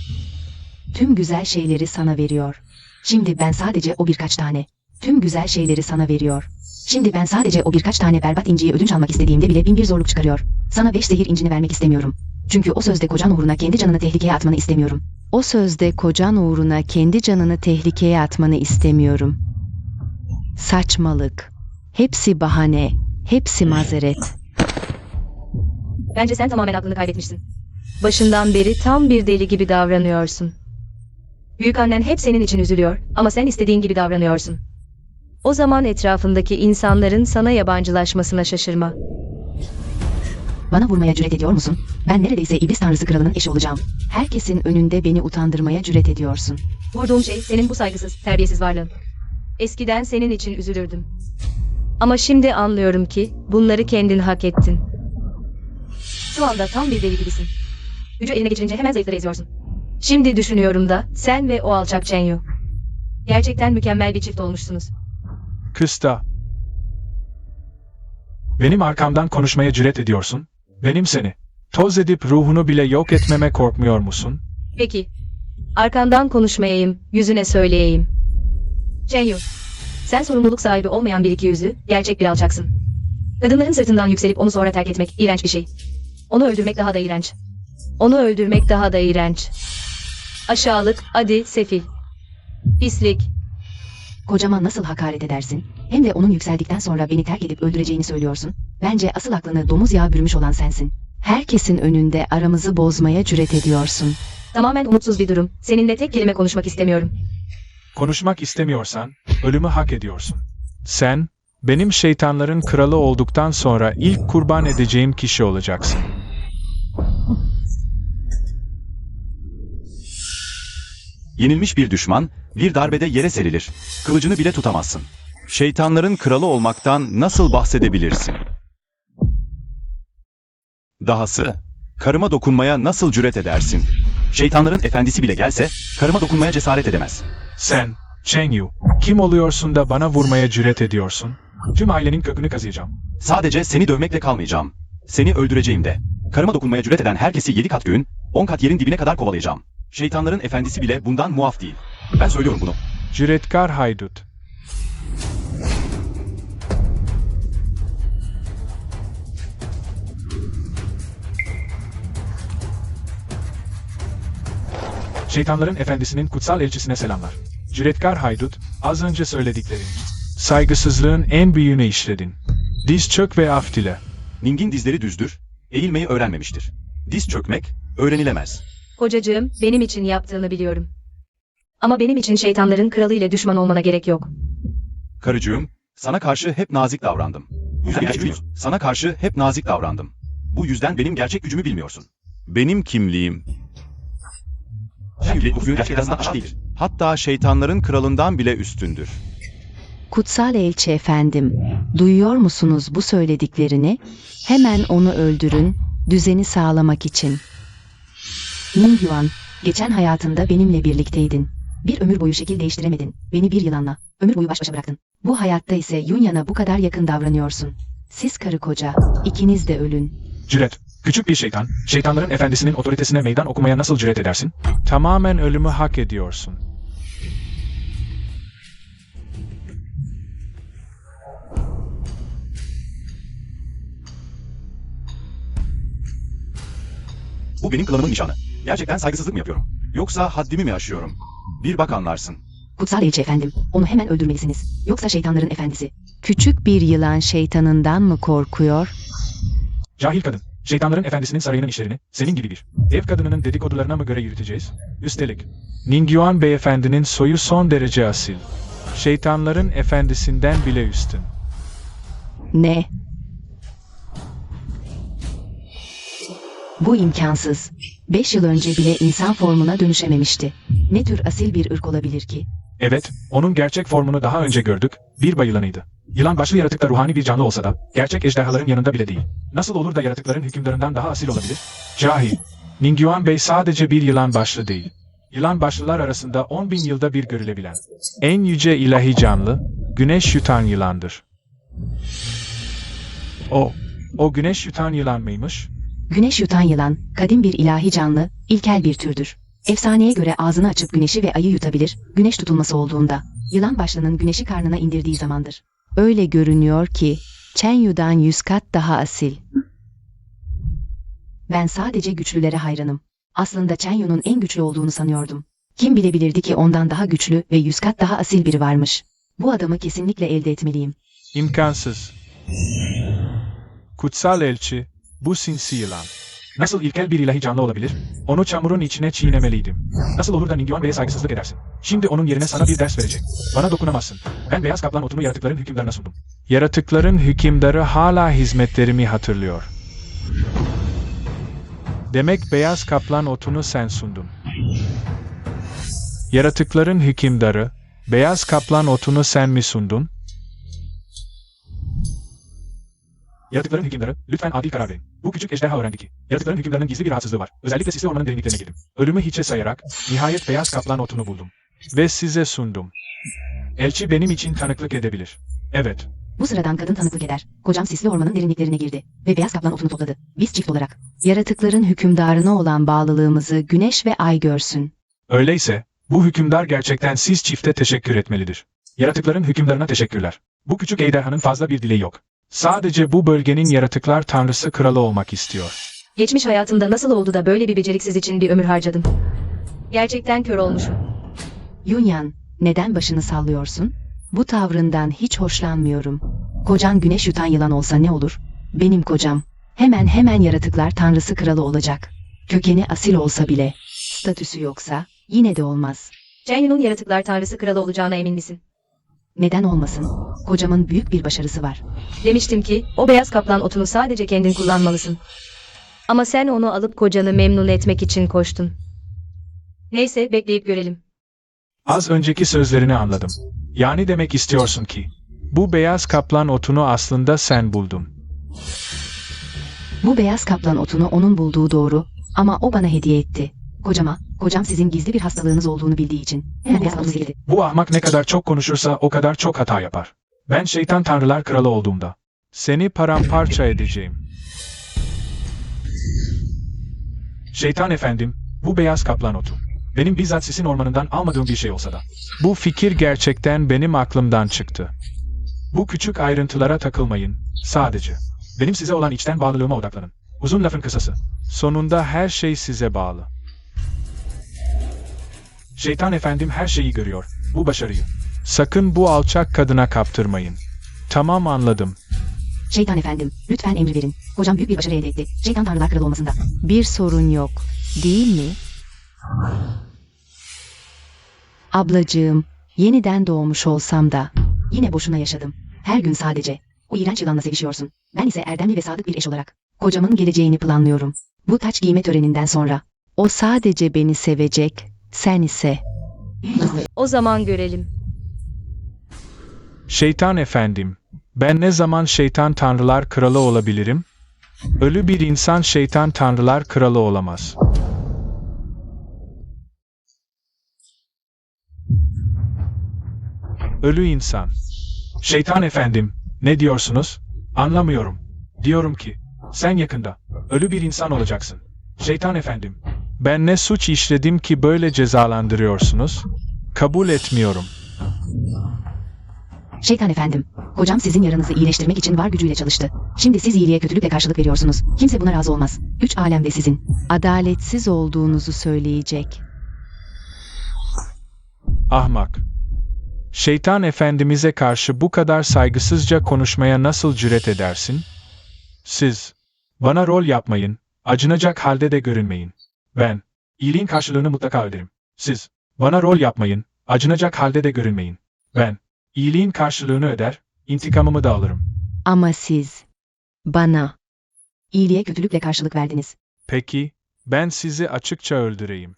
Tüm güzel şeyleri sana veriyor. Şimdi ben sadece o birkaç tane. Tüm güzel şeyleri sana veriyor. Şimdi ben sadece o birkaç tane berbat inciyi ödünç almak istediğimde bile bin bir zorluk çıkarıyor. Sana 5 zehir incini vermek istemiyorum. Çünkü o sözde kocan uğruna kendi canını tehlikeye atmanı istemiyorum. O sözde kocan uğruna kendi canını tehlikeye atmanı istemiyorum. Saçmalık. Hepsi bahane. Hepsi mazeret. Bence sen tamamen aklını kaybetmişsin. Başından beri tam bir deli gibi davranıyorsun. Büyükannen hep senin için üzülüyor ama sen istediğin gibi davranıyorsun. O zaman etrafındaki insanların sana yabancılaşmasına şaşırma. Bana vurmaya cüret ediyor musun? Ben neredeyse iblis tanrısı kralının eşi olacağım. Herkesin önünde beni utandırmaya cüret ediyorsun. Vurduğum şey senin bu saygısız, terbiyesiz varlığın. Eskiden senin için üzülürdüm. Ama şimdi anlıyorum ki bunları kendin hak ettin. Şu anda tam bir deli gibisin. Gücü eline geçirince hemen zayıfları eziyorsun. Şimdi düşünüyorum da sen ve o alçak Chenyu. Gerçekten mükemmel bir çift olmuşsunuz. Kısta. Benim arkamdan konuşmaya cüret ediyorsun. Benim seni toz edip ruhunu bile yok etmeme korkmuyor musun? Peki. Arkandan konuşmayayım, yüzüne söyleyeyim. Chenyu, sen sorumluluk sahibi olmayan bir ikiyüzlü, gerçek bir alçaksın. Kadınların sırtından yükselip onu sonra terk etmek iğrenç bir şey. Onu öldürmek daha da iğrenç. Onu öldürmek daha da iğrenç. Aşağılık, adi, sefil. Pislik. Kocama nasıl hakaret edersin? Hem de onun yükseldikten sonra beni terk edip öldüreceğini söylüyorsun. Bence asıl aklını domuz yağı bürümüş olan sensin. Herkesin önünde aramızı bozmaya cüret ediyorsun. Tamamen umutsuz bir durum. Seninle tek kelime konuşmak istemiyorum. Konuşmak istemiyorsan ölümü hak ediyorsun. Sen, benim şeytanların kralı olduktan sonra ilk kurban edeceğim kişi olacaksın. Yenilmiş bir düşman, bir darbede yere serilir. Kılıcını bile tutamazsın. Şeytanların kralı olmaktan nasıl bahsedebilirsin? Dahası, karıma dokunmaya nasıl cüret edersin? Şeytanların efendisi bile gelse, karıma dokunmaya cesaret edemez. Sen, Chenyu, kim oluyorsun da bana vurmaya cüret ediyorsun? Tüm ailenin kökünü kazıyacağım. Sadece seni dövmekle kalmayacağım. Seni öldüreceğim de. Karıma dokunmaya cüret eden herkesi 7 kat göğün, 10 kat yerin dibine kadar kovalayacağım. Şeytanların efendisi bile bundan muaf değil. Ben söylüyorum bunu. Cüretkar haydut. Şeytanların efendisinin kutsal elçisine selamlar. Cüretkar haydut, az önce söylediklerin. Saygısızlığın en büyüğünü işledin. Diz çök ve af dile. Ning'in dizleri düzdür, eğilmeyi öğrenmemiştir. Diz çökmek, öğrenilemez. Kocacığım, benim için yaptığını biliyorum. Ama benim için şeytanların kralı ile düşman olmana gerek yok. Karıcığım, sana karşı hep nazik davrandım. Sana karşı hep nazik davrandım. Bu yüzden benim gerçek gücümü bilmiyorsun. Benim kimliğim... gerçekten aşağı değildir. Hatta şeytanların kralından bile üstündür. Kutsal elçi efendim, duyuyor musunuz bu söylediklerini? Hemen onu öldürün, düzeni sağlamak için. Ning Yuan, geçen hayatında benimle birlikteydin. Bir ömür boyu şekil değiştiremedin. Beni bir yılanla, ömür boyu baş başa bıraktın. Bu hayatta ise Yunya'na bu kadar yakın davranıyorsun. Siz karı koca, ikiniz de ölün. Cüret, küçük bir şeytan, şeytanların efendisinin otoritesine meydan okumaya nasıl cüret edersin? Tamamen ölümü hak ediyorsun. Bu benim klanımın nişanı. Gerçekten saygısızlık mı yapıyorum? Yoksa haddimi mi aşıyorum? Bir bak anlarsın. Kutsal elçi efendim, onu hemen öldürmelisiniz. Yoksa şeytanların efendisi. Küçük bir yılan şeytanından mı korkuyor? Cahil kadın, şeytanların efendisinin sarayının işlerini, senin gibi bir ev kadınının dedikodularına mı göre yürüteceğiz? Üstelik, Ningyuan beyefendinin soyu son derece asil. Şeytanların efendisinden bile üstün. Ne? Bu imkansız. 5 yıl önce bile insan formuna dönüşememişti. Ne tür asil bir ırk olabilir ki? Evet, onun gerçek formunu daha önce gördük, bir bayılanıydı. Yılan başlı yaratık da ruhani bir canlı olsa da, gerçek ejderhaların yanında bile değil. Nasıl olur da yaratıkların hükümdarından daha asil olabilir? Cahil, Ningyuan Bey sadece bir yılan başlı değil. Yılan başlılar arasında 10.000 yılda bir görülebilen, en yüce ilahi canlı, güneş yutan yılandır. O güneş yutan yılan mıymış? Güneş yutan yılan, kadim bir ilahi canlı, ilkel bir türdür. Efsaneye göre ağzını açıp güneşi ve ayı yutabilir, güneş tutulması olduğunda. Yılan başlının güneşi karnına indirdiği zamandır. Öyle görünüyor ki, Chenyu'dan 100 kat daha asil. Ben sadece güçlülere hayranım. Aslında Chenyu'nun en güçlü olduğunu sanıyordum. Kim bilebilirdi ki ondan daha güçlü ve 100 kat daha asil biri varmış. Bu adamı kesinlikle elde etmeliyim. İmkansız. Kutsal elçi, bu sinsi yılan. Nasıl ilkel bir ilahi canlı olabilir? Onu çamurun içine çiğnemeliydim. Nasıl olur da Ningyuan Bey'e saygısızlık edersin? Şimdi onun yerine sana bir ders verecek. Bana dokunamazsın. Ben beyaz kaplan otunu yaratıkların hükümdarına sundum. Yaratıkların hükümdarı hala hizmetlerimi hatırlıyor. Demek beyaz kaplan otunu sen sundun. Yaratıkların hükümdarı, beyaz kaplan otunu sen mi sundun? Yaratıkların hükümdarı, lütfen adil karar verin. Bu küçük ejderha öğrendi ki, yaratıkların hükümdarının gizli bir rahatsızlığı var. Özellikle sisli ormanın derinliklerine girdim. Ölümü hiçe sayarak, nihayet beyaz kaplan otunu buldum. Ve size sundum. Elçi benim için tanıklık edebilir. Evet, Bu sıradan kadın tanıklık eder. Kocam sisli ormanın derinliklerine girdi ve beyaz kaplan otunu topladı. Biz çift olarak. Yaratıkların hükümdarına olan bağlılığımızı güneş ve ay görsün. Öyleyse, bu hükümdar gerçekten siz çifte teşekkür etmelidir. Yaratıkların hükümdarına teşekkürler. Bu küçük ejderhanın fazla bir dileği yok. Sadece bu bölgenin yaratıklar tanrısı kralı olmak istiyor. Geçmiş hayatımda nasıl oldu da böyle bir beceriksiz için bir ömür harcadım? Gerçekten kör olmuşum. Yunyan, neden başını sallıyorsun? Bu tavrından hiç hoşlanmıyorum. Kocan güneş yutan yılan olsa ne olur? Benim kocam. Hemen yaratıklar tanrısı kralı olacak. Kökeni asil olsa bile. Statüsü yoksa yine de olmaz. Chenyu'nun yaratıklar tanrısı kralı olacağına emin misin? Neden olmasın? Kocamın büyük bir başarısı var. Demiştim ki o beyaz kaplan otunu sadece kendin kullanmalısın. Ama sen onu alıp kocanı memnun etmek için koştun. Neyse bekleyip görelim. Az önceki sözlerini anladım. Yani demek istiyorsun ki, bu beyaz kaplan otunu aslında sen buldun. Bu beyaz kaplan otunu onun bulduğu doğru ama o bana hediye etti. Kocam sizin gizli bir hastalığınız olduğunu bildiği için hemen beyaz kaplanı sildi. Bu ahmak ne kadar çok konuşursa o kadar çok hata yapar. Ben şeytan tanrılar kralı olduğumda, seni paramparça edeceğim. Şeytan efendim, bu beyaz kaplan otu. Benim bizzat sizin ormanından almadığım bir şey olsa da. Bu fikir gerçekten benim aklımdan çıktı. Bu küçük ayrıntılara takılmayın, sadece. Benim size olan içten bağlılığıma odaklanın. Uzun lafın kısası. Sonunda her şey size bağlı. Şeytan efendim her şeyi görüyor, bu başarıyı. Sakın bu alçak kadına kaptırmayın. Tamam anladım. Şeytan efendim, lütfen emri verin. Kocam büyük bir başarı elde etti. Şeytan tanrılar kralı olmasında. Bir sorun yok, değil mi? Ablacığım, yeniden doğmuş olsam da yine boşuna yaşadım. Her gün sadece o iğrenç yılanla sevişiyorsun. Ben ise erdemli ve sadık bir eş olarak kocamın geleceğini planlıyorum. Bu taç giyme töreninden sonra o sadece beni sevecek, sen ise... O zaman görelim. Şeytan efendim, ben ne zaman şeytan tanrılar kralı olabilirim? Ölü bir insan şeytan tanrılar kralı olamaz. Ölü insan. Şeytan efendim, ne diyorsunuz? Anlamıyorum. Diyorum ki, sen yakında, ölü bir insan olacaksın. Şeytan efendim, ben ne suç işledim ki böyle cezalandırıyorsunuz? Kabul etmiyorum. Şeytan efendim, kocam sizin yaranızı iyileştirmek için var gücüyle çalıştı. Şimdi siz iyiliğe kötülükle karşılık veriyorsunuz. Kimse buna razı olmaz. 3 alemde sizin adaletsiz olduğunuzu söyleyecek. Ahmak. Şeytan efendimize karşı bu kadar saygısızca konuşmaya nasıl cüret edersin? Siz, bana rol yapmayın, acınacak halde de görünmeyin. Ben, iyiliğin karşılığını mutlaka öderim. Siz, bana rol yapmayın, acınacak halde de görünmeyin. Ben, iyiliğin karşılığını öder, intikamımı da alırım. Ama siz bana iyiliğe kötülükle karşılık verdiniz. Peki, ben sizi açıkça öldüreyim.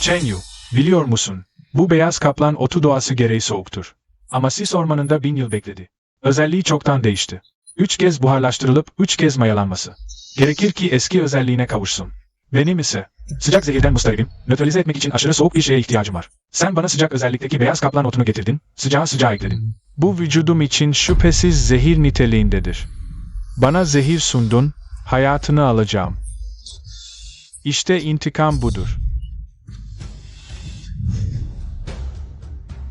Chenyu, biliyor musun? Bu beyaz kaplan otu doğası gereği soğuktur. Ama sis ormanında 1000 yıl bekledi. Özelliği çoktan değişti. 3 kez buharlaştırılıp 3 kez mayalanması. Gerekir ki eski özelliğine kavuşsun. Benim ise sıcak zehirden mustaribim, nötralize etmek için aşırı soğuk bir şeye ihtiyacım var. Sen bana sıcak özellikteki beyaz kaplan otunu getirdin, sıcağa ekledin. Bu vücudum için şüphesiz zehir niteliğindedir. Bana zehir sundun, hayatını alacağım. İşte intikam budur.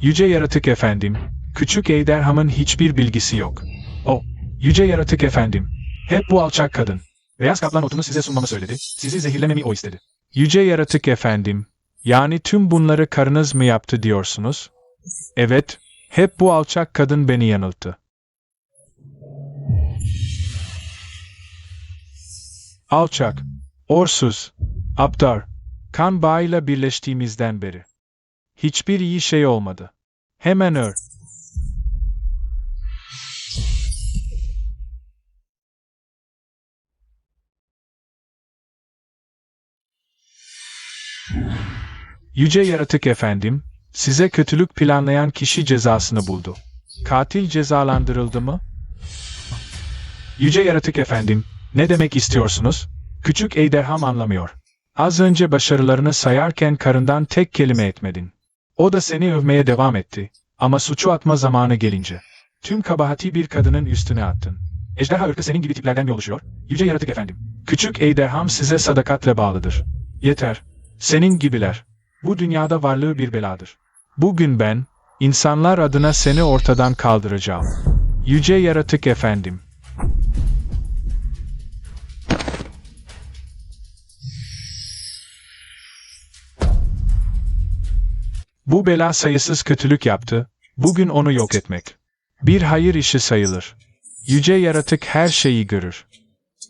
Yüce Yaratık Efendim, küçük ejderhamın hiçbir bilgisi yok. O, Yüce Yaratık Efendim, hep bu alçak kadın. Beyaz kaplan otunu size sunmamı söyledi, sizi zehirlememi o istedi. Yüce Yaratık Efendim, yani tüm bunları karınız mı yaptı diyorsunuz? Evet, hep bu alçak kadın beni yanılttı. Alçak, orsuz, aptal, kan bağıyla birleştiğimizden beri. Hiçbir iyi şey olmadı. Hemen öl. Yüce Yaratık Efendim, size kötülük planlayan kişi cezasını buldu. Katil cezalandırıldı mı? Yüce Yaratık Efendim, ne demek istiyorsunuz? Küçük ejderham anlamıyor. Az önce başarılarını sayarken karından tek kelime etmedin. O da seni övmeye devam etti. Ama suçu atma zamanı gelince Tüm kabahati bir kadının üstüne attın. Ejderha ırkı senin gibi tiplerden mi oluşuyor? Yüce yaratık efendim. Küçük ejderham size sadakatle bağlıdır. Yeter. Senin gibiler. Bu dünyada varlığı bir beladır. Bugün ben, insanlar adına seni ortadan kaldıracağım. Yüce yaratık efendim. Bu bela sayısız kötülük yaptı, bugün onu yok etmek. Bir hayır işi sayılır. Yüce yaratık her şeyi görür.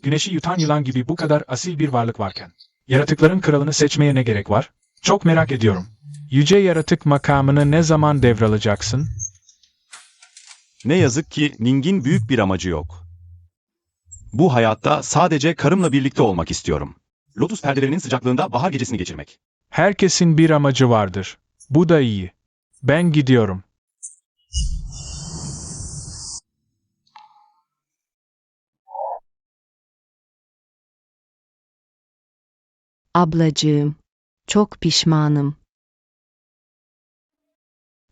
Güneşi yutan yılan gibi bu kadar asil bir varlık varken, yaratıkların kralını seçmeye ne gerek var? Çok merak ediyorum. Yüce yaratık makamını ne zaman devralacaksın? Ne yazık ki Ning'in büyük bir amacı yok. Bu hayatta sadece karımla birlikte olmak istiyorum. Lotus perdelerinin sıcaklığında bahar gecesini geçirmek. Herkesin bir amacı vardır. Bu da iyi. Ben gidiyorum. Ablacığım, çok pişmanım.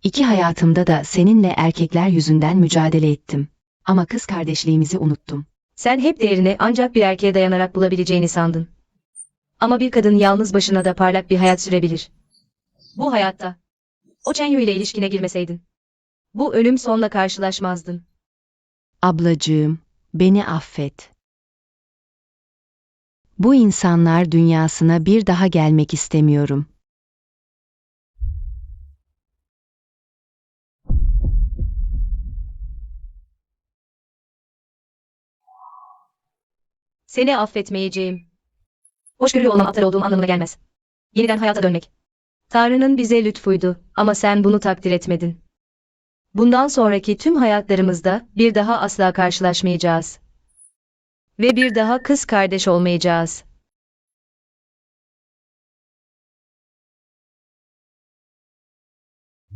İki hayatımda da seninle erkekler yüzünden mücadele ettim. Ama kız kardeşliğimizi unuttum. Sen hep değerini ancak bir erkeğe dayanarak bulabileceğini sandın. Ama bir kadın yalnız başına da parlak bir hayat sürebilir. Bu hayatta o Chenyu ile ilişkine girmeseydin, bu ölüm sonla karşılaşmazdın. Ablacığım, beni affet. Bu insanlar dünyasına bir daha gelmek istemiyorum. Seni affetmeyeceğim. Hoşgörülü olmam aptal olduğum anlamına gelmez. Yeniden hayata dönmek. Tanrı'nın bize lütfuydu ama sen bunu takdir etmedin. Bundan sonraki tüm hayatlarımızda bir daha asla karşılaşmayacağız. Ve bir daha kız kardeş olmayacağız.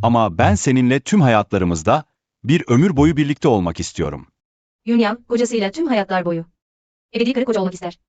Ama ben seninle tüm hayatlarımızda bir ömür boyu birlikte olmak istiyorum. Yunyang, kocasıyla tüm hayatlar boyu. Ebedi karı koca olmak ister.